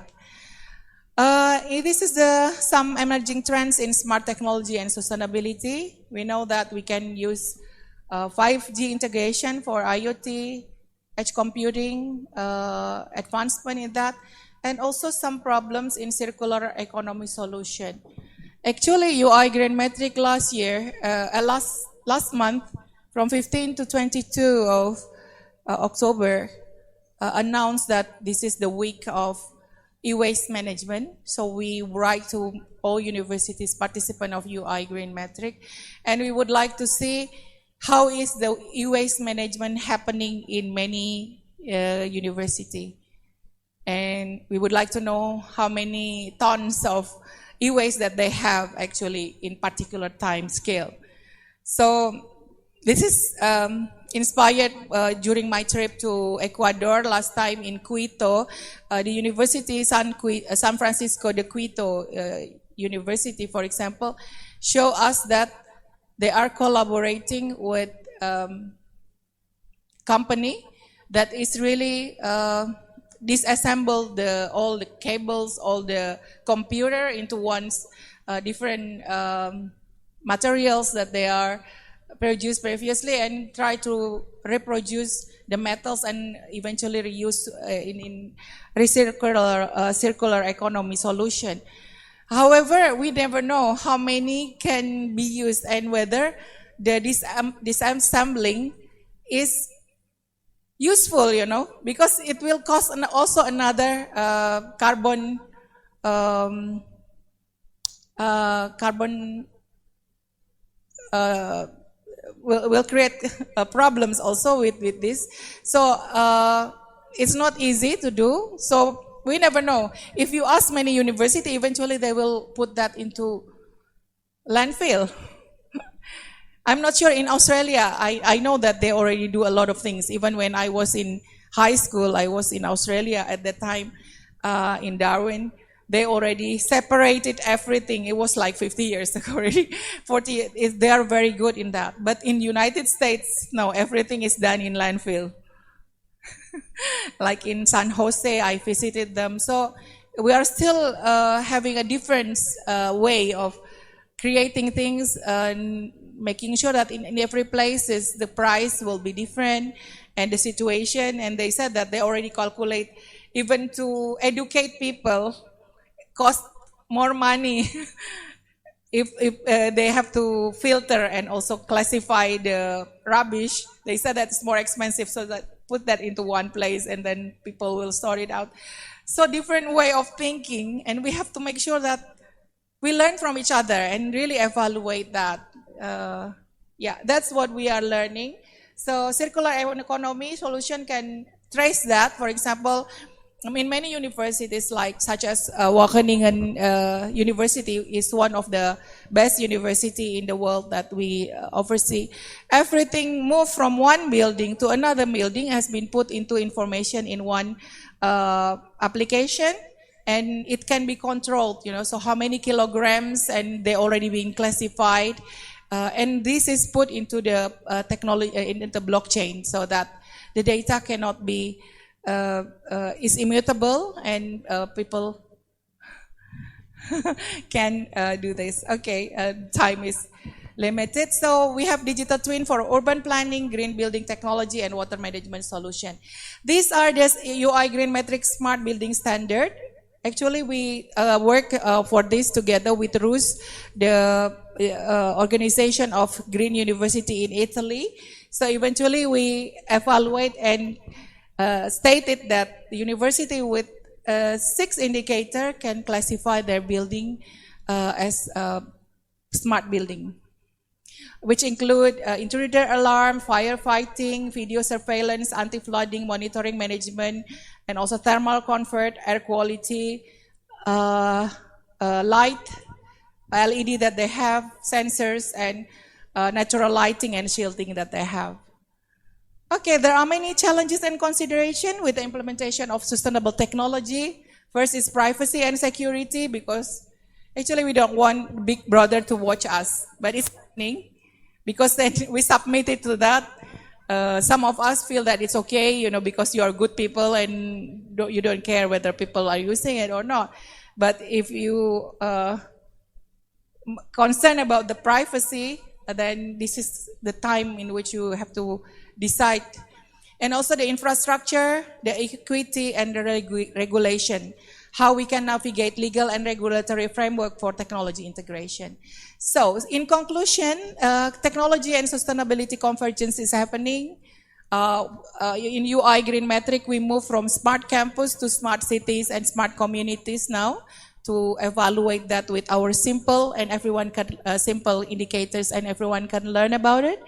This is some emerging trends in smart technology and sustainability. We know that we can use 5G integration for IoT, edge computing, advancement in that, and also some problems in circular economy solution. Actually, UI Green Metric last year, last month, from 15 to 22 of October, announced that this is the week of e-waste management. So we write to all universities participant of UI Green Metric, and we would like to see how is the e-waste management happening in many university. And we would like to know how many tons of e-waste that they have actually in particular time scale. So this is inspired during my trip to Ecuador last time in Quito. The University San Francisco de Quito University, for example, show us that they are collaborating with company that is really disassemble all the cables, all the computer into one different materials that they are produced previously, and try to reproduce the metals and eventually reuse in circular economy solution. However, we never know how many can be used and whether the disassembling is useful, you know, because it will cost also another will create problems also with this. So it's not easy to do. So we never know. If you ask many universities, eventually they will put that into landfill. I'm not sure in Australia. I know that they already do a lot of things. Even when I was in high school, I was in Australia at that time, in Darwin. they already separated everything. It was like 50 years ago already, 40 years. They are very good in that. But in United States, no, everything is done in landfill. Like in San Jose, I visited them. So we are still having a different way of creating things and making sure that in every place the price will be different and the situation. And they said that they already calculate even to educate people cost more money if they have to filter and also classify the rubbish. They said that it's more expensive, so that put that into one place and then people will sort it out. So different way of thinking, and we have to make sure that we learn from each other and really evaluate that. Yeah, that's what we are learning. So circular economy solution can trace that. For example, in many universities, like such as Wageningen University is one of the best university in the world that we oversee. Everything moved from one building to another building has been put into information in one application, and it can be controlled, so how many kilograms, and they're already being classified. And this is put into the technology, into blockchain, so that the data cannot be, is immutable, and people can do this. Okay, time is limited. So we have digital twin for urban planning, green building technology, and water management solution. These are the UI Green Matrix Smart Building Standard. Actually, we work for this together with RUS, the organization of Green University in Italy. So eventually we evaluate and stated that the university with 6 indicators can classify their building as smart building, which include intruder alarm, firefighting, video surveillance, anti-flooding, monitoring management, and also thermal comfort, air quality, light, LED that they have, sensors, and natural lighting and shielding that they have. Okay, there are many challenges and consideration with the implementation of sustainable technology. First is privacy and security, because actually we don't want Big Brother to watch us, but it's happening because then we submitted to that. Some of us feel that it's okay, because you are good people and you don't care whether people are using it or not. But if you concerned about the privacy, then this is the time in which you have to decide. And also the infrastructure, the equity, and the regulation, how we can navigate legal and regulatory framework for technology integration. So in conclusion, technology and sustainability convergence is happening. In UI Green Metric, we move from smart campus to smart cities and smart communities now, to evaluate that with our simple and everyone can simple indicators, and everyone can learn about it.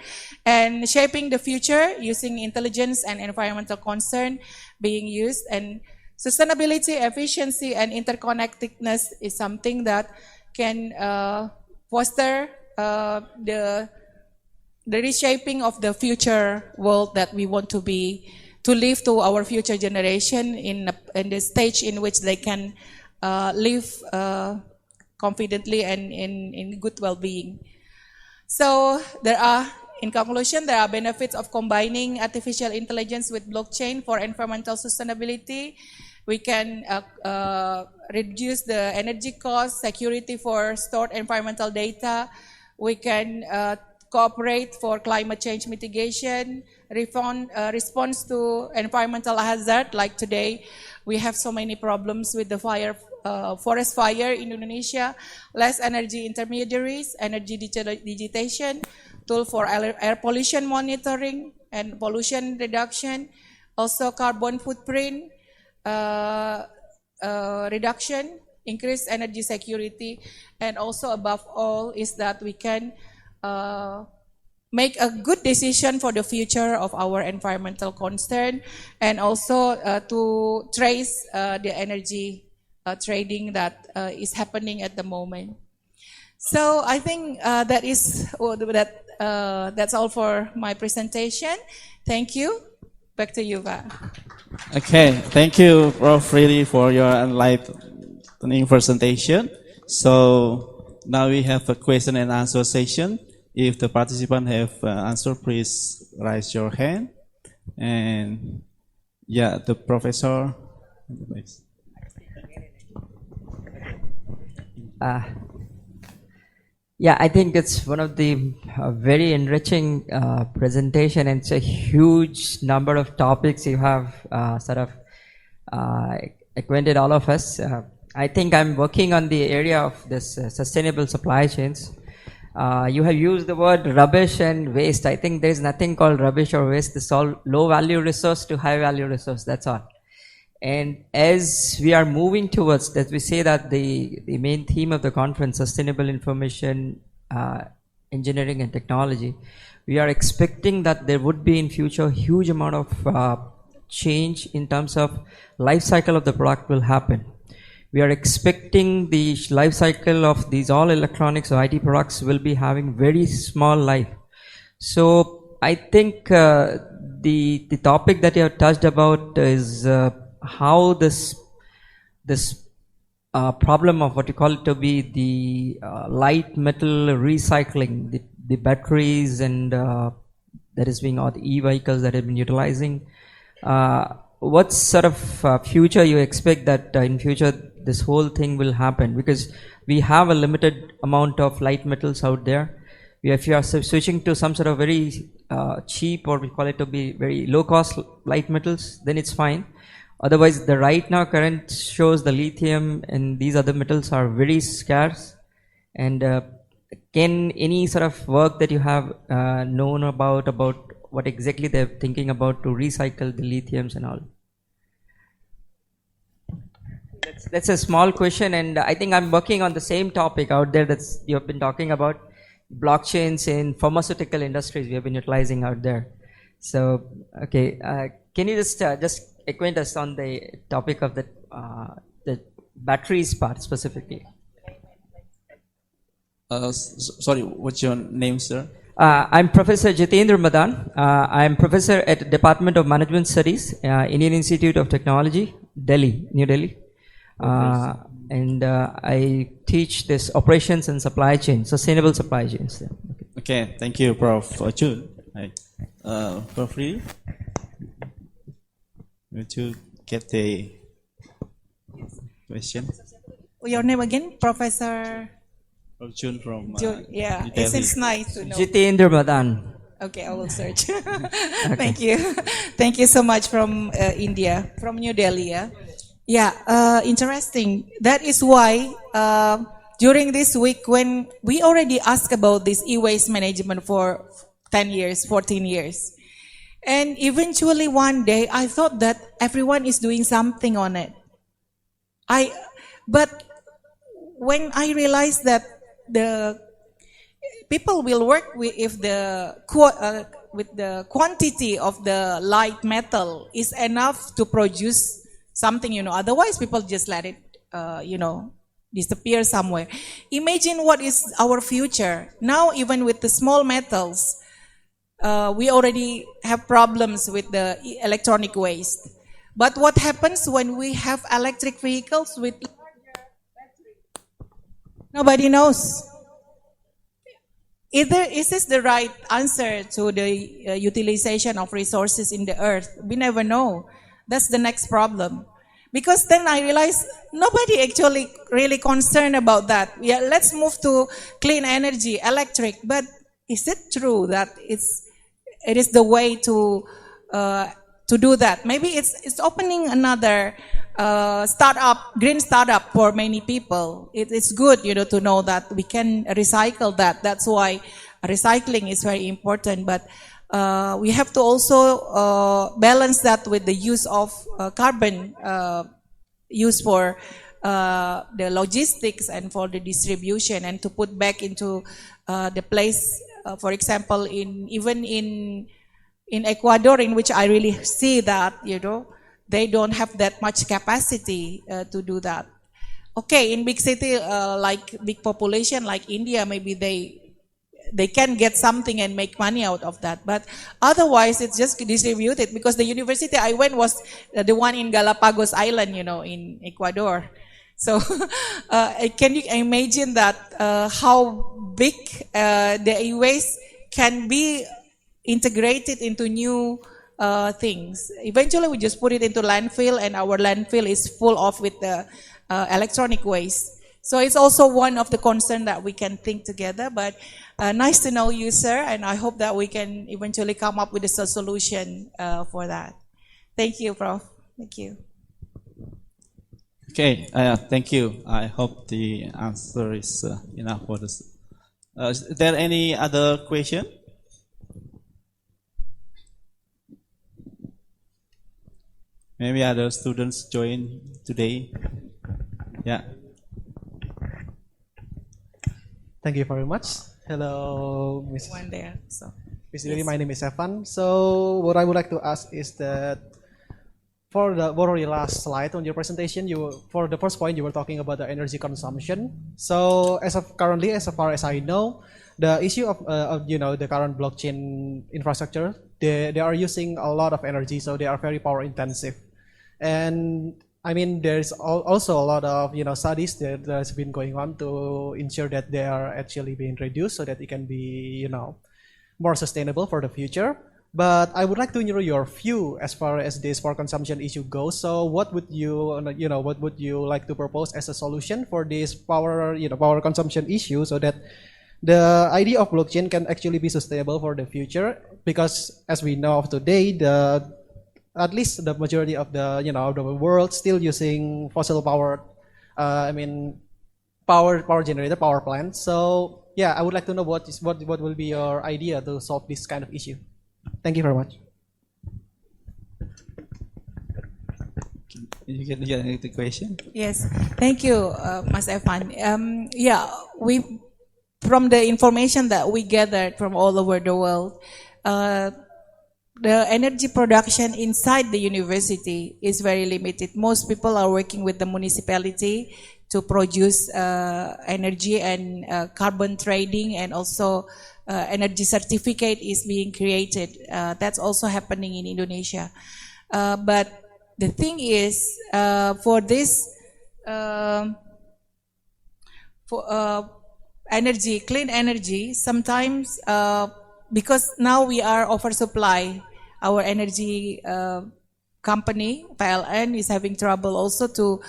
And shaping the future using intelligence and environmental concern being used. And sustainability, efficiency, and interconnectedness is something that can foster the reshaping of the future world that we want to live to our future generation in the stage in which they can live confidently and in good well-being. So in conclusion, there are benefits of combining artificial intelligence with blockchain for environmental sustainability. We can reduce the energy cost, security for stored environmental data. We can cooperate for climate change mitigation, response to environmental hazard. Like today, we have so many problems with the forest fire in Indonesia, less energy intermediaries, energy digitization, tool for air pollution monitoring and pollution reduction, also carbon footprint reduction, increased energy security, and also above all is that we can make a good decision for the future of our environmental concern, and also to trace the energy trading that is happening at the moment. So I think that's all for my presentation. Thank you. Back to you, Pak. Okay, thank you, Prof. Riri, for your opening presentation. So now we have a question and answer session. If the participant have answer, please raise your hand. And yeah, the professor. Yeah, I think it's one of the very enriching presentation, and it's a huge number of topics you have acquainted all of us. I think I'm working on the area of this sustainable supply chains. You have used the word rubbish and waste. I think there's nothing called rubbish or waste. It's all low value resource to high value resource. That's all. And as we are moving towards that, we say that the main theme of the conference, sustainable information, engineering and technology, we are expecting that there would be in future huge amount of change in terms of life cycle of the product will happen. We are expecting the life cycle of these all electronics or IT products will be having very small life. So I think the topic that you have touched about is how this problem of what you call it to be the light metal recycling, the batteries and that is being, or the e-vehicles that have been utilizing. What sort of future you expect that in future this whole thing will happen? Because we have a limited amount of light metals out there. If you are switching to some sort of very cheap, or we call it to be very low cost light metals, then it's fine. Otherwise, the right now current shows the lithium and these other metals are very scarce. And can any sort of work that you have known about what exactly they're thinking about to recycle the lithiums and all? That's a small question, and I think I'm working on the same topic out there that's you have been talking about, blockchains in pharmaceutical industries we have been utilizing out there. So, okay, can you just acquaint us on the topic of the batteries part specifically? Sorry, what's your name, sir? I'm Professor Jitendra Madan. I'm professor at Department of Management Studies, Indian Institute of Technology, Delhi, New Delhi. And I teach this operations and supply chain, sustainable supply chains. Okay, thank you, Prof. Chun. Prof. Lee, would you get the question? Your name again, Professor? Prof. Chun from yeah, Delhi. it seems nice to know. Jitendra Madan. Okay, I will search. Thank you. Thank you so much from India, from New Delhi. Yeah, interesting. That is why during this week, when we already asked about this e-waste management for 10 years, 14 years. And eventually one day, I thought that everyone is doing something on it. But when I realized that the people will work with the quantity of the light metal is enough to produce something, otherwise people just let it, disappear somewhere. Imagine what is our future. Now, even with the small metals, we already have problems with the electronic waste. But what happens when we have electric vehicles with larger battery? Nobody knows. Is this the right answer to the utilization of resources in the earth? We never know. That's the next problem. Because then I realized nobody actually really concerned about that. Yeah, let's move to clean energy, electric. But is it true that it is the way to do that? Maybe it's opening another green startup for many people. It's good, to know that we can recycle that. That's why recycling is very important. But we have to also balance that with the use of carbon used for the logistics and for the distribution, and to put back into the place, for example, even in Ecuador, in which I really see that, they don't have that much capacity to do that. Okay, in big city, like big population like India, maybe they can get something and make money out of that. But otherwise, it's just distributed, because the university I went was the one in Galapagos Island, in Ecuador. So can you imagine that how big the e-waste can be integrated into new things? Eventually we just put it into landfill, and our landfill is full of with the electronic waste. So it's also one of the concerns that we can think together. But nice to know you, sir, and I hope that we can eventually come up with a solution for that. Thank you, Prof. Thank you. Okay, thank you. I hope the answer is enough for this. Is there any other question? Maybe other students join today. Yeah. Thank you very much. Hello, Ms. One there. So, Ms. Lily, my name is Evan. So what I would like to ask is that for the very last slide on your presentation, for the first point you were talking about the energy consumption. So as of currently, as far as I know, the issue of the current blockchain infrastructure, they are using a lot of energy, so they are very power intensive. And I mean, there's also a lot of studies that has been going on to ensure that they are actually being reduced so that it can be more sustainable for the future. But I would like to know your view as far as this power consumption issue goes. So what would you like to propose as a solution for this power consumption issue, so that the idea of blockchain can actually be sustainable for the future? Because as we know of today, at least the majority of the the world still using fossil power, power generator, power plants. So yeah, I would like to know what will be your idea to solve this kind of issue. Thank you very much. You get the question? Yes, thank you, Mas Evan. Yeah, from the information that we gathered from all over the world, the energy production inside the university is very limited. Most people are working with the municipality to produce energy and carbon trading, and also energy certificate is being created. That's also happening in Indonesia. But the thing is, for this energy, clean energy, sometimes because now we are oversupply, our energy company, PLN, is having trouble also to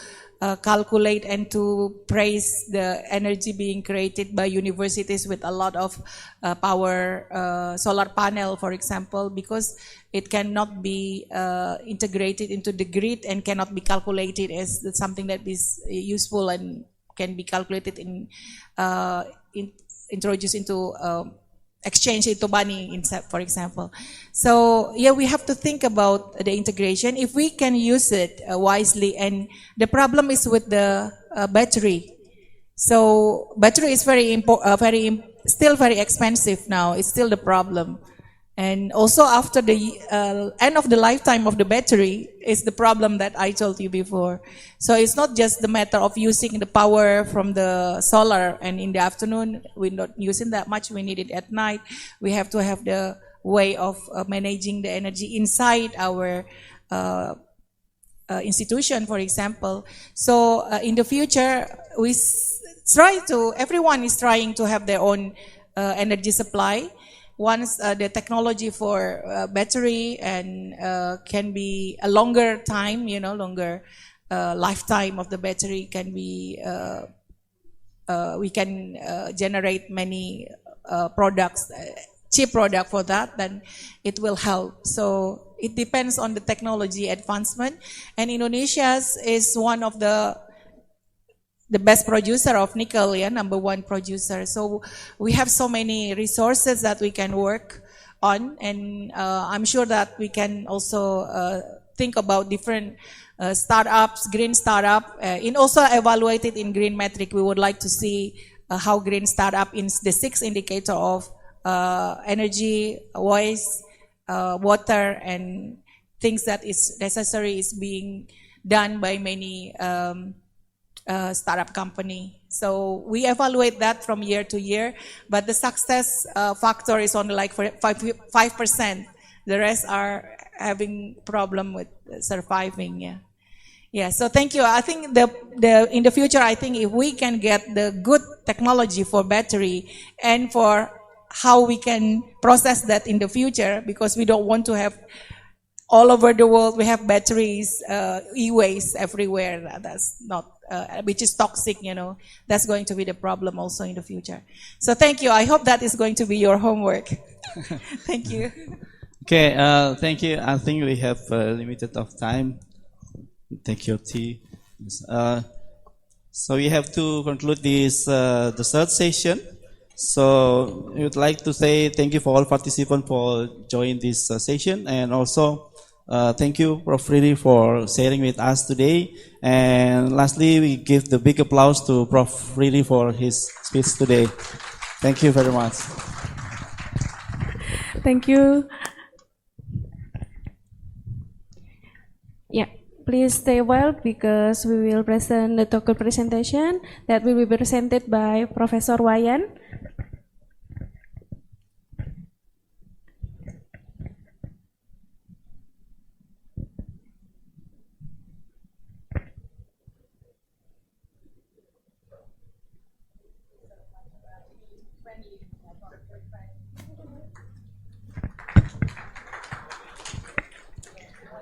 calculate and to praise the energy being created by universities with a lot of power, solar panel, for example, because it cannot be integrated into the grid and cannot be calculated as something that is useful and can be calculated introduced into exchange into money, for example. So yeah, we have to think about the integration if we can use it wisely. And the problem is with the battery. So battery is still very expensive now. It's still the problem. And also after the end of the lifetime of the battery is the problem that I told you before. So it's not just the matter of using the power from the solar, and in the afternoon we're not using that much, we need it at night. We have to have the way of managing the energy inside our institution, for example. So in the future, everyone is trying to have their own energy supply. Once the technology for battery and can be a longer time, longer lifetime of the battery can be, we can generate many products, cheap product for that, then it will help. So it depends on the technology advancement. And Indonesia is one of the best producer of nickel, #1 producer. So we have so many resources that we can work on, and I'm sure that we can also think about different startups, green startup, and also evaluate it in green metric. We would like to see how green startup in the 6 indicator of energy, waste, water, and things that is necessary is being done by many startup company. So we evaluate that from year to year, but the success factor is only like 5%. The rest are having problem with surviving. Yeah. Yeah, so thank you. I think in the future, I think if we can get the good technology for battery and for how we can process that in the future, because we don't want to have all over the world, we have batteries, e-waste everywhere. That's not, which is toxic, you know. That's going to be the problem also in the future. So thank you. I hope that is going to be your homework. Thank you. Okay, thank you. I think we have limited of time. Thank you, T. So we have to conclude this the third session. So we would like to say thank you for all participants for joining this session, and also thank you, Prof. Riri, for sharing with us today. And lastly, we give the big applause to Prof. Riri for his speech today. Thank you very much. Thank you. Yeah, please stay well because we will present the talk presentation that will be presented by Professor Wayan.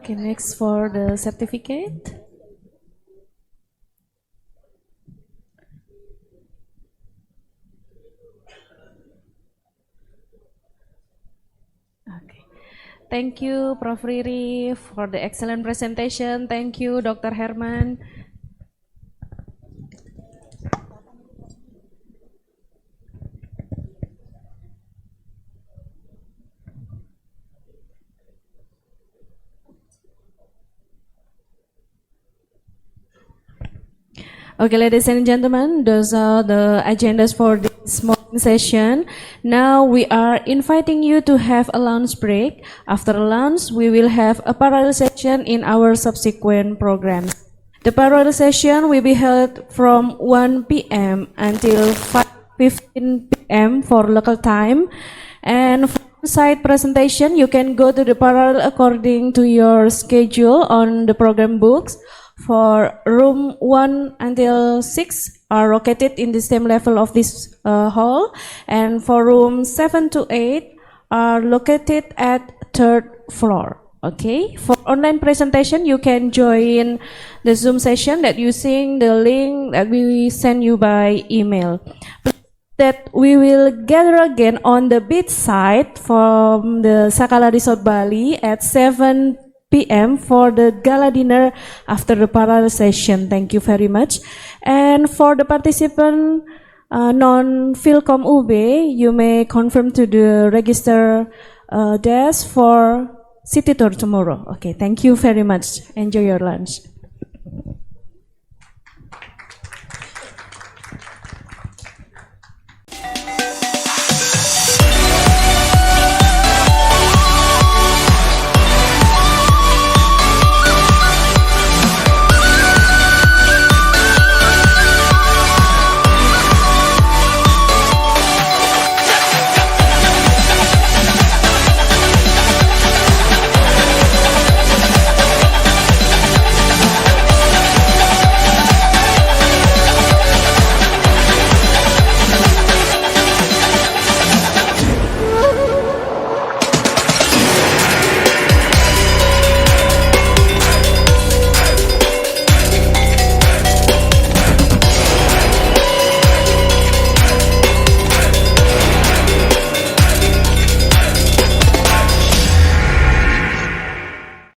Okay, next for the certificate. Okay. Thank you, Prof. Riri, for the excellent presentation. Thank you, Dr. Herman. Okay, ladies and gentlemen, those are the agendas for this morning session. Now we are inviting you to have a lunch break. After lunch, we will have a parallel session in our subsequent programs. The parallel session will be held from 1 p.m. until 5:15 p.m. for local time. And for on-site presentation, you can go to the parallel according to your schedule on the program books. For room 1 until 6 are located in the same level of this hall, and for room 7 to 8 are located at 3rd floor. Okay, for online presentation, you can join the Zoom session that using the link that we send you by email. That we will gather again on the beach side from the Sakala Resort Bali at 7 p.m. for the gala dinner after the parallel session. Thank you very much. And for the participant non-FILKOM UB, you may confirm to the register desk for city tour tomorrow. Okay, thank you very much. Enjoy your lunch.